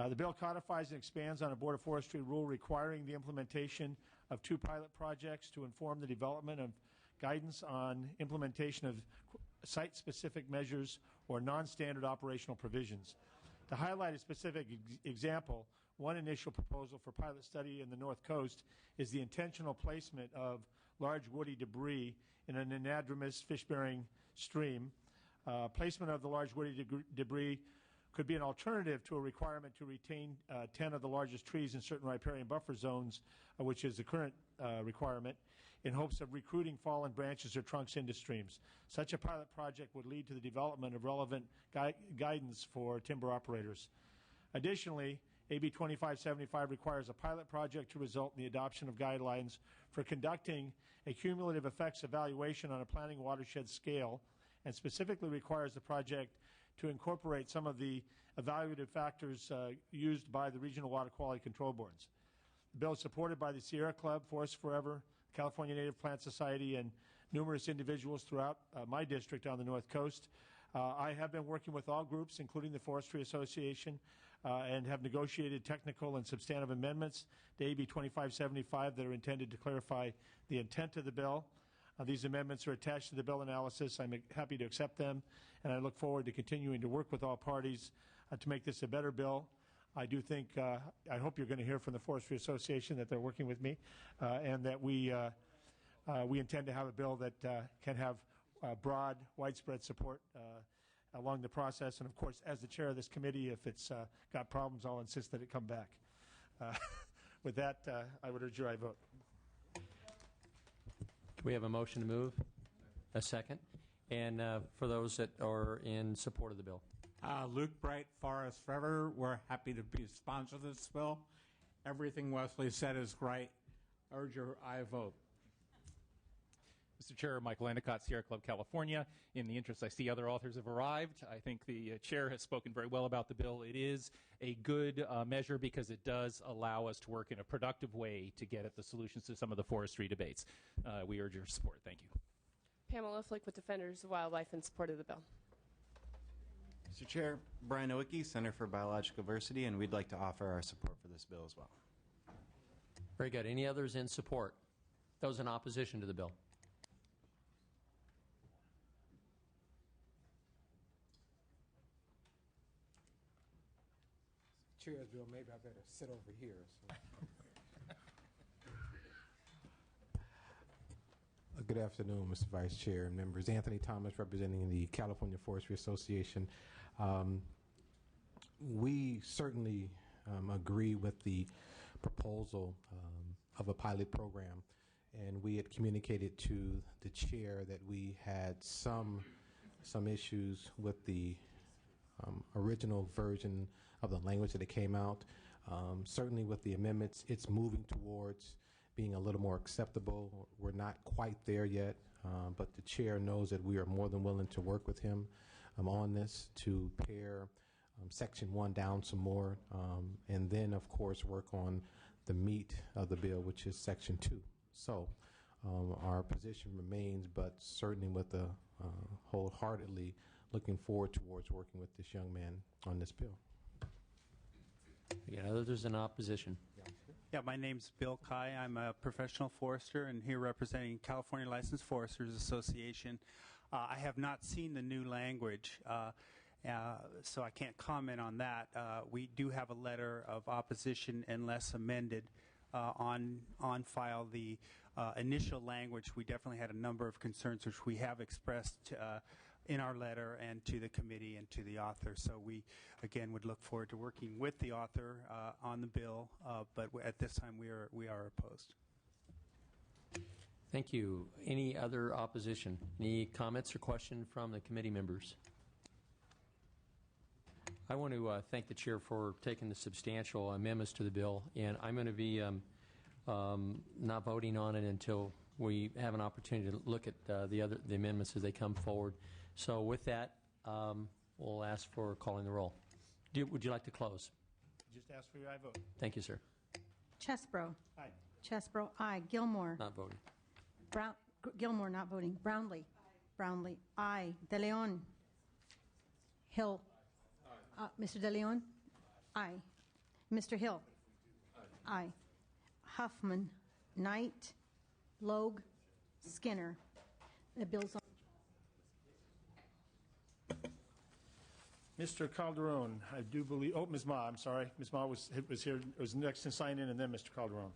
The bill codifies and expands on a Board of Forestry rule requiring the implementation of 2 pilot projects to inform the development of guidance on implementation of site-specific measures or non-standard operational provisions. To highlight a specific example, one initial proposal for pilot study in the North Coast is the intentional placement of large woody debris in an anadromous fish-bearing stream. Placement of the large woody debris could be an alternative to a requirement to retain 10 of the largest trees in certain riparian buffer zones, which is the current requirement, in hopes of recruiting fallen branches or trunks into streams. Such a pilot project would lead to the development of relevant guidance for timber operators. Additionally, AB 2575 requires a pilot project to result in the adoption of guidelines for conducting a cumulative effects evaluation on a planning watershed scale, and specifically requires the project to incorporate some of the evaluative factors used by the regional water quality control boards. The bill is supported by the Sierra Club, Forests Forever, California Native Plant Society, and numerous individuals throughout my district on the North Coast. I have been working with all groups, including the Forestry Association, and have negotiated technical and substantive amendments to AB 2575 that are intended to clarify the intent of the bill. These amendments are attached to the bill analysis. I'm happy to accept them, and I look forward to continuing to work with all parties to make this a better bill. I do think, I hope you're going to hear from the Forestry Association that they're working with me, and that we intend to have a bill that can have broad, widespread support along the process. And of course, as the chair of this committee, if it's got problems, I'll insist that it come back. With that, I would urge your aye vote. We have a motion to move. A second. And for those that are in support of the bill. Luke Bright, Forest Forever. We're happy to be sponsor of this bill. Everything Wesley said is right. Urge your aye vote. Mr. Chair, Michael Endicott, Sierra Club, California. In the interest, I see other authors have arrived. I think the chair has spoken very well about the bill. It is a good measure because it does allow us to work in a productive way to get at the solutions to some of the forestry debates. We urge your support. Thank you. Pamela Flick with Defenders of Wildlife in support of the bill. Mr. Chair, Brian Nowicki, Center for Biological Diversity, and we'd like to offer our support for this bill as well. Very good. Any others in support? Those in opposition to the bill? Chair's bill, maybe I better sit over here. So. Good afternoon, Mr. Vice Chair and members. Anthony Thomas, representing the California Forestry Association. We certainly agree with the proposal of a pilot program, and we had communicated to the chair that we had some issues with the original version of the language that it came out. Certainly with the amendments, it's moving towards being a little more acceptable. We're not quite there yet, but the chair knows that we are more than willing to work with him on this to pare Section 1 down some more, and then, of course, work on the meat of the bill, which is Section 2. So our position remains, but certainly with a wholeheartedly looking forward towards working with this young man on this bill. Again, others in opposition. Yeah, my name's Bill Kai. I'm a professional forester and here representing California Licensed Foresters Association. I have not seen the new language, so I can't comment on that. We do have a letter of opposition unless amended on file. The initial language, we definitely had a number of concerns which we have expressed in our letter and to the committee and to the author. So we, again, would look forward to working with the author on the bill, but at this time we are opposed. Thank you. Any other opposition? Any comments or questions from the committee members? I want to thank the chair for taking the substantial amendments to the bill, and I'm going to be not voting on it until we have an opportunity to look at the amendments as they come forward. So with that, we'll ask for calling the roll. Would you like to close? Just ask for your aye vote. Thank you, sir. Chesbro. Aye. Chesbro, aye. Gilmore. Not voting. Gilmore, not voting. Brownlee. Brownlee, aye. De Leon. Hill. Mr. De Leon? Aye. Mr. Hill? Aye. Huffman. Knight. Logue. Skinner. The bill's on. Mr. Calderon, I do believe, Ms. Ma, I'm sorry. Ms. Ma was here, was next to sign in, and then Mr. Calderon.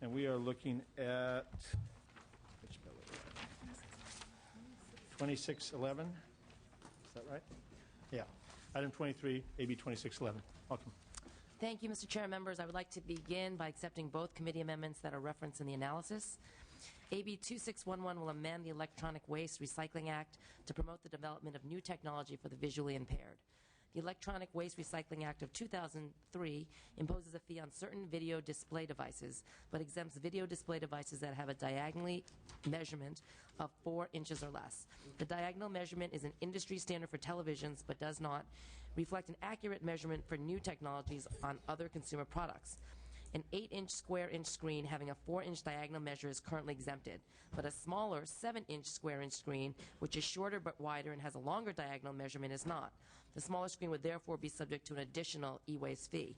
And we are looking at, which bill are we at? 2611, is that right? Yeah. Item 23, AB 2611. Welcome. Thank you, Mr. Chair and members. I would like to begin by accepting both committee amendments that are referenced in the analysis. AB 2611 will amend the Electronic Waste Recycling Act to promote the development of new technology for the visually impaired. The Electronic Waste Recycling Act of 2003 imposes a fee on certain video display devices, but exempts video display devices that have a diagonally measurement of 4 inches or less. The diagonal measurement is an industry standard for televisions, but does not reflect an accurate measurement for new technologies on other consumer products. An 8-inch square-inch screen having a 4-inch diagonal measure is currently exempted, but a smaller 7-inch square-inch screen, which is shorter but wider and has a longer diagonal measurement, is not. The smaller screen would therefore be subject to an additional e-waste fee.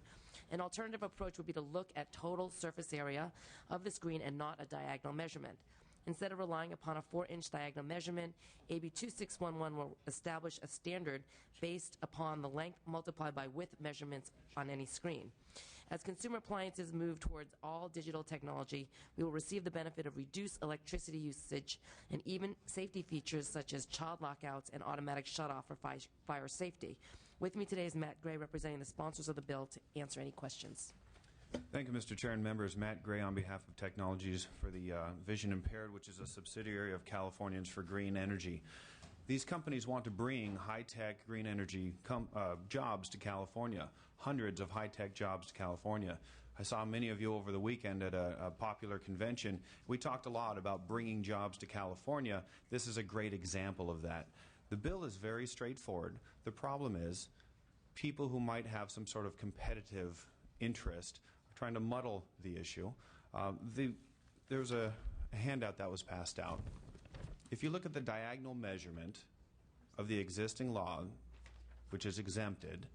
An alternative approach would be to look at total surface area of the screen and not a diagonal measurement. Instead of relying upon a 4-inch diagonal measurement, AB 2611 will establish a standard based upon the length multiplied by width measurements on any screen. As consumer appliances move towards all digital technology, we will receive the benefit of reduced electricity usage and even safety features such as child lockouts and automatic shutoff for fire safety. With me today is Matt Gray, representing the sponsors of the bill, to answer any questions. Thank you, Mr. Chair and members. Matt Gray on behalf of Technologies for the Vision Impaired, which is a subsidiary of Californians for Green Energy. These companies want to bring high-tech green energy jobs to California, hundreds of high-tech jobs to California. I saw many of you over the weekend at a popular convention. We talked a lot about bringing jobs to California. This is a great example of that. The bill is very straightforward. The problem is people who might have some sort of competitive interest are trying to muddle the issue. There's a handout that was passed out. If you look at the diagonal measurement of the existing law, which is exempted,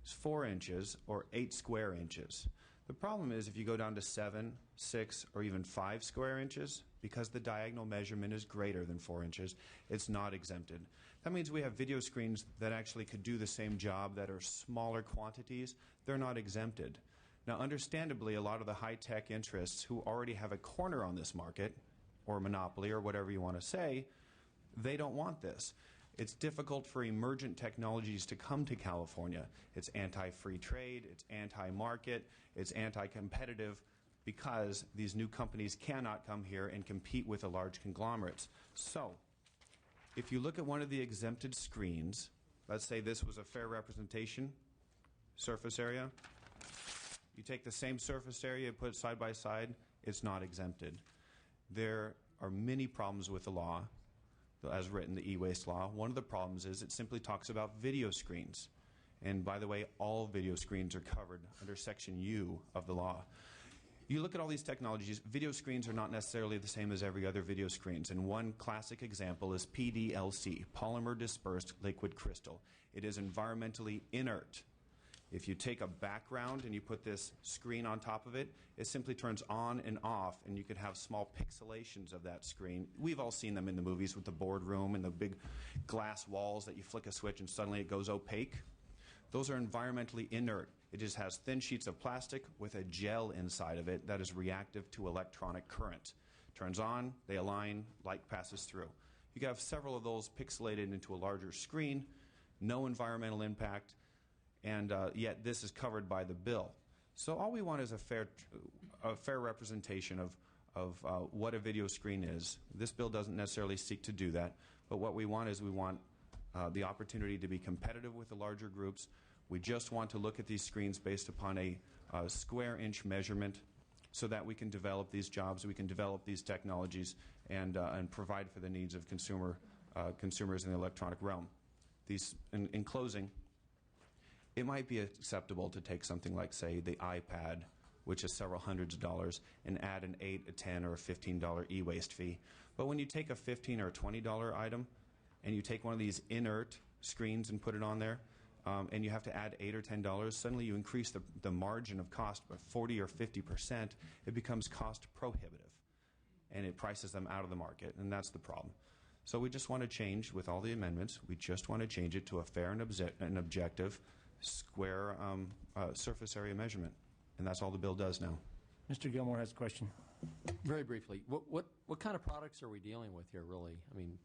it's 4 inches or 8 square inches. The problem is if you go down to 7, 6, or even 5 square inches, because the diagonal measurement is greater than 4 inches, it's not exempted. That means we have video screens that actually could do the same job that are smaller quantities. They're not exempted. Now, understandably, a lot of the high-tech interests who already have a corner on this market, or monopoly, or whatever you want to say, they don't want this. It's difficult for emergent technologies to come to California. It's anti-free trade, it's anti-market, it's anti-competitive, because these new companies cannot come here and compete with the large conglomerates. So, if you look at one of the exempted screens, let's say this was a fair representation surface area, you take the same surface area, put it side by side, it's not exempted. There are many problems with the law, as written, the e-waste law. One of the problems is it simply talks about video screens. And by the way, all video screens are covered under Section U of the law. You look at all these technologies, video screens are not necessarily the same as every other video screens. And one classic example is PDLC, polymer dispersed liquid crystal. It is environmentally inert. If you take a background and you put this screen on top of it, it simply turns on and off, and you could have small pixelations of that screen. We've all seen them in the movies with the boardroom and the big glass walls that you flick a switch and suddenly it goes opaque. Those are environmentally inert. It just has thin sheets of plastic with a gel inside of it that is reactive to electronic current. Turns on, they align, light passes through. You can have several of those pixelated into a larger screen, no environmental impact, and yet this is covered by the bill. So all we want is a fair representation of what a video screen is. This bill doesn't necessarily seek to do that, but what we want is the opportunity to be competitive with the larger groups. We just want to look at these screens based upon a square inch measurement so that we can develop these jobs, we can develop these technologies, and provide for the needs of consumers in the electronic realm. In closing, it might be acceptable to take something like, say, the iPad, which is several hundreds of dollars, and add an $8, a $10, or a $15 e-waste fee. But when you take a $15 or $20 item, and you take one of these inert screens and put it on there, and you have to add $8 or $10, suddenly you increase the margin of cost by 40 or 50%. It becomes cost prohibitive, and it prices them out of the market, and that's the problem. So we just want to change, with all the amendments, we just want to change it to a fair and objective square surface area measurement, and that's all the bill does now. Mr. Gilmore has a question. Very briefly, what kind of products are we dealing with here, really? I mean,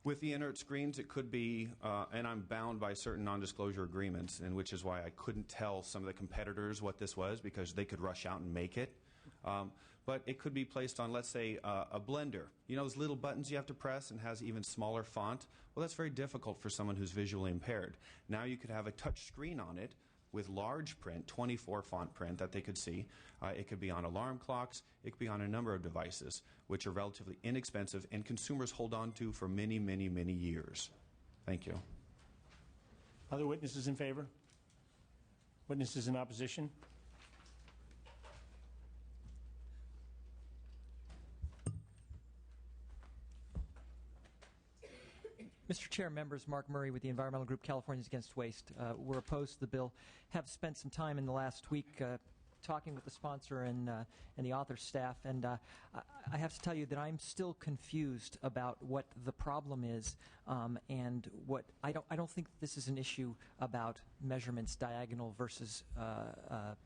with the inert screens, it could be, and I'm bound by certain non-disclosure agreements, and which is why I couldn't tell some of the competitors what this was, because they could rush out and make it. But it could be placed on, let's say, a blender. You know those little buttons you have to press and has even smaller font? Well, that's very difficult for someone who's visually impaired. Now you could have a touch screen on it with large print, 24 font print that they could see. It could be on alarm clocks. It could be on a number of devices, which are relatively inexpensive and consumers hold on to for many, many, many years. Thank you. Other witnesses in favor? Witnesses in opposition? Mr. Chair, members, Mark Murray with the Environmental Group Californians Against Waste. We're opposed to the bill. Have spent some time in the last week talking with the sponsor and the author's staff, and I have to tell you that I'm still confused about what the problem is, and what I don't think this is an issue about measurements, diagonal versus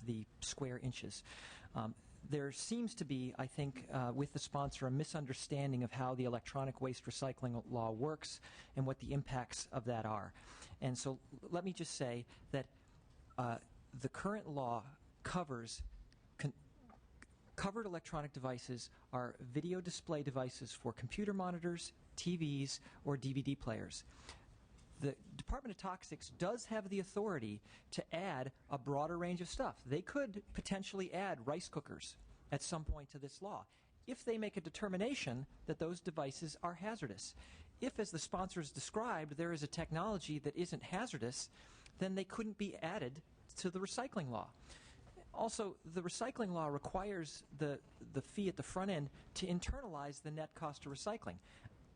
the square inches. There seems to be, I think, with the sponsor, a misunderstanding of how the electronic waste recycling law works and what the impacts of that are. And so let me just say that the current law covers covered electronic devices are video display devices for computer monitors, TVs, or DVD players. The Department of Toxics does have the authority to add a broader range of stuff. They could potentially add rice cookers at some point to this law if they make a determination that those devices are hazardous. If, as the sponsors described, there is a technology that isn't hazardous, then they couldn't be added to the recycling law. Also, the recycling law requires the fee at the front end to internalize the net cost of recycling.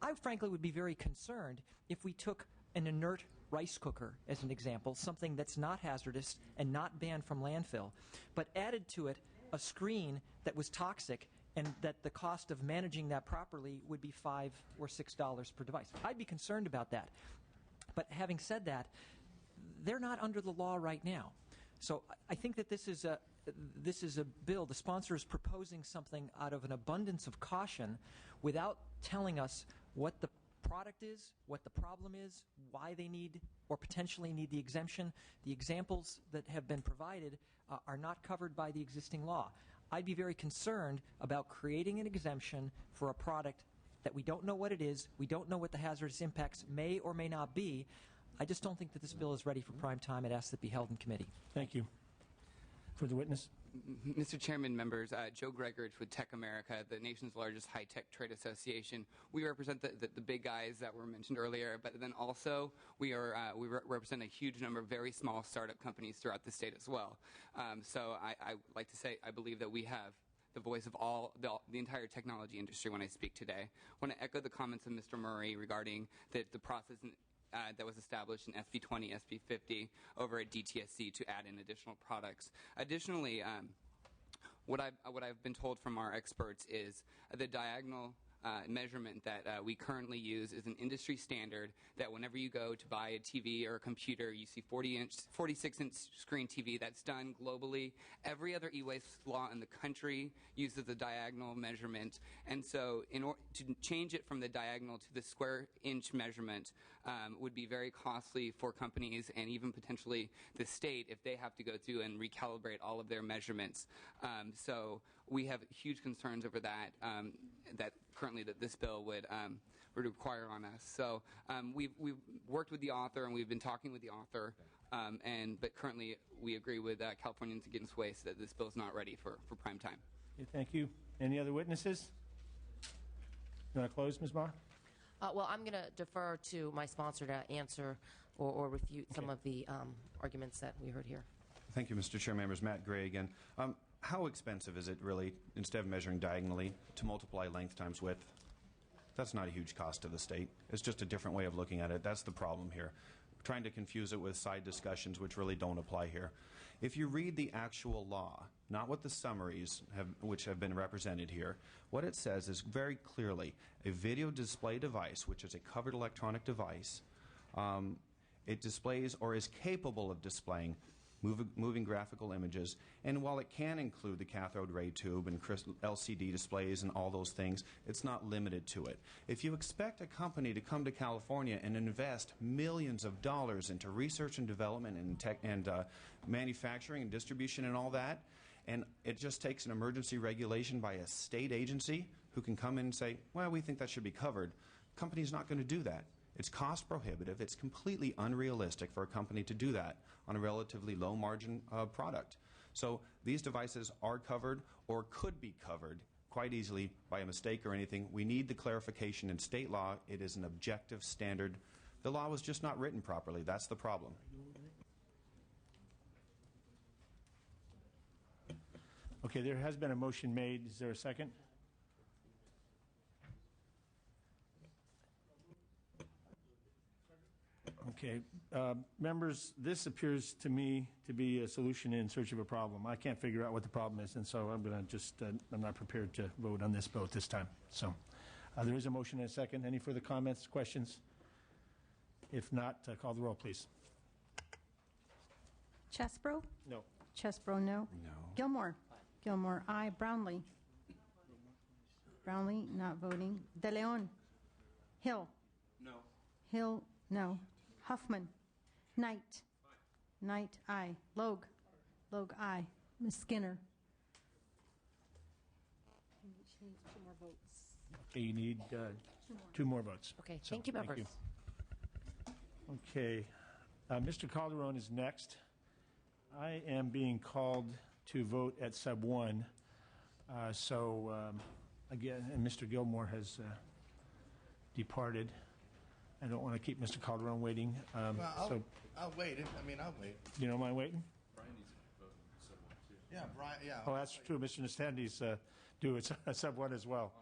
I frankly would be very concerned if we took an inert rice cooker as an example, something that's not hazardous and not banned from landfill, but added to it a screen that was toxic and that the cost of managing that properly would be $5 or $6 per device. I'd be concerned about that. But having said that, they're not under the law right now. So I think that this is a bill. The sponsor is proposing something out of an abundance of caution without telling us what the product is, what the problem is, why they need or potentially need the exemption. The examples that have been provided are not covered by the existing law. I'd be very concerned about creating an exemption for a product that we don't know what it is, we don't know what the hazardous impacts may or may not be. I just don't think that this bill is ready for prime time. I'd ask that it be held in committee. Thank you. For the witness. Mr. Chairman, members, Joe Gregorich with Tech America, the nation's largest high-tech trade association. We represent the big guys that were mentioned earlier, but then also we represent a huge number of very small startup companies throughout the state as well. So I like to say I believe that we have the voice of the entire technology industry when I speak today. I want to echo the comments of Mr. Murray regarding the process that was established in SB 20, SB 50 over at DTSC to add in additional products. Additionally, what I've been told from our experts is the diagonal measurement that we currently use is an industry standard that whenever you go to buy a TV or a computer, you see 46-inch screen TV. That's done globally. Every other e-waste law in the country uses the diagonal measurement. And so in order to change it from the diagonal to the square inch measurement would be very costly for companies and even potentially the state if they have to go through and recalibrate all of their measurements. So we have huge concerns over that, that currently that this bill would require on us. So we've worked with the author and we've been talking with the author, but currently we agree with Californians Against Waste that this bill is not ready for prime time. Okay, thank you. Any other witnesses? You want to close, Ms. Ma? Well, I'm going to defer to my sponsor to answer or refute some of the arguments that we heard here. Thank you, Mr. Chair. Members, Matt Gray again. How expensive is it really, instead of measuring diagonally, to multiply length times width? That's not a huge cost to the state. It's just a different way of looking at it. That's the problem here. We're trying to confuse it with side discussions which really don't apply here. If you read the actual law, not what the summaries which have been represented here, what it says is very clearly a video display device, which is a covered electronic device, it displays or is capable of displaying moving graphical images, and while it can include the cathode ray tube and LCD displays and all those things, it's not limited to it. If you expect a company to come to California and invest millions of dollars into research and development and tech and manufacturing and distribution and all that, and it just takes an emergency regulation by a state agency who can come in and say, well, we think that should be covered, the company's not going to do that. It's cost prohibitive. It's completely unrealistic for a company to do that on a relatively low margin product. So these devices are covered or could be covered quite easily by a mistake or anything. We need the clarification in state law. It is an objective standard. The law was just not written properly. That's the problem. Okay, there has been a motion made. Is there a second? Okay. Members, this appears to me to be a solution in search of a problem. I can't figure out what the problem is, and so I'm going to just, I'm not prepared to vote on this bill this time. So there is a motion and a second. Any further comments, questions? If not, call the roll, please. Chesbro? No. Chesbro, no. No. Gilmore? Gilmore, aye. Brownlee? Brownlee, not voting. De Leon? Hill? No. Hill, no. Huffman? Knight? Knight, aye. Logue? Logue, aye. Ms. Skinner? She needs 2 more votes. Okay, you need 2 more votes. Okay, So, thank you, members. Okay. Mr. Calderon is next. I am being called to vote at sub 1. Again, and Mr. Gilmore has departed. I don't want to keep Mr. Calderon waiting. I'll wait. I'll wait. You don't mind waiting? Yeah, Brian, yeah. Oh, that's true. Mr. Nastandi's due at sub 1 as well.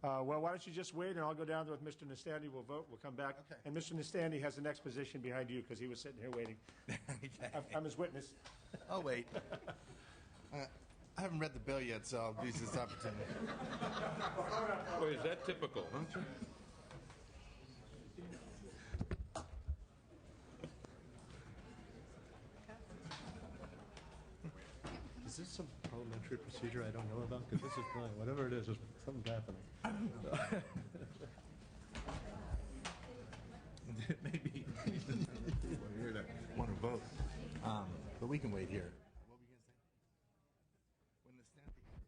Well, why don't you just wait, and I'll go down there with Mr. Nastandi. We'll vote. We'll come back. Okay. And Mr. Nastandi has the next position behind you because he was sitting here waiting. I'm his witness. I'll wait. I haven't read the bill yet, so I'll use this opportunity. Boy, is that typical, huh? Is this some parliamentary procedure I don't know about? Because this is fine. Whatever it is, something's happening. Maybe. We're here to want to vote. But we can wait here. What were you going to say? When the Stanley comes back.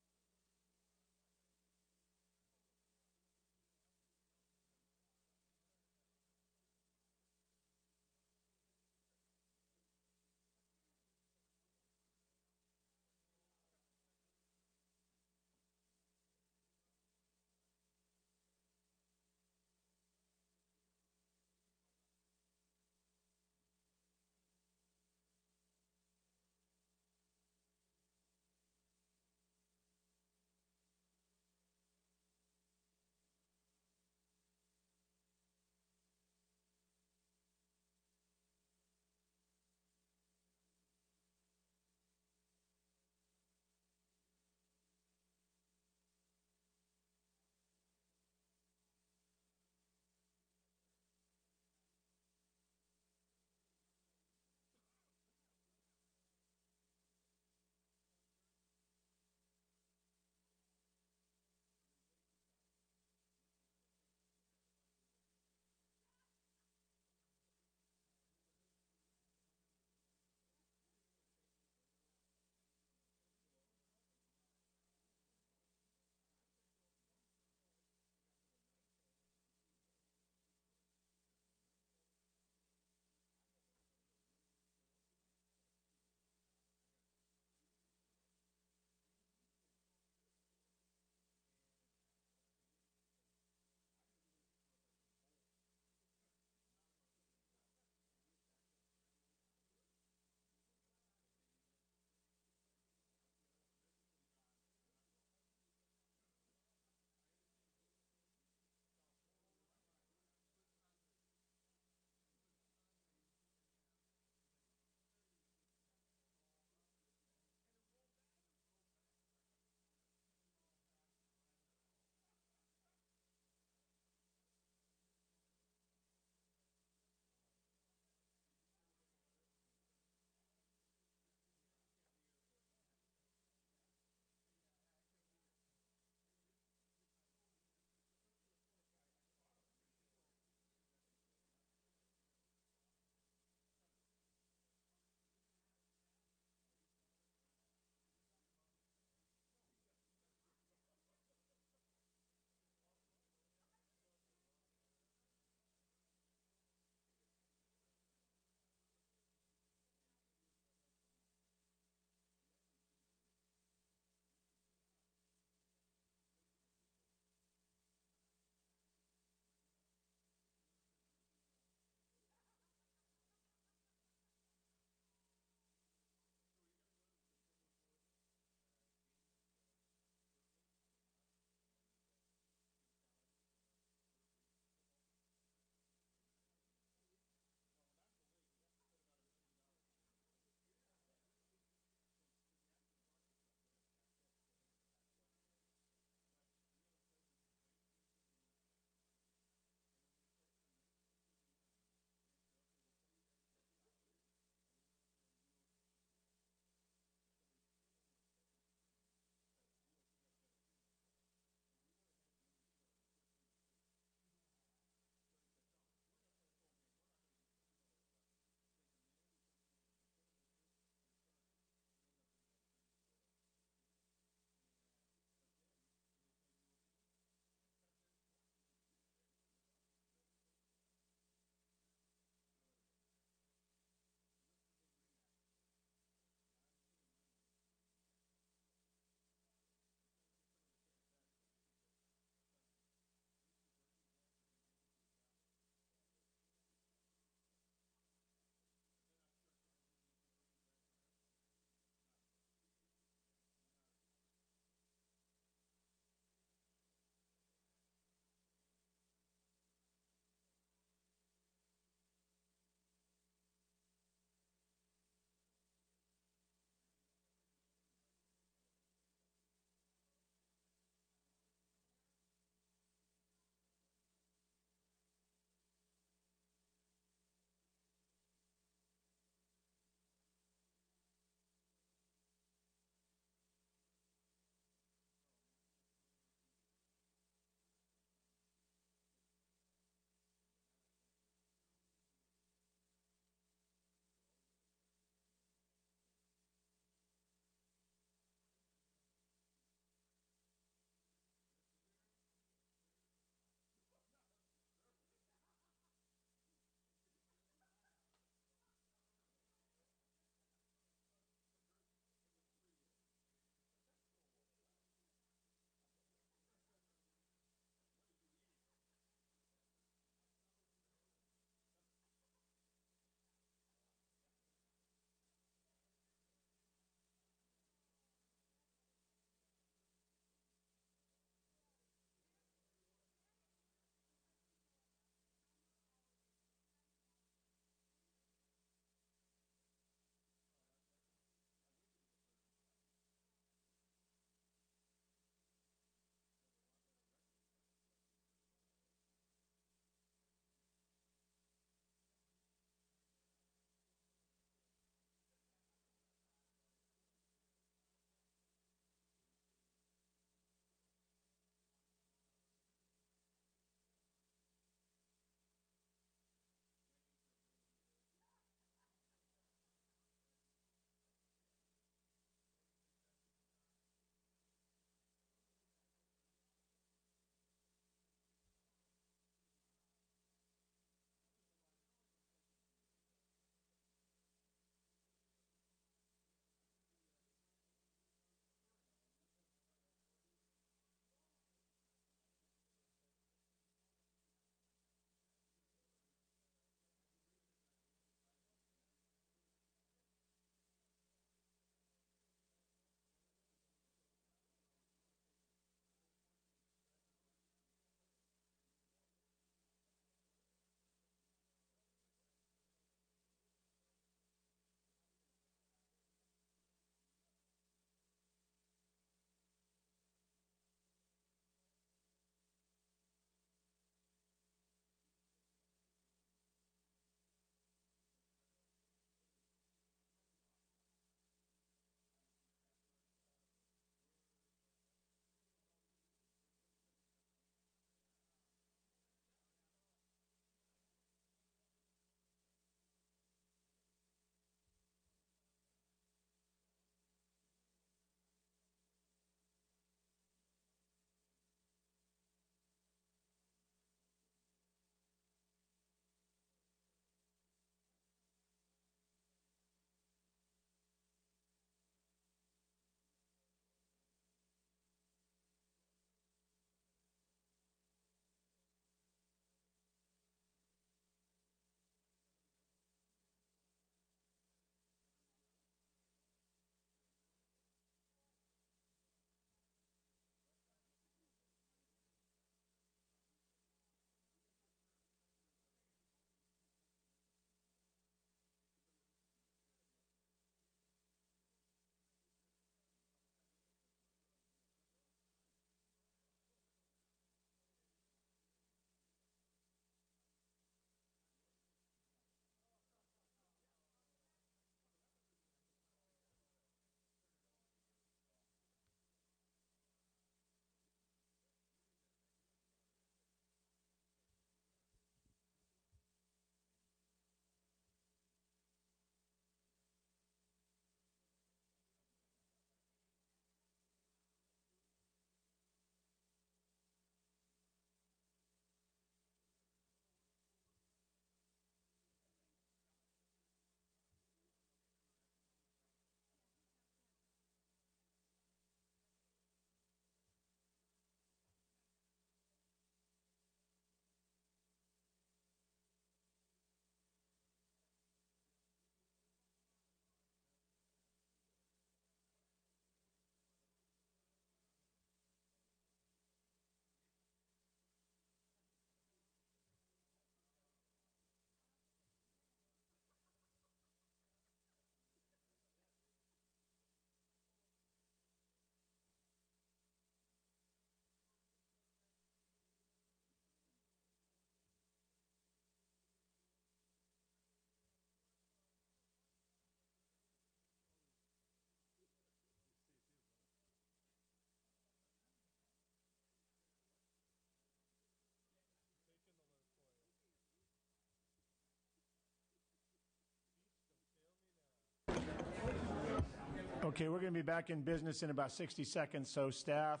Okay, we're going to be back in business in about 60 seconds, so staff,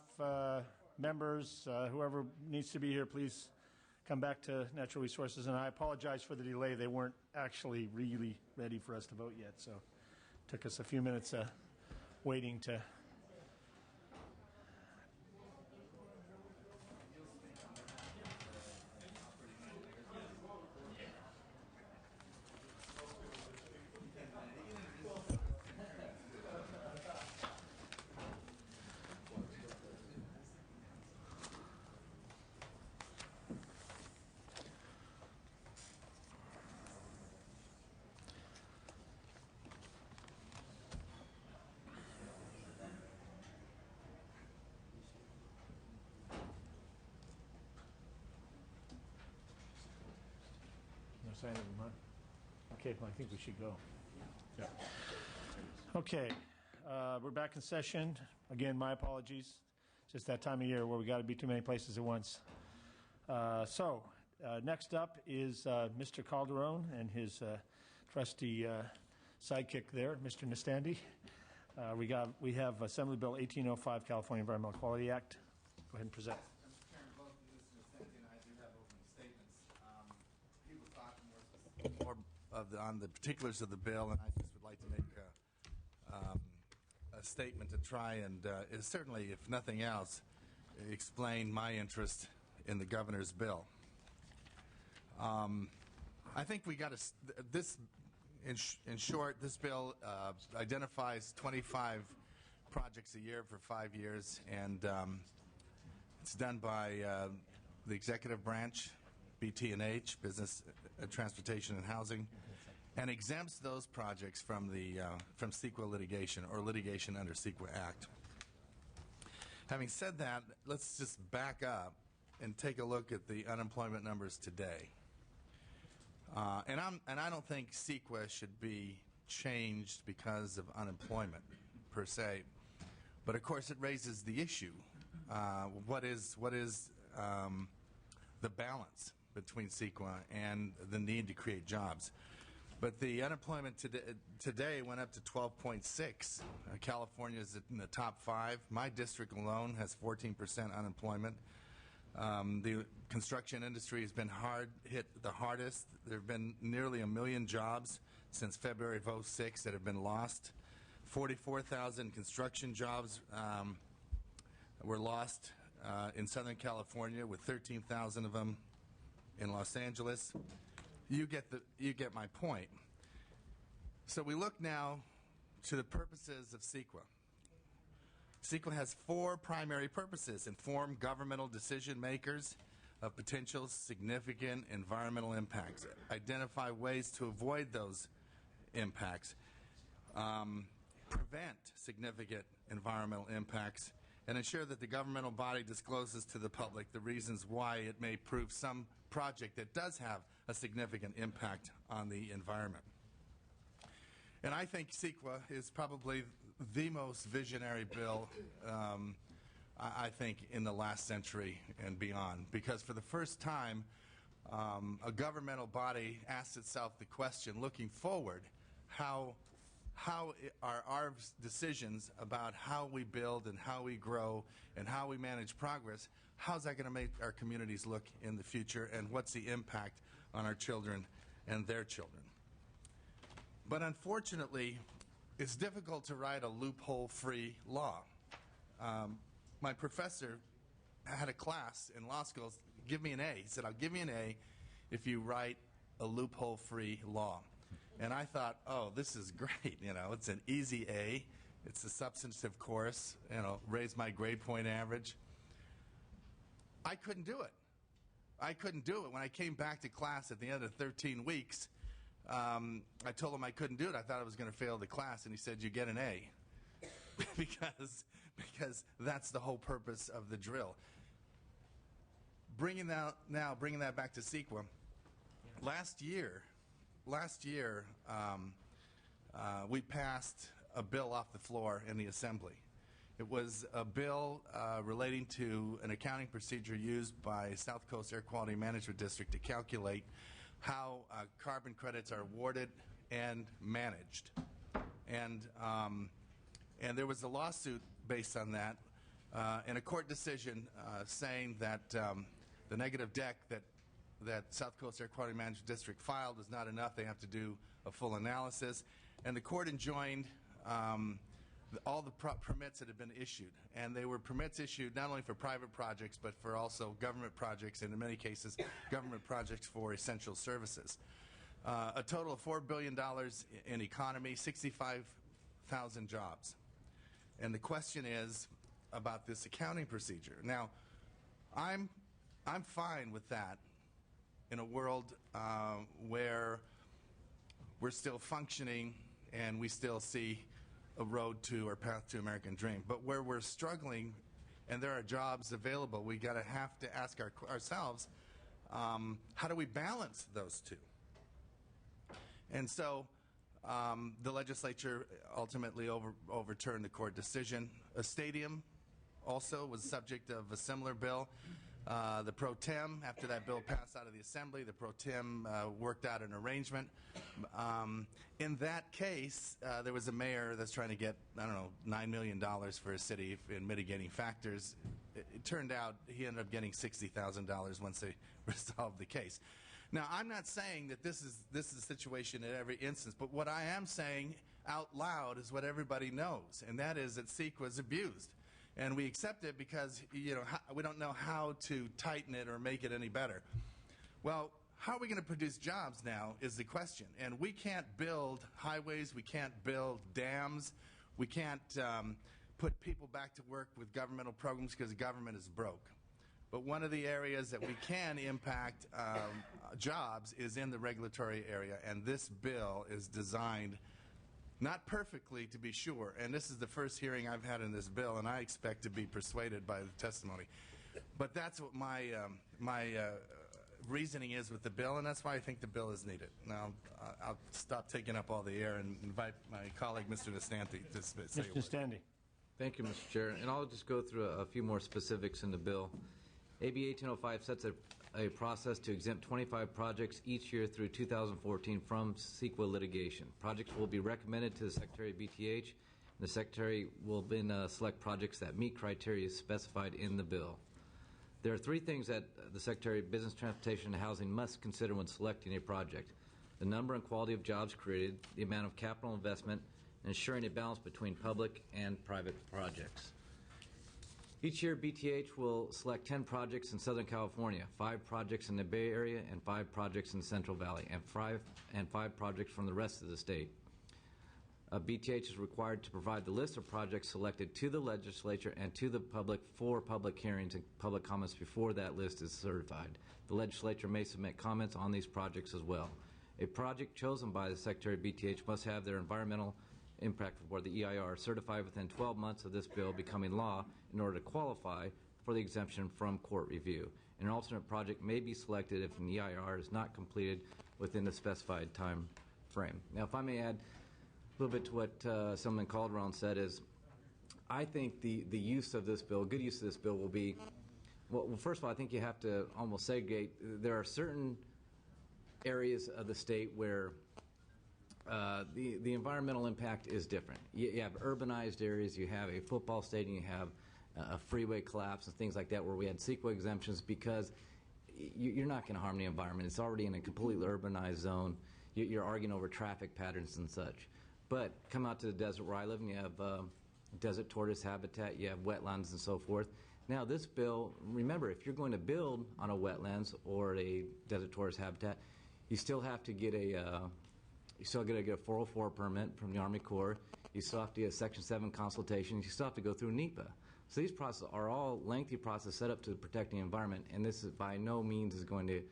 members, whoever needs to be here, please come back to Natural Resources. And I apologize for the delay. They weren't actually really ready for us to vote yet, so it took us a few minutes waiting to... Sign of them, huh? Okay, well, I think we should go. Yeah. Okay, we're back in session. Again, my apologies. Just that time of year where we got to be too many places at once. Next up is Mr. Calderon and his trusty sidekick there, Mr. Nastandi. We have Assembly Bill 1805, California Environmental Quality Act. Go ahead and present. More on the particulars of the bill, and I just would like to make a statement to try and certainly, if nothing else, explain my interest in the governor's bill. I think we got this. In short, this bill identifies 25 projects a year for 5 years, and it's done by the executive branch, BT&H, Business, Transportation, and Housing, and exempts those projects from CEQA litigation or litigation under CEQA Act. Having said that, let's just back up and take a look at the unemployment numbers today. And I don't think CEQA should be changed because of unemployment per se, but of course it raises the issue: what is the balance between CEQA and the need to create jobs? But the unemployment today went up to 12.6. California is in the top 5. My district alone has 14% unemployment. The construction industry has been hit the hardest. There have been nearly 1 million jobs since February of 2006 that have been lost. 44,000 construction jobs were lost in Southern California, with 13,000 of them in Los Angeles. You get my point. So we look now to the purposes of CEQA. CEQA has 4 primary purposes: inform governmental decision makers of potential significant environmental impacts, identify ways to avoid those impacts, prevent significant environmental impacts, and ensure that the governmental body discloses to the public the reasons why it may approve some project that does have a significant impact on the environment. And I think CEQA is probably the most visionary bill, I think, in the last century and beyond, because for the first time, a governmental body asked itself the question, looking forward, how are our decisions about how we build and how we grow and how we manage progress, how's that going to make our communities look in the future, and what's the impact on our children and their children? But unfortunately, it's difficult to write a loophole-free law. My professor had a class in law school, give me an A. He said, I'll give you an A if you write a loophole-free law. And I thought, oh, this is great. It's an easy A. It's a substantive course, raise my grade point average. I couldn't do it. When I came back to class at the end of 13 weeks, I told him I couldn't do it. I thought I was going to fail the class, and he said, you get an A. because that's the whole purpose of the drill. Bringing that back to CEQA, last year, we passed a bill off the floor in the Assembly. It was a bill relating to an accounting procedure used by South Coast Air Quality Management District to calculate how carbon credits are awarded and managed. And And there was a lawsuit based on that, and a court decision saying that the negative deck that South Coast Air Quality Management District filed was not enough. They have to do a full analysis. And the court enjoined all the permits that had been issued. And they were permits issued not only for private projects, but for also government projects, and in many cases, government projects for essential services. A total of $4 billion in economy, 65,000 jobs. And the question is about this accounting procedure. Now, I'm fine with that in a world where we're still functioning and we still see a road to or path to American dream. But where we're struggling and there are jobs available, we have to ask ourselves, how do we balance those two? And so the legislature ultimately overturned the court decision. A stadium also was subject of a similar bill. The pro tem, after that bill passed out of the assembly, the pro tem worked out an arrangement. In that case, there was a mayor that's trying to get, I don't know, $9 million for a city in mitigating factors. It turned out he ended up getting $60,000 once they resolved the case. Now, I'm not saying that this is the situation in every instance, but what I am saying out loud is what everybody knows, and that is that SEQ was abused. And we accept it because, we don't know how to tighten it or make it any better. Well, how are we going to produce jobs now is the question. And we can't build highways, we can't build dams, we can't put people back to work with governmental programs because the government is broke. But one of the areas that we can impact jobs is in the regulatory area, and this bill is designed, not perfectly to be sure, and this is the first hearing I've had in this bill, and I expect to be persuaded by the testimony. But that's what my reasoning is with the bill, and that's why I think the bill is needed. Now, I'll stop taking up all the air and invite my colleague, Mr. Nastanti, to say a word. Mr. Nastanti. Thank you, Mr. Chair. And I'll just go through a few more specifics in the bill. AB 1805 sets a process to exempt 25 projects each year through 2014 from CEQA litigation. Projects will be recommended to the Secretary of BTH, and the Secretary will then select projects that meet criteria specified in the bill. There are three things that the Secretary of Business, Transportation, and Housing must consider when selecting a project: the number and quality of jobs created, the amount of capital investment, and ensuring a balance between public and private projects. Each year, BTH will select 10 projects in Southern California, 5 projects in the Bay Area, and 5 projects in the Central Valley, and 5 projects from the rest of the state. BTH is required to provide the list of projects selected to the legislature and to the public for public hearings and public comments before that list is certified. The legislature may submit comments on these projects as well. A project chosen by the Secretary of BTH must have their environmental impact report, the EIR, certified within 12 months of this bill becoming law in order to qualify for the exemption from court review. An alternate project may be selected if an EIR is not completed within the specified time frame. Now, if I may add a little bit to what Senator Calderon said, is I think the use of this bill, good use of this bill will be, well, first of all, I think you have to almost segregate. There are certain areas of the state where the environmental impact is different. You have urbanized areas, you have a football stadium, you have a freeway collapse and things like that where we had CEQA exemptions because you're not going to harm the environment. It's already in a completely urbanized zone. You're arguing over traffic patterns and such. But come out to the desert where I live and you have desert tortoise habitat, you have wetlands and so forth. Now this bill, remember, if you're going to build on a wetlands or a desert tortoise habitat, you still have to get you still got to get a 404 permit from the Army Corps. You still have to get a Section 7 consultation. You still have to go through NEPA. So these processes are all lengthy processes set up to protect the environment, and this is by no means is going to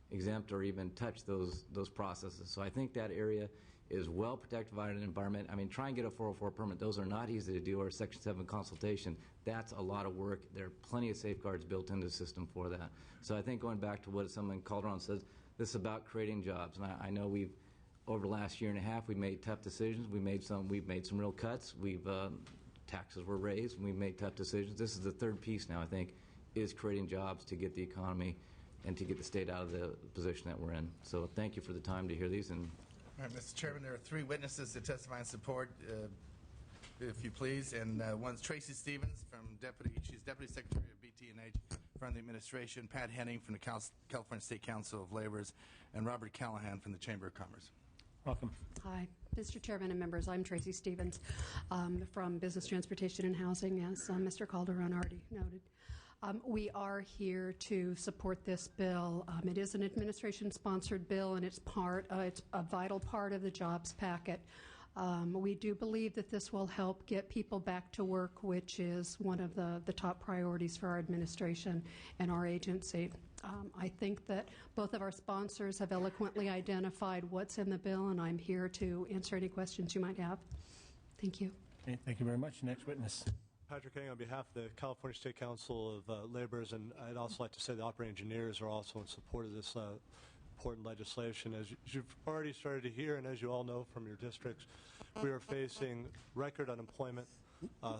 exempt or even touch those processes. So I think that area is well protected by an environment. I mean, try and get a 404 permit. Those are not easy to do, or a Section 7 consultation. That's a lot of work. There are plenty of safeguards built into the system for that. So I think going back to what someone Calderon says, this is about creating jobs. And I know we've, over the last year and a half, we made tough decisions. We've made some real cuts. Taxes were raised, and we've made tough decisions. This is the third piece now, I think, is creating jobs to get the economy and to get the state out of the position that we're in. So thank you for the time to hear these. And all right, Mr. Chairman, there are 3 witnesses to testify in support. if you please, and one's Tracy Stevens she's Deputy Secretary of BT&H from the administration, Pat Henning from the California State Council of Laborers, and Robert Callahan from the Chamber of Commerce. Welcome. Hi, Mr. Chairman and members. I'm Tracy Stevens from Business, Transportation, and Housing, as Mr. Calderon already noted. We are here to support this bill. It is an administration-sponsored bill, and it's a vital part of the jobs packet. We do believe that this will help get people back to work, which is one of the top priorities for our administration and our agency. I think that both of our sponsors have eloquently identified what's in the bill, and I'm here to answer any questions you might have. Thank you. Okay, thank you very much. Next witness. Patrick Henning on behalf of the California State Council of Laborers, and I'd also like to say the operating engineers are also in support of this important legislation. As you've already started to hear, and as you all know from your districts, we are facing record unemployment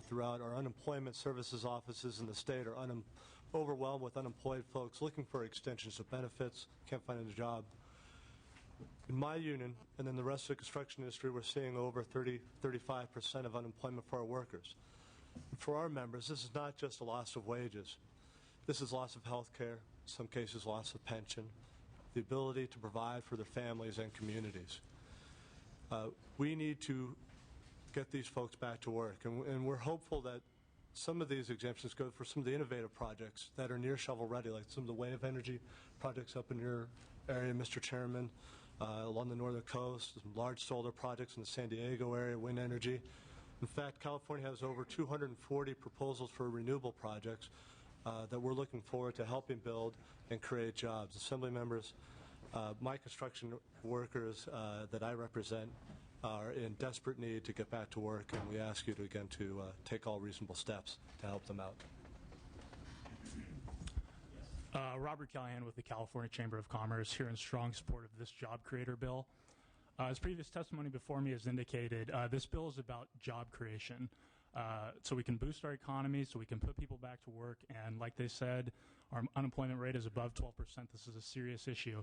throughout. Our unemployment services offices in the state are overwhelmed with unemployed folks looking for extensions of benefits, can't find a job. In my union and in the rest of the construction industry, we're seeing over 35% of unemployment for our workers. For our members, this is not just a loss of wages. This is loss of health care, in some cases loss of pension, the ability to provide for their families and communities. We need to get these folks back to work, and we're hopeful that some of these exemptions go for some of the innovative projects that are near shovel-ready, like some of the wave energy projects up in your area, Mr. Chairman, along the northern coast, some large solar projects in the San Diego area, wind energy. In fact, California has over 240 proposals for renewable projects that we're looking forward to helping build and create jobs. Assembly members, my construction workers that I represent are in desperate need to get back to work, and we ask you to, again, to take all reasonable steps to help them out. Robert Callahan with the California Chamber of Commerce, here in strong support of this job creator bill. As previous testimony before me has indicated, this bill is about job creation. So we can boost our economy, so we can put people back to work, and like they said, our unemployment rate is above 12%. This is a serious issue.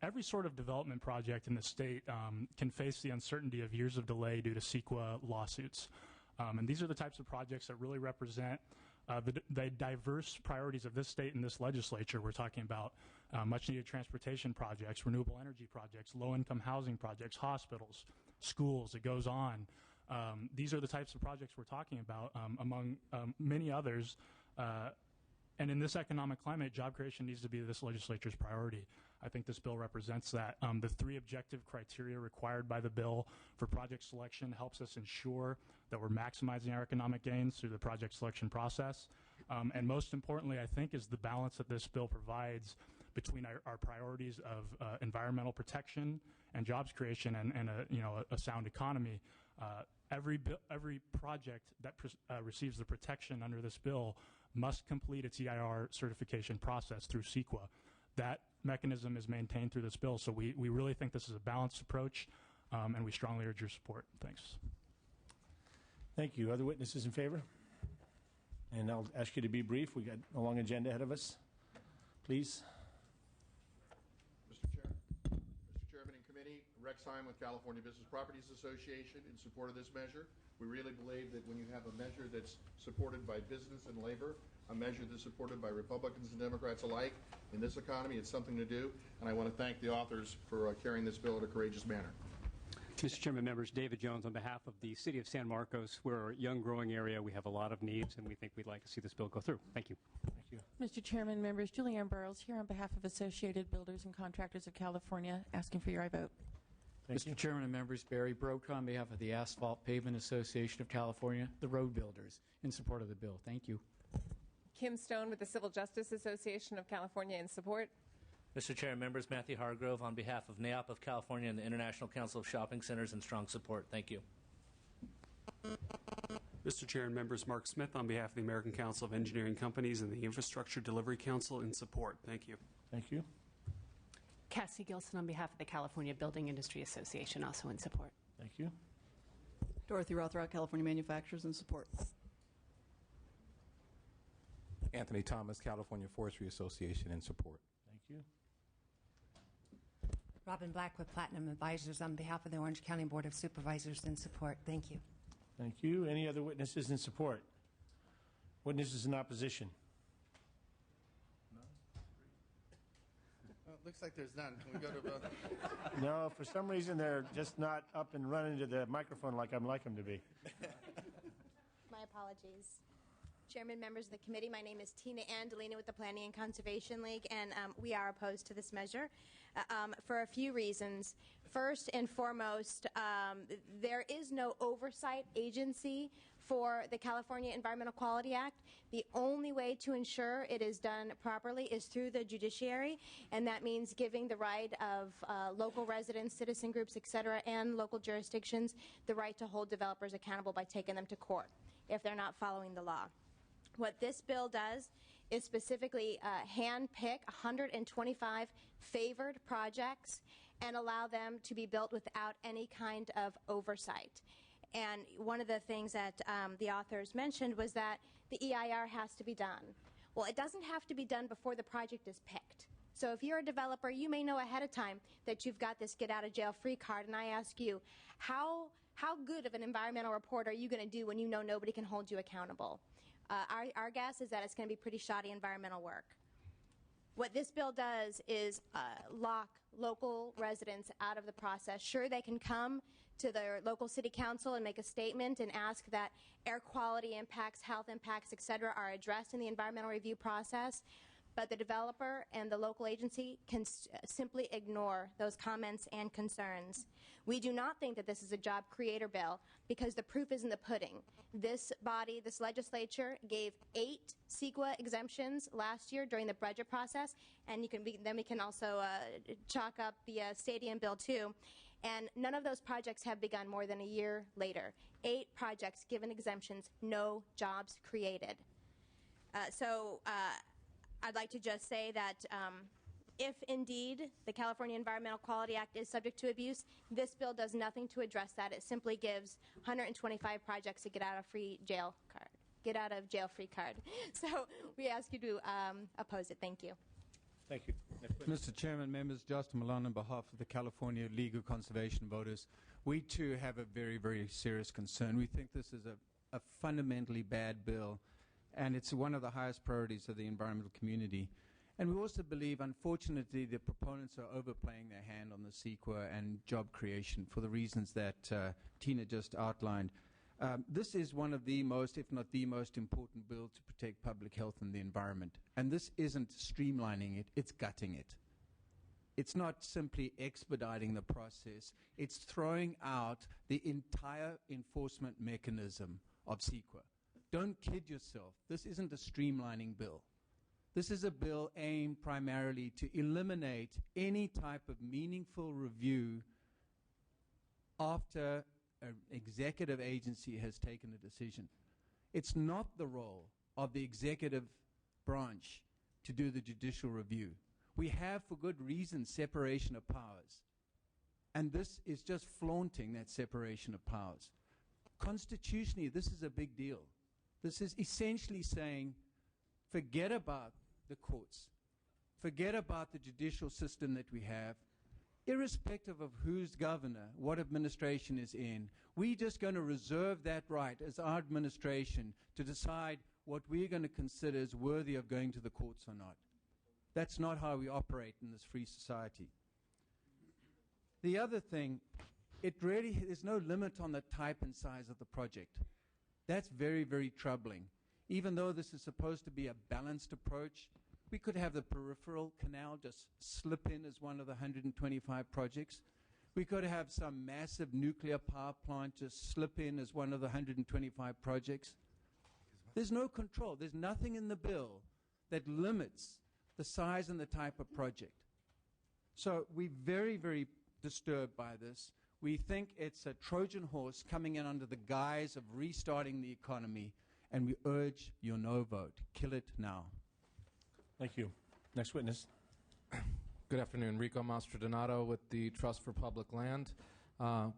Every sort of development project in the state can face the uncertainty of years of delay due to CEQA lawsuits. And these are the types of projects that really represent the diverse priorities of this state and this legislature. We're talking about much-needed transportation projects, renewable energy projects, low-income housing projects, hospitals, schools. It goes on. These are the types of projects we're talking about, among many others. And in this economic climate, job creation needs to be this legislature's priority. I think this bill represents that. The three objective criteria required by the bill for project selection helps us ensure that we're maximizing our economic gains through the project selection process. And most importantly, I think, is the balance that this bill provides between our priorities of environmental protection and jobs creation and a sound economy. Every project that receives the protection under this bill must complete its EIR certification process through CEQA. That mechanism is maintained through this bill, so we really think this is a balanced approach, and we strongly urge your support. Thanks. Thank you. Other witnesses in favor? And I'll ask you to be brief. We've got a long agenda ahead of us. Please. Mr. Chairman and committee, Rex Heim with California Business Properties Association in support of this measure. We really believe that when you have a measure that's supported by business and labor, a measure that's supported by Republicans and Democrats alike in this economy, it's something to do, and I want to thank the authors for carrying this bill in a courageous manner. Mr. Chairman, members, David Jones on behalf of the City of San Marcos. We're a young, growing area. We have a lot of needs, and we think we'd like to see this bill go through. Thank you. Thank you. Mr. Chairman, members, Julianne Burrows here on behalf of Associated Builders and Contractors of California, asking for your aye vote. Mr. Chairman and members, Barry Broka on behalf of the Asphalt Pavement Association of California, the road builders, in support of the bill. Thank you. Kim Stone with the Civil Justice Association of California in support. Mr. Chair and members, Matthew Hargrove on behalf of NAIOP of California and the International Council of Shopping Centers in strong support. Thank you. Mr. Chair and members, Mark Smith on behalf of the American Council of Engineering Companies and the Infrastructure Delivery Council in support. Thank you. Thank you. Cassie Gilson on behalf of the California Building Industry Association, also in support. Thank you. Dorothy Rothrock, California Manufacturers, in support. Anthony Thomas, California Forestry Association, in support. Thank you. Robin Black with Platinum Advisors on behalf of the Orange County Board of Supervisors, in support. Thank you. Thank you. Any other witnesses in support? Witnesses in opposition? Well, it looks like there's none. Can we go to vote? No, for some reason they're just not up and running to the microphone like I'd like them to be. My apologies. Chairman, members of the committee, my name is Tina Andolina with the Planning and Conservation League, and we are opposed to this measure for a few reasons. First and foremost, there is no oversight agency for the California Environmental Quality Act. The only way to ensure it is done properly is through the judiciary, and that means giving the right of local residents, citizen groups, et cetera, and local jurisdictions the right to hold developers accountable by taking them to court if they're not following the law. What this bill does is specifically hand-pick 125 favored projects and allow them to be built without any kind of oversight. And one of the things that the authors mentioned was that the EIR has to be done. Well, it doesn't have to be done before the project is picked. So if you're a developer, you may know ahead of time that you've got this get-out-of-jail-free card, and I ask you, how good of an environmental report are you going to do when you know nobody can hold you accountable? Our guess is that it's going to be pretty shoddy environmental work. What this bill does is lock local residents out of the process. Sure, they can come to their local city council and make a statement and ask that air quality impacts, health impacts, et cetera, are addressed in the environmental review process, but the developer and the local agency can simply ignore those comments and concerns. We do not think that this is a job creator bill because the proof is in the pudding. This body, this legislature, gave 8 CEQA exemptions last year during the budget process, and then we can also chalk up the stadium bill too. And none of those projects have begun more than a year later. 8 projects given exemptions, no jobs created. I'd like to just say that if indeed the California Environmental Quality Act is subject to abuse, this bill does nothing to address that. It simply gives 125 projects a get out of jail free card. So we ask you to oppose it. Thank you. Thank you. Mr. Chairman, members, Justin Milan on behalf of the California League of Conservation Voters. We too have a very, very serious concern. We think this is a fundamentally bad bill, and it's one of the highest priorities of the environmental community. And we also believe, unfortunately, the proponents are overplaying their hand on the CEQA and job creation for the reasons that Tina just outlined. This is one of the most, if not the most important bill to protect public health and the environment. And this isn't streamlining it, it's gutting it. It's not simply expediting the process, it's throwing out the entire enforcement mechanism of CEQA. Don't kid yourself. This isn't a streamlining bill. This is a bill aimed primarily to eliminate any type of meaningful review after an executive agency has taken a decision. It's not the role of the executive branch to do the judicial review. We have, for good reason, separation of powers. And this is just flaunting that separation of powers. Constitutionally, this is a big deal. This is essentially saying, forget about the courts. Forget about the judicial system that we have. Irrespective of who's governor, what administration is in, we're just going to reserve that right as our administration to decide what we're going to consider as worthy of going to the courts or not. That's not how we operate in this free society. The other thing, there's no limit on the type and size of the project. That's very, very troubling. Even though this is supposed to be a balanced approach, we could have the peripheral canal just slip in as one of the 125 projects. We could have some massive nuclear power plant just slip in as one of the 125 projects. There's no control. There's nothing in the bill that limits the size and the type of project. So we're very, very disturbed by this. We think it's a Trojan horse coming in under the guise of restarting the economy, and we urge your no vote. Kill it now. Thank you. Next witness. Good afternoon. Rico Mastrodonato with the Trust for Public Land.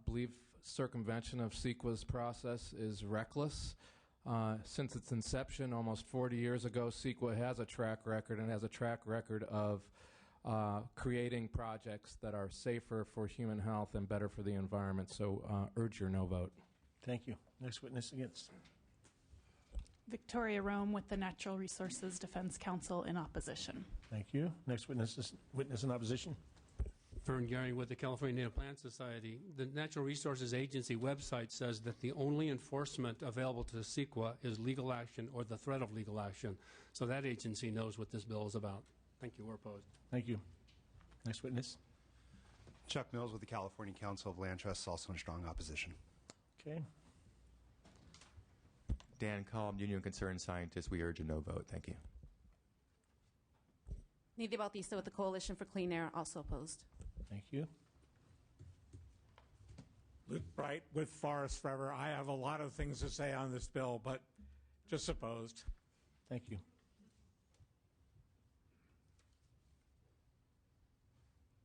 Believe circumvention of CEQA's process is reckless. Since its inception almost 40 years ago, CEQA has a track record and has a track record of creating projects that are safer for human health and better for the environment. So urge your no vote. Thank you. Next witness against. Victoria Rome with the Natural Resources Defense Council in opposition. Thank you. Next witness in opposition. Vern Gary with the California Native Plant Society. The Natural Resources Agency website says that the only enforcement available to CEQA is legal action or the threat of legal action. So that agency knows what this bill is about. Thank you. We're opposed. Thank you. Next witness. Chuck Mills with the California Council of Land Trusts, also in strong opposition. Okay. Dan Kalm, Union Concerned Scientist. We urge a no vote. Thank you. Nidhi Bautista with the Coalition for Clean Air, also opposed. Thank you. Luke Bright with Forest Forever. I have a lot of things to say on this bill, but just opposed. Thank you.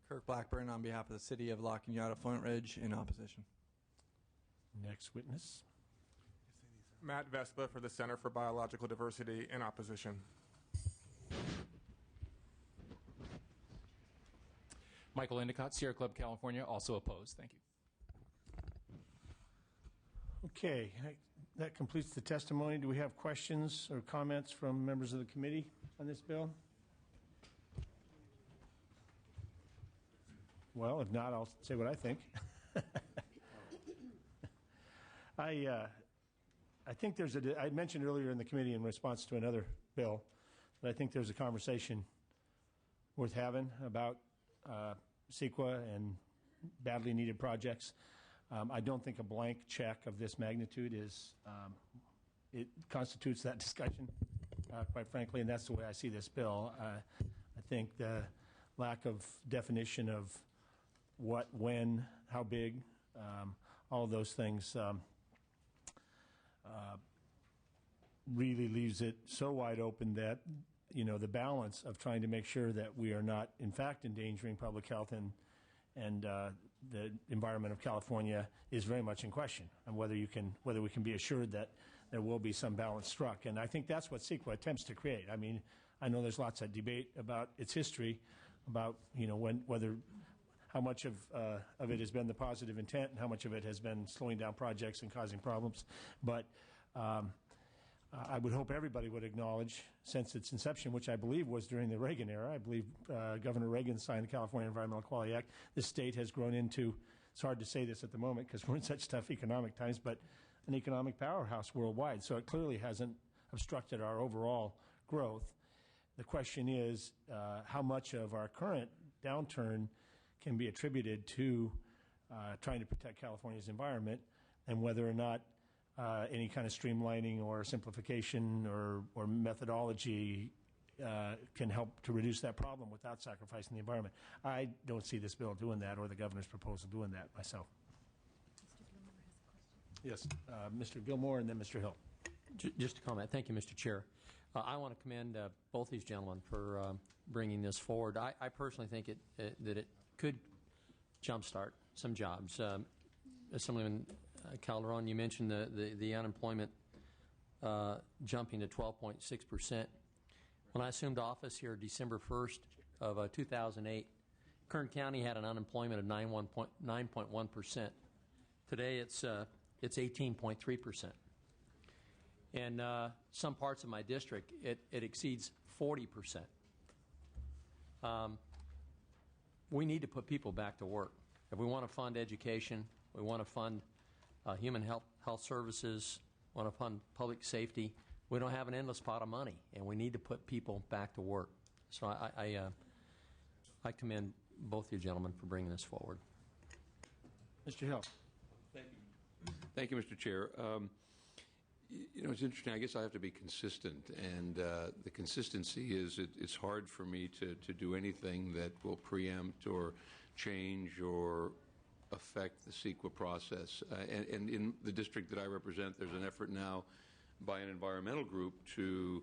Kirk Blackburn on behalf of the City of La Cañada Flint Ridge in opposition. Next witness. Matt Vespa for the Center for Biological Diversity in opposition. Michael Endicott, Sierra Club, California, also opposed. Thank you. Okay, that completes the testimony. Do we have questions or comments from members of the committee on this bill? Well, if not, I'll say what I think. I think there's I mentioned earlier in the committee in response to another bill that I think there's a conversation worth having about CEQA and badly needed projects. I don't think a blank check of this magnitude it constitutes that discussion, quite frankly, and that's the way I see this bill. I think the lack of definition of what, when, how big, all of those things really leaves it so wide open that, you know, the balance of trying to make sure that we are not, in fact, endangering public health and the environment of California is very much in question, and whether we can be assured that there will be some balance struck. And I think that's what CEQA attempts to create. I mean, I know there's lots of debate about its history, about, you know, how much of it has been the positive intent and how much of it has been slowing down projects and causing problems. But I would hope everybody would acknowledge, since its inception, which I believe was during the Reagan era, I believe Governor Reagan signed the California Environmental Quality Act, this state has grown into, it's hard to say this at the moment because we're in such tough economic times, but an economic powerhouse worldwide. So it clearly hasn't obstructed our overall growth. The question is how much of our current downturn can be attributed to trying to protect California's environment, and whether or not any kind of streamlining or simplification or methodology can help to reduce that problem without sacrificing the environment. I don't see this bill doing that, or the governor's proposal doing that myself. Yes, Mr. Gilmore and then Mr. Hill. Just a comment. Thank you, Mr. Chair. I want to commend both these gentlemen for bringing this forward. I personally think that it could jumpstart some jobs. Assemblyman Calderon, you mentioned the unemployment jumping to 12.6%. When I assumed office here December 1st of 2008, Kern County had an unemployment of 9.1%. Today it's 18.3%. In some parts of my district, it exceeds 40%. We need to put people back to work. If we want to fund education, we want to fund human health services, want to fund public safety, we don't have an endless pot of money, and we need to put people back to work. So I commend both you gentlemen for bringing this forward. Mr. Hill. Thank you. Thank you, Mr. Chair. You know, it's interesting. I guess I have to be consistent, and the consistency is it's hard for me to do anything that will preempt or change or affect the CEQA process. And in the district that I represent, there's an effort now by an environmental group to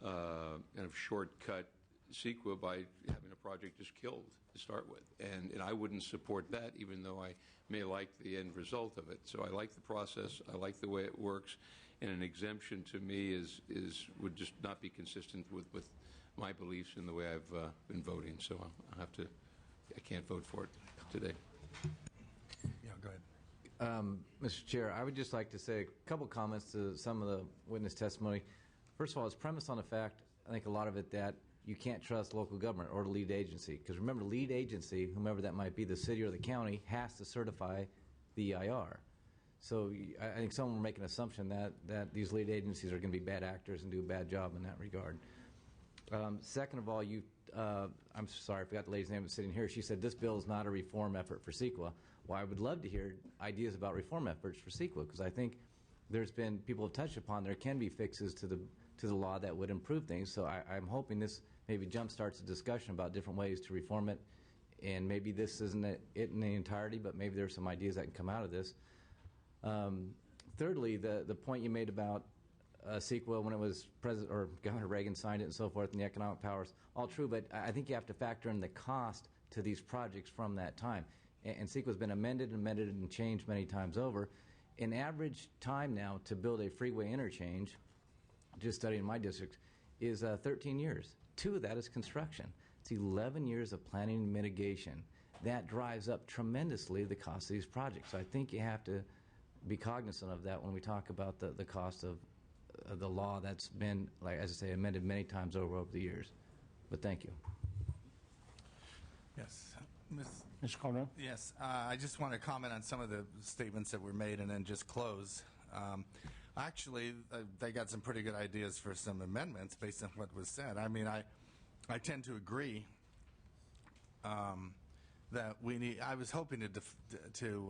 kind of shortcut CEQA by having a project just killed to start with. And I wouldn't support that, even though I may like the end result of it. So I like the process. I like the way it works. And an exemption to me would just not be consistent with my beliefs in the way I've been voting. So I can't vote for it today. Yeah, go Mr. Chair, I would just like to say a couple comments to some of the witness testimony. First of all, it's premised on the fact, I think a lot of it, that you can't trust local government or the lead agency. Because remember, the lead agency, whomever that might be, the city or the county, has to certify the EIR. So I think someone will make an assumption that these lead agencies are going to be bad actors and do a bad job in that regard. Second of all, I'm sorry, I forgot the lady's name that's sitting here. She said this bill is not a reform effort for CEQA. Well, I would love to hear ideas about reform efforts for CEQA, because I think there's been, people have touched upon, there can be fixes to the law that would improve things. So I'm hoping this maybe jumpstarts a discussion about different ways to reform it. And maybe this isn't it in the entirety, but maybe there's some ideas that can come out of this. Thirdly, the point you made about CEQA when it was President or Governor Reagan signed it and so forth, and the economic powers, all true, but I think you have to factor in the cost to these projects from that time. And CEQA has been amended and changed many times over. An average time now to build a freeway interchange, just studying my district, is 13 years. 2 of that is construction. It's 11 years of planning and mitigation. That drives up tremendously the cost of these projects. So I think you have to be cognizant of that when we talk about the cost of the law that's been, like as I say, amended many times over the years. But thank you. Yes. Mr. Calderon? Yes. I just want to comment on some of the statements that were made and then just close. Actually, they got some pretty good ideas for some amendments based on what was said. I mean, I tend to agree that we need. I was hoping to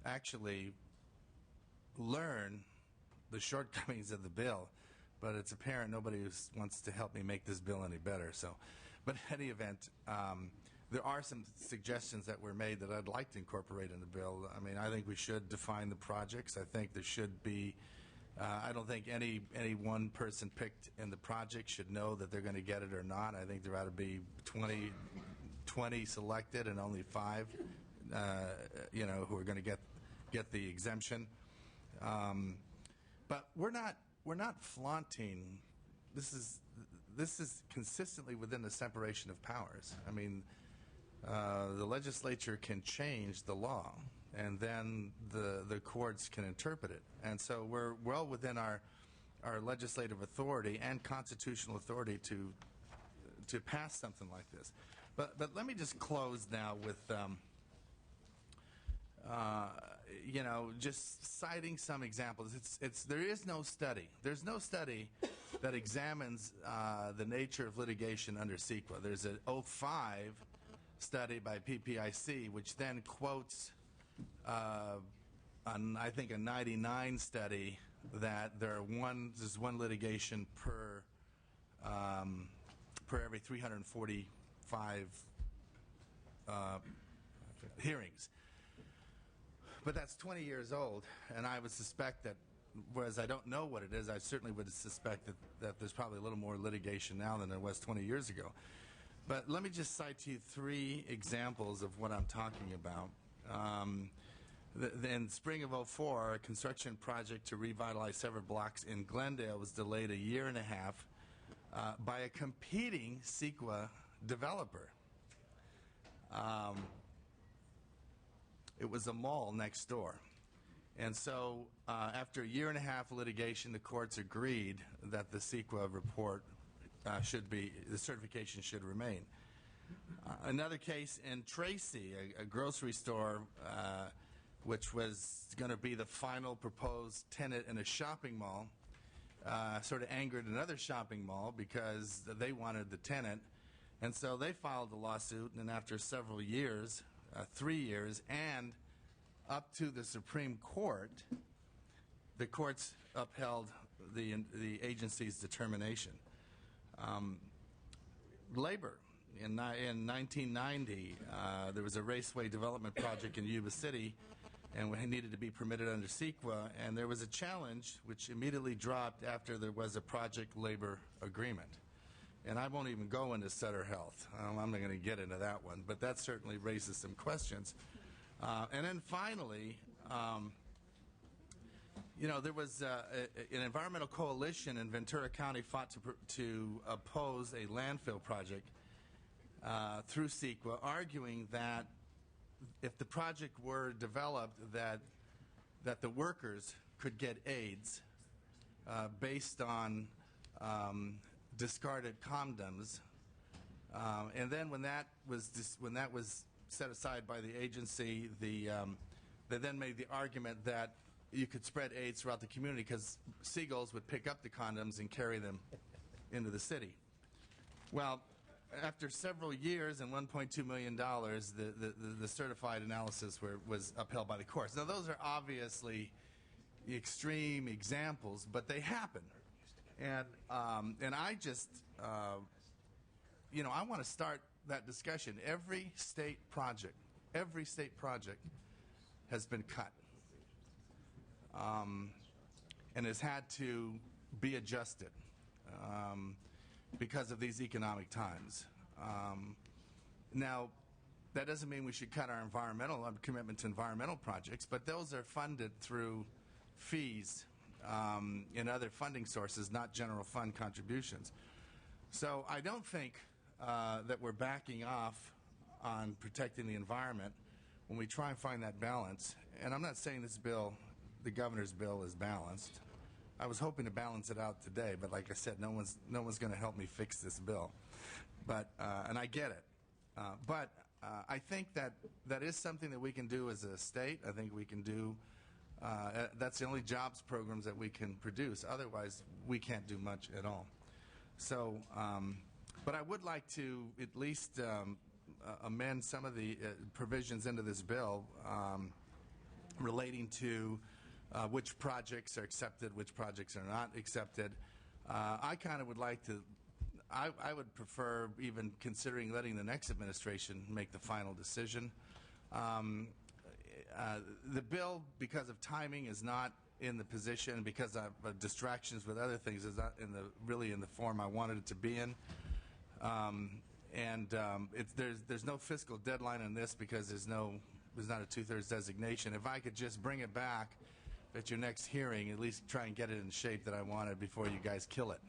actually learn the shortcomings of the bill, but it's apparent nobody wants to help me make this bill any better. So, but in any event, there are some suggestions that were made that I'd like to incorporate in the bill. I mean, I think we should define the projects. I think there should be. I don't think any one person picked in the project should know that they're going to get it or not. I think there ought to be 20 selected and only 5, who are going to get the exemption. But we're not flaunting. This is consistently within the separation of powers. I mean, the legislature can change the law, and then the courts can interpret it. And so we're well within our legislative authority and constitutional authority to pass something like this. But let me just close now with just citing some examples. There is no study. There's no study that examines the nature of litigation under CEQA. There's an 2005 study by PPIC, which then quotes, I think, a 99 study that there's one litigation per every 345 hearings. But that's 20 years old, and I would suspect that, whereas I don't know what it is, I certainly would suspect that there's probably a little more litigation now than there was 20 years ago. But let me just cite to you 3 examples of what I'm talking about. In spring of 2004, a construction project to revitalize several blocks in Glendale was delayed a year and a half by a competing CEQA developer. It was a mall next door. And so after a year and a half of litigation, the courts agreed that the CEQA report the certification should remain. Another case in Tracy, a grocery store, which was going to be the final proposed tenant in a shopping mall, sort of angered another shopping mall because they wanted the tenant. And so they filed the lawsuit, and after several years, 3 years, and up to the Supreme Court, the courts upheld the agency's determination. Labor. In 1990, there was a raceway development project in Yuba City, and it needed to be permitted under CEQA, and there was a challenge which immediately dropped after there was a project labor agreement. And I won't even go into Sutter Health. I'm not going to get into that one, but that certainly raises some questions. And then finally, there was an environmental coalition in Ventura County fought to oppose a landfill project through CEQA, arguing that if the project were developed that the workers could get aids based on discarded condoms, and then when that was set aside by the agency, they then made the argument that you could spread AIDS throughout the community because seagulls would pick up the condoms and carry them into the city. Well, after several years and $1.2 million, the certified analysis was upheld by the courts. Now, those are obviously extreme examples, but they happen. And I just, I want to start that discussion. Every state project has been cut and has had to be adjusted because of these economic times. Now, that doesn't mean we should cut our commitment to environmental projects, but those are funded through fees and other funding sources, not general fund contributions. So I don't think that we're backing off on protecting the environment when we try and find that balance. And I'm not saying this bill, the governor's bill, is balanced. I was hoping to balance it out today, but like I said, no one's going to help me fix this bill. But and I get it. But I think that is something that we can do as a state. I think we can do. That's the only jobs programs that we can produce. Otherwise, we can't do much at all. So, but I would like to at least amend some of the provisions into this bill relating to which projects are accepted, which projects are not accepted. I kind of would like to, I would prefer even considering letting the next administration make the final decision. The bill, because of timing, is not in the position, because of distractions with other things, is not really in the form I wanted it to be in. There's no fiscal deadline on this because there's not a 2/3 designation. If I could just bring it back at your next hearing, at least try and get it in shape that I wanted before you guys kill it.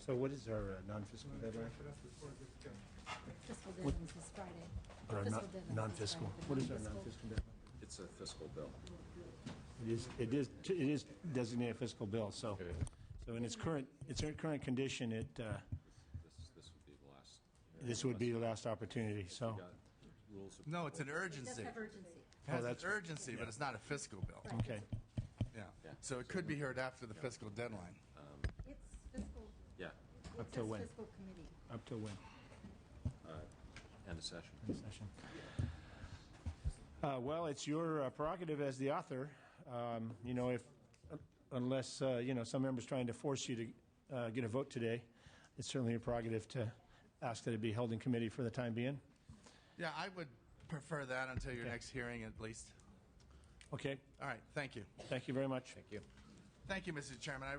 So what is our non-fiscal deadline? Fiscal deadline is Friday. Or non-fiscal. What is our non-fiscal deadline? It's a fiscal bill. It is designated a fiscal bill. So in its current condition, this would be the last opportunity. So no, it's an urgency. It has an urgency, but it's not a fiscal bill. Okay. Yeah. So it could be heard after the fiscal deadline. It's fiscal. Yeah. Up till when? Fiscal committee. Up till when? End of session. End of session. Well, it's your prerogative as the author. Unless some member's trying to force you to get a vote today, it's certainly your prerogative to ask that it be held in committee for the time being. Yeah, I would prefer that until your next hearing, at least. Okay. All right. Thank you. Thank you very much. Thank you. Thank you, Mr. Chairman. I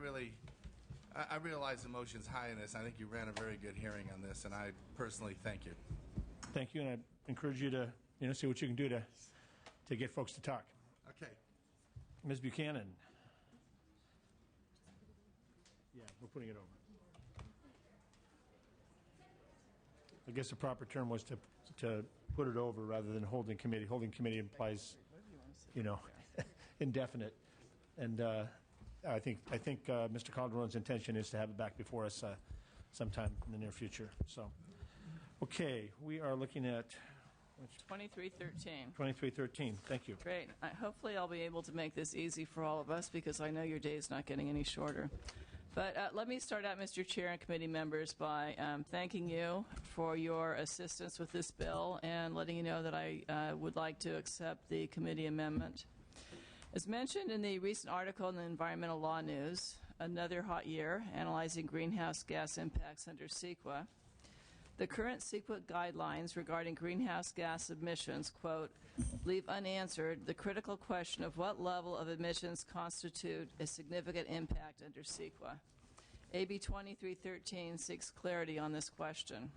realize the motion's high in this. I think you ran a very good hearing on this, and I personally thank you. Thank you, and I encourage you to see what you can do to get folks to talk. Okay. Ms. Buchanan. Yeah, we're putting it over. I guess the proper term was to put it over rather than holding committee. Holding committee implies, indefinite. And I think Mr. Calderon's intention is to have it back before us sometime in the near future. So, okay, we are looking at 2313. 2313. Thank you. Great. Hopefully I'll be able to make this easy for all of us because I know your day is not getting any shorter. But let me start out, Mr. Chair and committee members, by thanking you for your assistance with this bill and letting you know that I would like to accept the committee amendment. As mentioned in the recent article in the Environmental Law News, Another Hot Year, Analyzing Greenhouse Gas Impacts Under CEQA, the current CEQA guidelines regarding greenhouse gas emissions, quote, leave unanswered the critical question of what level of emissions constitute a significant impact under CEQA. AB 2313 seeks clarity on this question.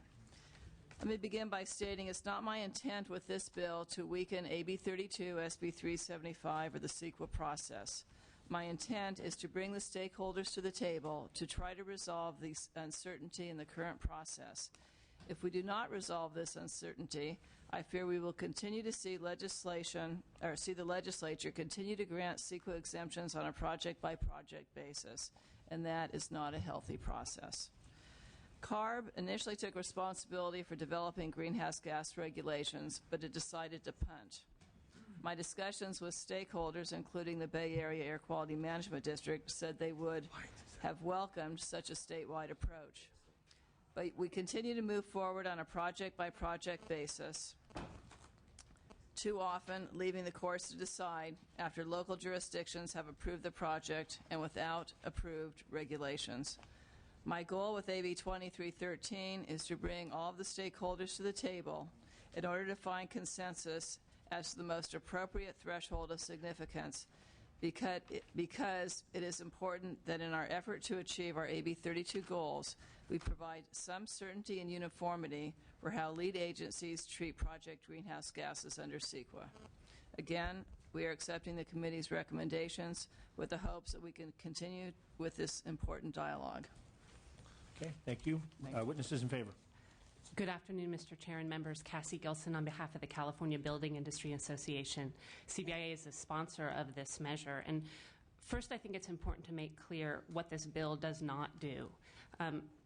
Let me begin by stating it's not my intent with this bill to weaken AB 32, SB 375, or the CEQA process. My intent is to bring the stakeholders to the table to try to resolve the uncertainty in the current process. If we do not resolve this uncertainty, I fear we will continue to see the legislature continue to grant CEQA exemptions on a project-by-project basis, and that is not a healthy process. CARB initially took responsibility for developing greenhouse gas regulations, but it decided to punt. My discussions with stakeholders, including the Bay Area Air Quality Management District, said they would have welcomed such a statewide approach. But we continue to move forward on a project-by-project basis, too often leaving the courts to decide after local jurisdictions have approved the project and without approved regulations. My goal with AB 2313 is to bring all of the stakeholders to the table in order to find consensus as to the most appropriate threshold of significance, because it is important that in our effort to achieve our AB 32 goals, we provide some certainty and uniformity for how lead agencies treat project greenhouse gases under CEQA. Again, we are accepting the committee's recommendations with the hopes that we can continue with this important dialogue. Okay, thank you. Witnesses in favor. Good afternoon, Mr. Chair and members. Cassie Gilson on behalf of the California Building Industry Association. CBIA is a sponsor of this measure. And first, I think it's important to make clear what this bill does not do.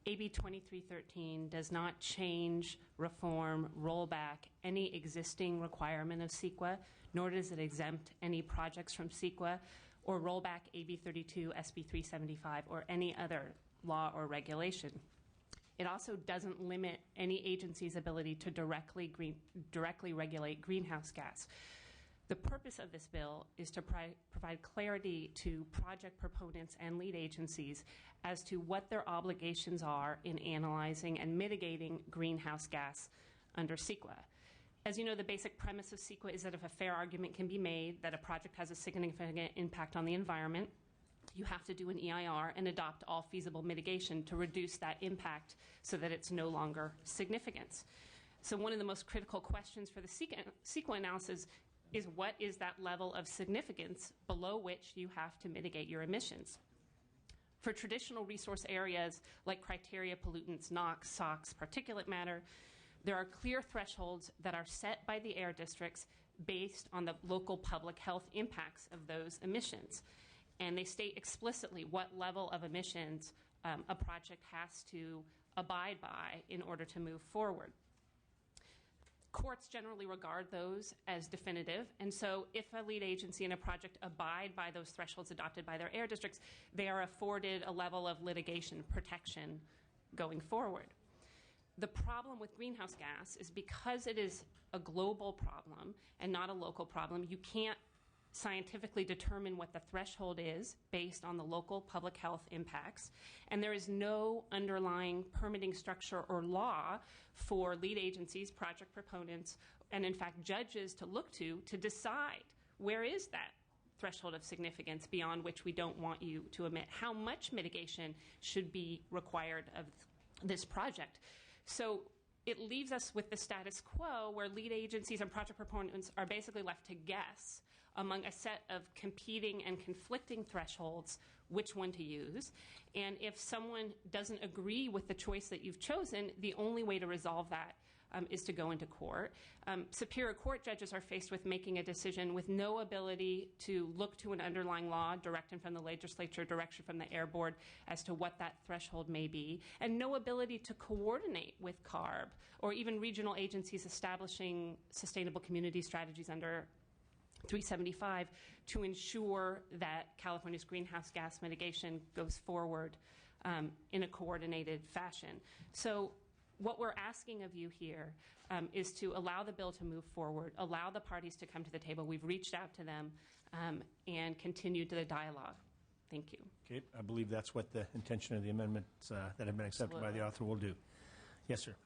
AB 2313 does not change, reform, roll back any existing requirement of CEQA, nor does it exempt any projects from CEQA, or roll back AB 32, SB 375, or any other law or regulation. It also doesn't limit any agency's ability to directly regulate greenhouse gas. The purpose of this bill is to provide clarity to project proponents and lead agencies as to what their obligations are in analyzing and mitigating greenhouse gas under CEQA. As you know, the basic premise of CEQA is that if a fair argument can be made that a project has a significant impact on the environment, you have to do an EIR and adopt all feasible mitigation to reduce that impact so that it's no longer significant. So one of the most critical questions for the CEQA analysis is what is that level of significance below which you have to mitigate your emissions. For traditional resource areas like criteria pollutants, NOx, SOx, particulate matter, there are clear thresholds that are set by the air districts based on the local public health impacts of those emissions. And they state explicitly what level of emissions a project has to abide by in order to move forward. Courts generally regard those as definitive, and so if a lead agency in a project abide by those thresholds adopted by their air districts, they are afforded a level of litigation protection going forward. The problem with greenhouse gas is because it is a global problem and not a local problem, you can't scientifically determine what the threshold is based on the local public health impacts, and there is no underlying permitting structure or law for lead agencies, project proponents, and in fact judges to look to decide where is that threshold of significance beyond which we don't want you to emit, how much mitigation should be required of this project. So it leaves us with the status quo where lead agencies and project proponents are basically left to guess among a set of competing and conflicting thresholds which one to use. And if someone doesn't agree with the choice that you've chosen, the only way to resolve that is to go into court. Superior Court judges are faced with making a decision with no ability to look to an underlying law, direction from the legislature, direction from the Air Board as to what that threshold may be, and no ability to coordinate with CARB or even regional agencies establishing sustainable community strategies under 375 to ensure that California's greenhouse gas mitigation goes forward in a coordinated fashion. So what we're asking of you here is to allow the bill to move forward, allow the parties to come to the table. We've reached out to them and continued the dialogue. Thank you. Okay, I believe that's what the intention of the amendments that have been accepted by the author will do. Yes, sir.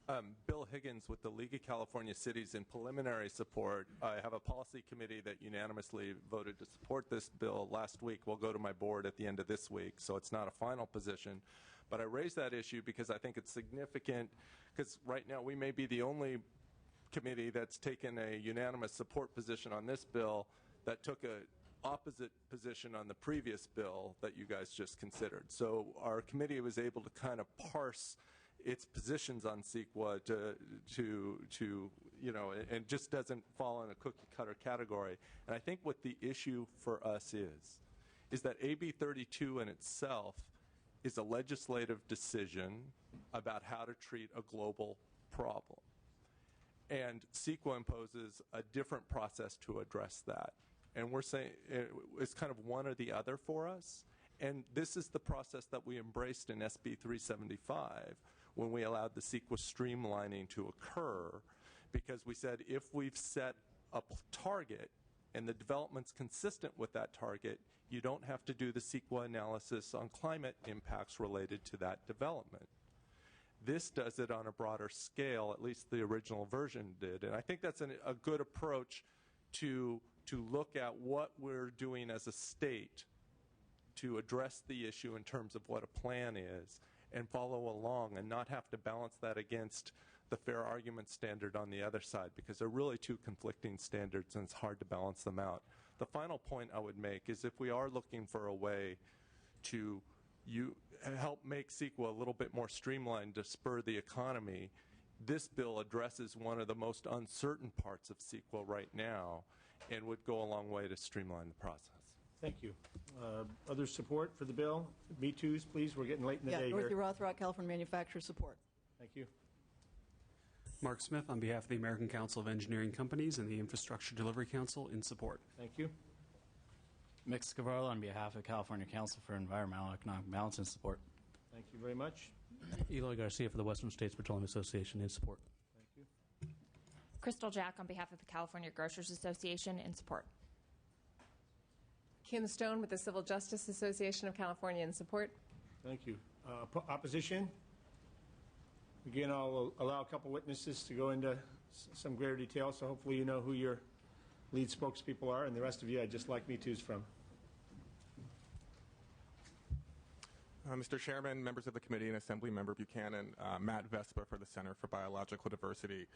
Bill Higgins with the League of California Cities in preliminary support. I have a policy committee that unanimously voted to support this bill last week. We'll go to my board at the end of this week, so it's not a final position. But I raise that issue because I think it's significant, because right now we may be the only committee that's taken a unanimous support position on this bill that took a opposite position on the previous bill that you guys just considered. So our committee was able to kind of parse its positions on CEQA to and just doesn't fall in a cookie cutter category. And I think what the issue for us is that AB 32 in itself is a legislative decision about how to treat a global problem. And CEQA imposes a different process to address that. And we're saying it's kind of one or the other for us. And this is the process that we embraced in SB 375 when we allowed the CEQA streamlining to occur, because we said if we've set a target and the development's consistent with that target, you don't have to do the CEQA analysis on climate impacts related to that development. This does it on a broader scale, at least the original version did. And I think that's a good approach to look at what we're doing as a state to address the issue in terms of what a plan is and follow along and not have to balance that against the fair argument standard on the other side, because they're really two conflicting standards and it's hard to balance them out. The final point I would make is if we are looking for a way to help make CEQA a little bit more streamlined to spur the economy, this bill addresses one of the most uncertain parts of CEQA right now and would go a long way to streamline the process. Thank you. Other support for the bill? Me too's, please. We're getting late in the day Dorothy here. Rothrock, California Manufacturer Support. Thank you. Mark Smith on behalf of the American Council of Engineering Companies and the Infrastructure Delivery Council in support. Thank you. Mick Scavarlo on behalf of California Council for Environmental Economic Balance in support. Thank you very much. Eloy Garcia for the Western States Petroleum Association in support. Thank you. Crystal Jack on behalf of the California Grocers Association in support. Kim Stone with the Civil Justice Association of California in support. Thank you. Opposition? Again, I'll allow a couple witnesses to go into some greater detail, so hopefully you know who your lead spokespeople are, and the rest of you I'd just like me to's from. Mr. Chairman, members of the committee, and Assembly Member Buchanan, Matt Vespa for the Center for Biological Diversity.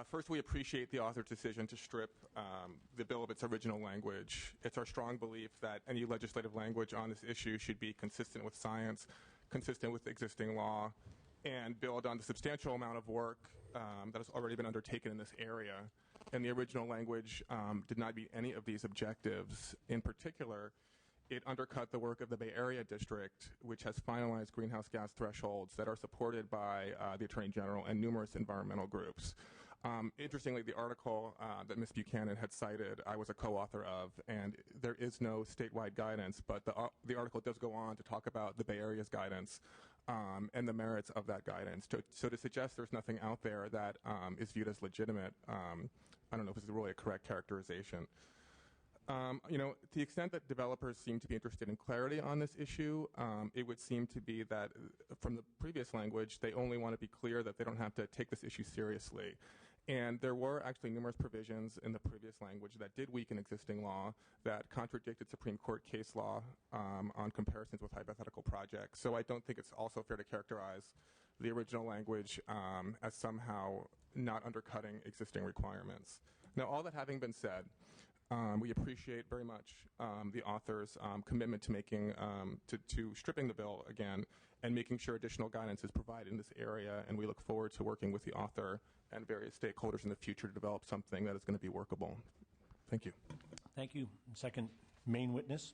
First, we appreciate the author's decision to strip the bill of its original language. It's our strong belief that any legislative language on this issue should be consistent with science, consistent with existing law, and build on the substantial amount of work that has already been undertaken in this area. And the original language did not meet any of these objectives. In particular, it undercut the work of the Bay Area District, which has finalized greenhouse gas thresholds that are supported by the Attorney General and numerous environmental groups. Interestingly, the article that Ms. Buchanan had cited, I was a co-author of, and there is no statewide guidance, but the article does go on to talk about the Bay Area's guidance and the merits of that guidance. So to suggest there's nothing out there that is viewed as legitimate, I don't know if this is really a correct characterization. To the extent that developers seem to be interested in clarity on this issue, it would seem to be that from the previous language, they only want to be clear that they don't have to take this issue seriously. And there were actually numerous provisions in the previous language that did weaken existing law, that contradicted Supreme Court case law on comparisons with hypothetical projects. So I don't think it's also fair to characterize the original language as somehow not undercutting existing requirements. Now, all that having been said, we appreciate very much the author's commitment to making to stripping the bill again and making sure additional guidance is provided in this area, and we look forward to working with the author and various stakeholders in the future to develop something that is going to be workable. Thank you. Thank you. Second main witness.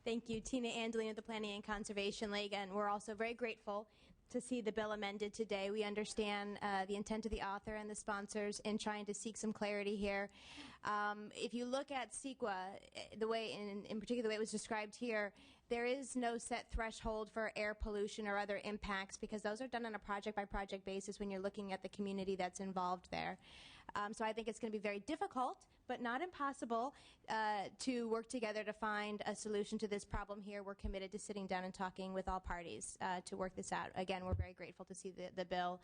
Thank you. Tina Andolini of the Planning and Conservation League, and we're also very grateful to see the bill amended today. We understand the intent of the author and the sponsors in trying to seek some clarity here. If you look at CEQA, the way, in particular the way it was described here, there is no set threshold for air pollution or other impacts because those are done on a project-by-project basis when you're looking at the community that's involved there. So I think it's going to be very difficult, but not impossible, to work together to find a solution to this problem here. We're committed to sitting down and talking with all parties to work this out. Again, we're very grateful to see the bill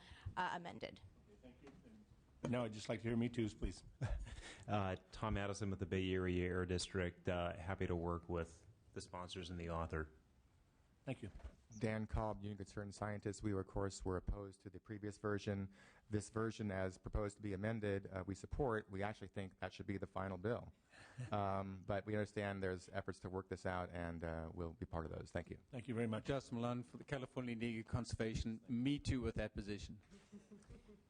amended. Thank you. No, I'd just like to hear me too's, please. Tom Addison with the Bay Area Air District. Happy to work with the sponsors and the author. Thank you. Dan Cobb, Union Concerned Scientist. We, of course, were opposed to the previous version. This version, as proposed to be amended, we support. We actually think that should be the final bill. But we understand there's efforts to work this out, and we'll be part of those. Thank you. Thank you very much. Justin Malone for the California League of Conservation. Me too with that position.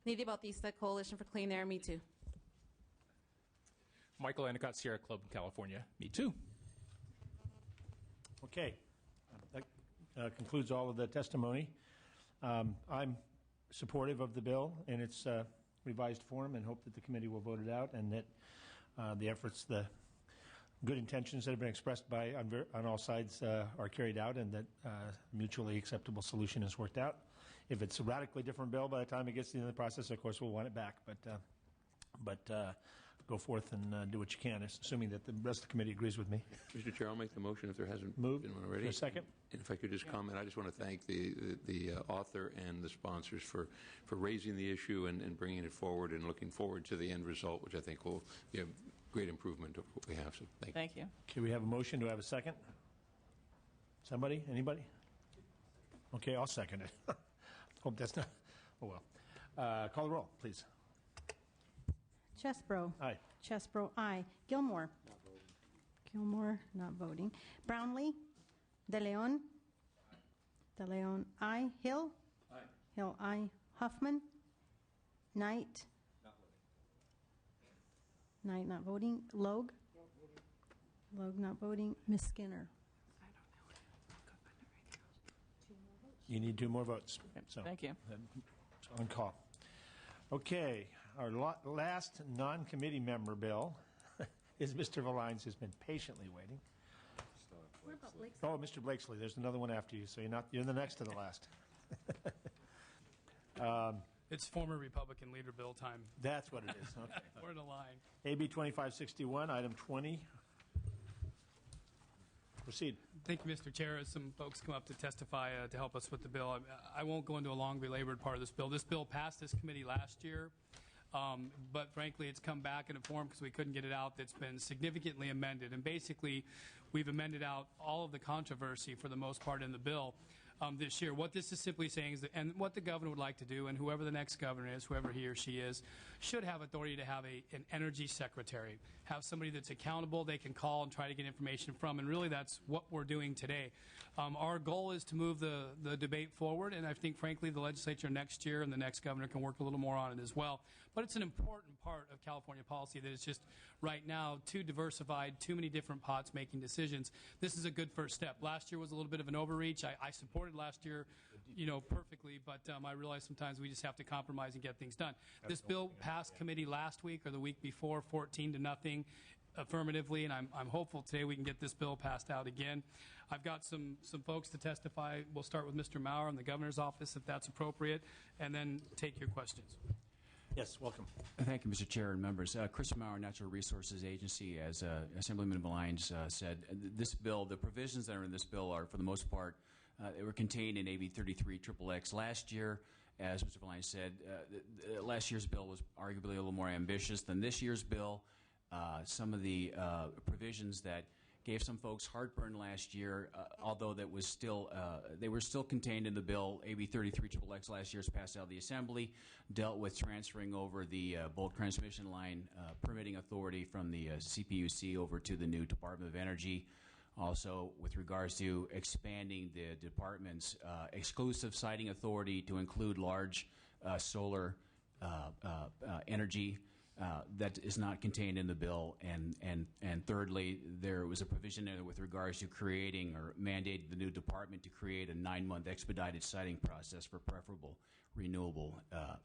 Nidhi Bautista, Coalition for Clean Air, Me Too. Michael Endicott, Sierra Club, California. Me too. Okay. That concludes all of the testimony. I'm supportive of the bill in its revised form and hope that the committee will vote it out and that the efforts, the good intentions that have been expressed on all sides are carried out and that a mutually acceptable solution is worked out. If it's a radically different bill by the time it gets to the end of the process, of course, we'll want it back. But go forth and do what you can, assuming that the rest of the committee agrees with me. Mr. Chair, I'll make the motion if there hasn't Moved. been one already. For a second? And if I could just comment, I just want to thank the author and the sponsors for raising the issue and bringing it forward and looking forward to the end result, which I think will be a great improvement of what we have. So thank you. Thank you. Okay, we have a motion. Do I have a second? Somebody? Anybody? Okay, I'll second it. Hope that's not. Oh, well. Call the roll, please. Chesbro. Aye. Chesbro, aye. Gilmore. Gilmore, not voting. Brownlee. De Leon. De Leon, aye. Hill. Aye. Hill, aye. Huffman. Knight. Knight, not voting. Logue. Logue, not voting. Ms. Skinner. You need 2 more votes. So, Thank you. On call. Okay, our last non-committee member bill is Mr. Valines, who's been patiently waiting. What about Blakesley? Oh, Mr. Blakesley, there's another one after you, so you're the next to the last. It's former Republican leader bill time. That's what it is. Okay. We're in a line. AB 2561, item 20. Proceed. Thank you, Mr. Chair. As some folks come up to testify to help us with the bill, I won't go into a long, belabored part of this bill. This bill passed this committee last year, but frankly, it's come back in a form because we couldn't get it out that's been significantly amended. And basically, we've amended out all of the controversy for the most part in the bill this year. What this is simply saying is that, and what the governor would like to do, and whoever the next governor is, whoever he or she is, should have authority to have an energy secretary, have somebody that's accountable they can call and try to get information from, and really that's what we're doing today. Our goal is to move the debate forward, and I think, frankly, the legislature next year and the next governor can work a little more on it as well. But it's an important part of California policy that is just right now too diversified, too many different pots making decisions. This is a good first step. Last year was a little bit of an overreach. I supported last year, perfectly, but I realize sometimes we just have to compromise and get things done. This bill passed committee last week or the week before, 14-0 affirmatively, and I'm hopeful today we can get this bill passed out again. I've got some folks to testify. We'll start with Mr. Maurer in the governor's office, if that's appropriate, and then take your questions. Yes, welcome. Thank you, Mr. Chair and members. Chris Maurer, Natural Resources Agency. As Assemblyman Valines said, this bill, the provisions that are in this bill are, for the most part, they were contained in AB 33XX last year. As Mr. Valines said, last year's bill was arguably a little more ambitious than this year's bill. Some of the provisions that gave some folks heartburn last year, although that was still they were still contained in the bill. AB 33XX last year's passed out of the Assembly, dealt with transferring over the bulk transmission line permitting authority from the CPUC over to the new Department of Energy. Also, with regards to expanding the department's exclusive siting authority to include large solar energy. That is not contained in the bill, and thirdly, there was a provision there with regards to creating or mandating the new department to create a 9-month expedited siting process for preferable renewable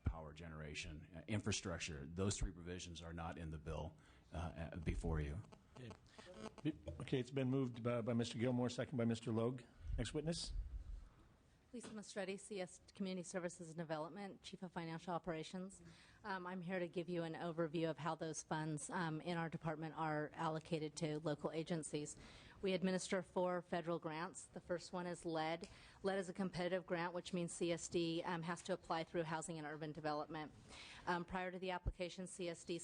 power generation infrastructure. Those 3 provisions are not in the bill before you. Okay, it's been moved by Mr. Gilmore, second by Mr. Logue. Next witness. Lisa Mastretti, CS Community Services and Development, Chief of Financial Operations. I'm here to give you an overview of how those funds in our department are allocated to local agencies. We administer 4 federal grants. The first one is LEAD. LEAD is a competitive grant, which means CSD has to apply through Housing and Urban Development. Prior to the application, CSD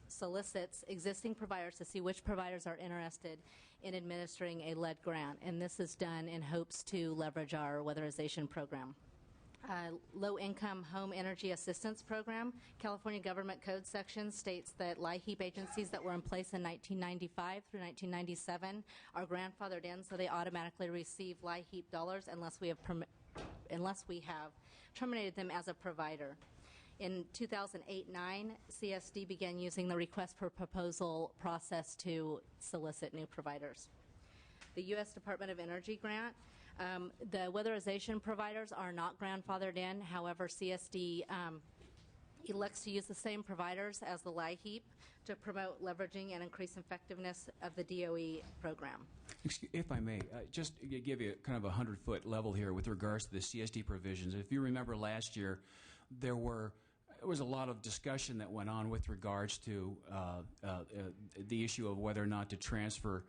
solicits existing providers to see which providers are interested in administering a LEAD grant, and this is done in hopes to leverage our weatherization program. Low-income home energy assistance program. California Government Code section states that LIHEAP agencies that were in place in 1995 through 1997 are grandfathered in, so they automatically receive LIHEAP dollars unless we have terminated them as a provider. In 2008-9, CSD began using the request for proposal process to solicit new providers. The U.S. Department of Energy grant. The weatherization providers are not grandfathered in. However, CSD elects to use the same providers as the LIHEAP to promote leveraging and increase effectiveness of the DOE program. If I may, just give you kind of a 100-foot level here with regards to the CSD provisions. If you remember last year, there was a lot of discussion that went on with regards to the issue of whether or not to transfer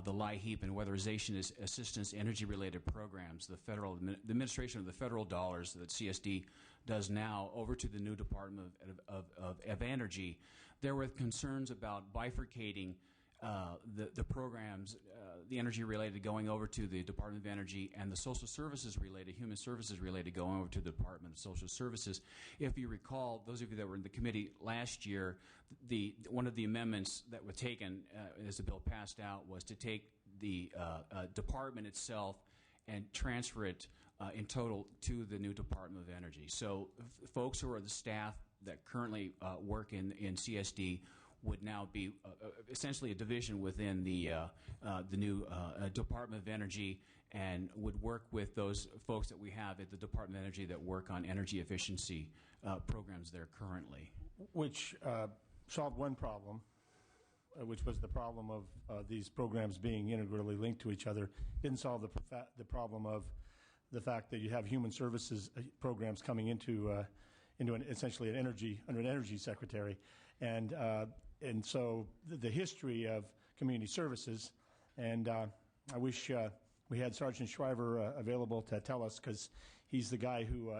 the LIHEAP and weatherization assistance energy-related programs, the administration of the federal dollars that CSD does now over to the new Department of Energy. There were concerns about bifurcating the programs, the energy-related going over to the Department of Energy, and the social services-related, human services-related going over to the Department of Social Services. If you recall, those of you that were in the committee last year, one of the amendments that were taken as the bill passed out was to take the department itself and transfer it in total to the new Department of Energy. So folks who are the staff that currently work in CSD would now be essentially a division within the new Department of Energy, and would work with those folks that we have at the Department of Energy that work on energy efficiency programs there currently. Which solved one problem, which was the problem of these programs being integrally linked to each other. Didn't solve the problem of the fact that you have human services programs coming into essentially an energy secretary, and so the history of community services, and I wish we had Sergeant Shriver available to tell us, because he's the guy who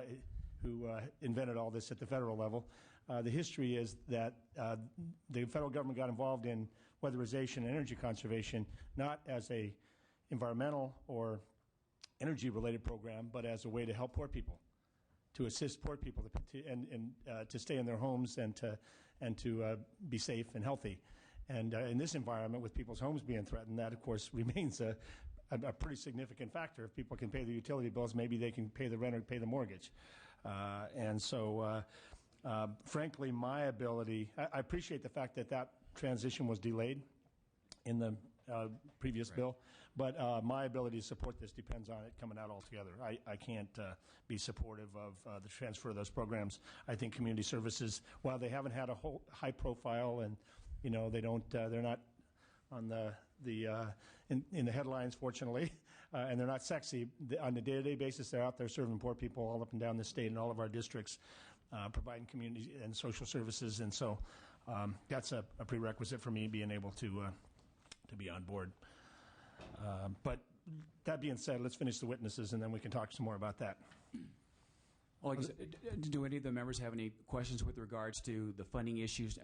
invented all this at the federal level. The history is that the federal government got involved in weatherization and energy conservation not as a environmental or energy-related program, but as a way to help poor people, to assist poor people to stay in their homes and to be safe and healthy. And in this environment, with people's homes being threatened, that, of course, remains a pretty significant factor. If people can pay the utility bills, maybe they can pay the rent or pay the mortgage. And so, frankly, my ability, I appreciate the fact that transition was delayed in the previous bill, but my ability to support this depends on it coming out altogether. I can't be supportive of the transfer of those programs. I think community services, while they haven't had a whole high profile, and they're not on in the headlines, fortunately, and they're not sexy. On a day-to-day basis, they're out there serving poor people all up and down the state and all of our districts, providing community and social services, and so that's a prerequisite for me being able to be on board. But that being said, let's finish the witnesses, and then we can talk some more about that. Well, do any of the members have any questions with regards to the funding issues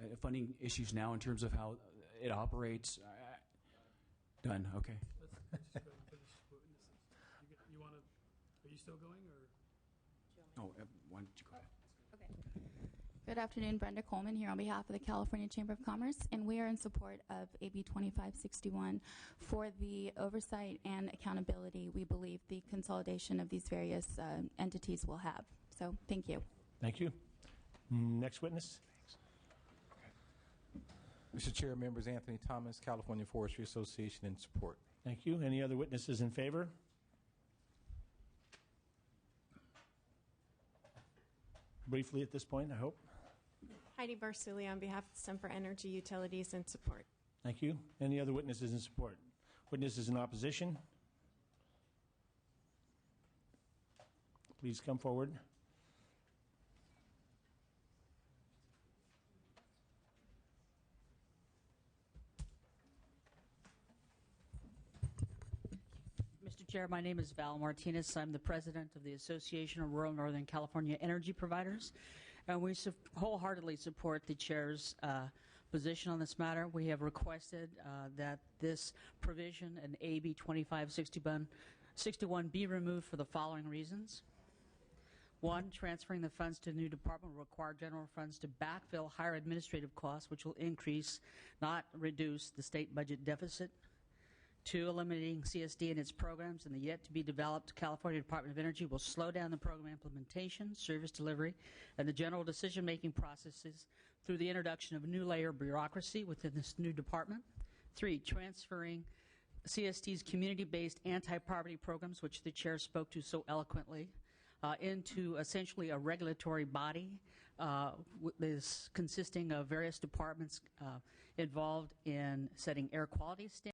now in terms of how it operates? Done. Okay. Let's just go ahead and finish witnesses. You want to? Are you still going, or? Why don't you go ahead? Good afternoon, Brenda Coleman here on behalf of the California Chamber of Commerce, and we are in support of AB 2561 for the oversight and accountability we believe the consolidation of these various entities will have. So thank you. Thank you. Next witness. Mr. Chair, members, Anthony Thomas, California Forestry Association, in support. Thank you. Any other witnesses in favor? Briefly at this point, I hope. Heidi Barsuli on behalf of Semper Energy Utilities in support. Thank you. Any other witnesses in support? Witnesses in opposition? Please come forward. Mr. Chair, my name is Val Martinez. I'm the president of the Association of Rural Northern California Energy Providers, and we wholeheartily support the chair's position on this matter. We have requested that this provision in AB 2561 be removed for the following reasons. One, transferring the funds to the new department will require general funds to backfill higher administrative costs, which will increase, not reduce, the state budget deficit. Two, eliminating CSD and its programs in the yet-to-be-developed California Department of Energy will slow down the program implementation, service delivery, and the general decision-making processes through the introduction of a new layer of bureaucracy within this new department. Three, transferring CSD's community-based anti-poverty programs, which the chair spoke to so eloquently, into essentially a regulatory body is consisting of various departments involved in setting air quality standards.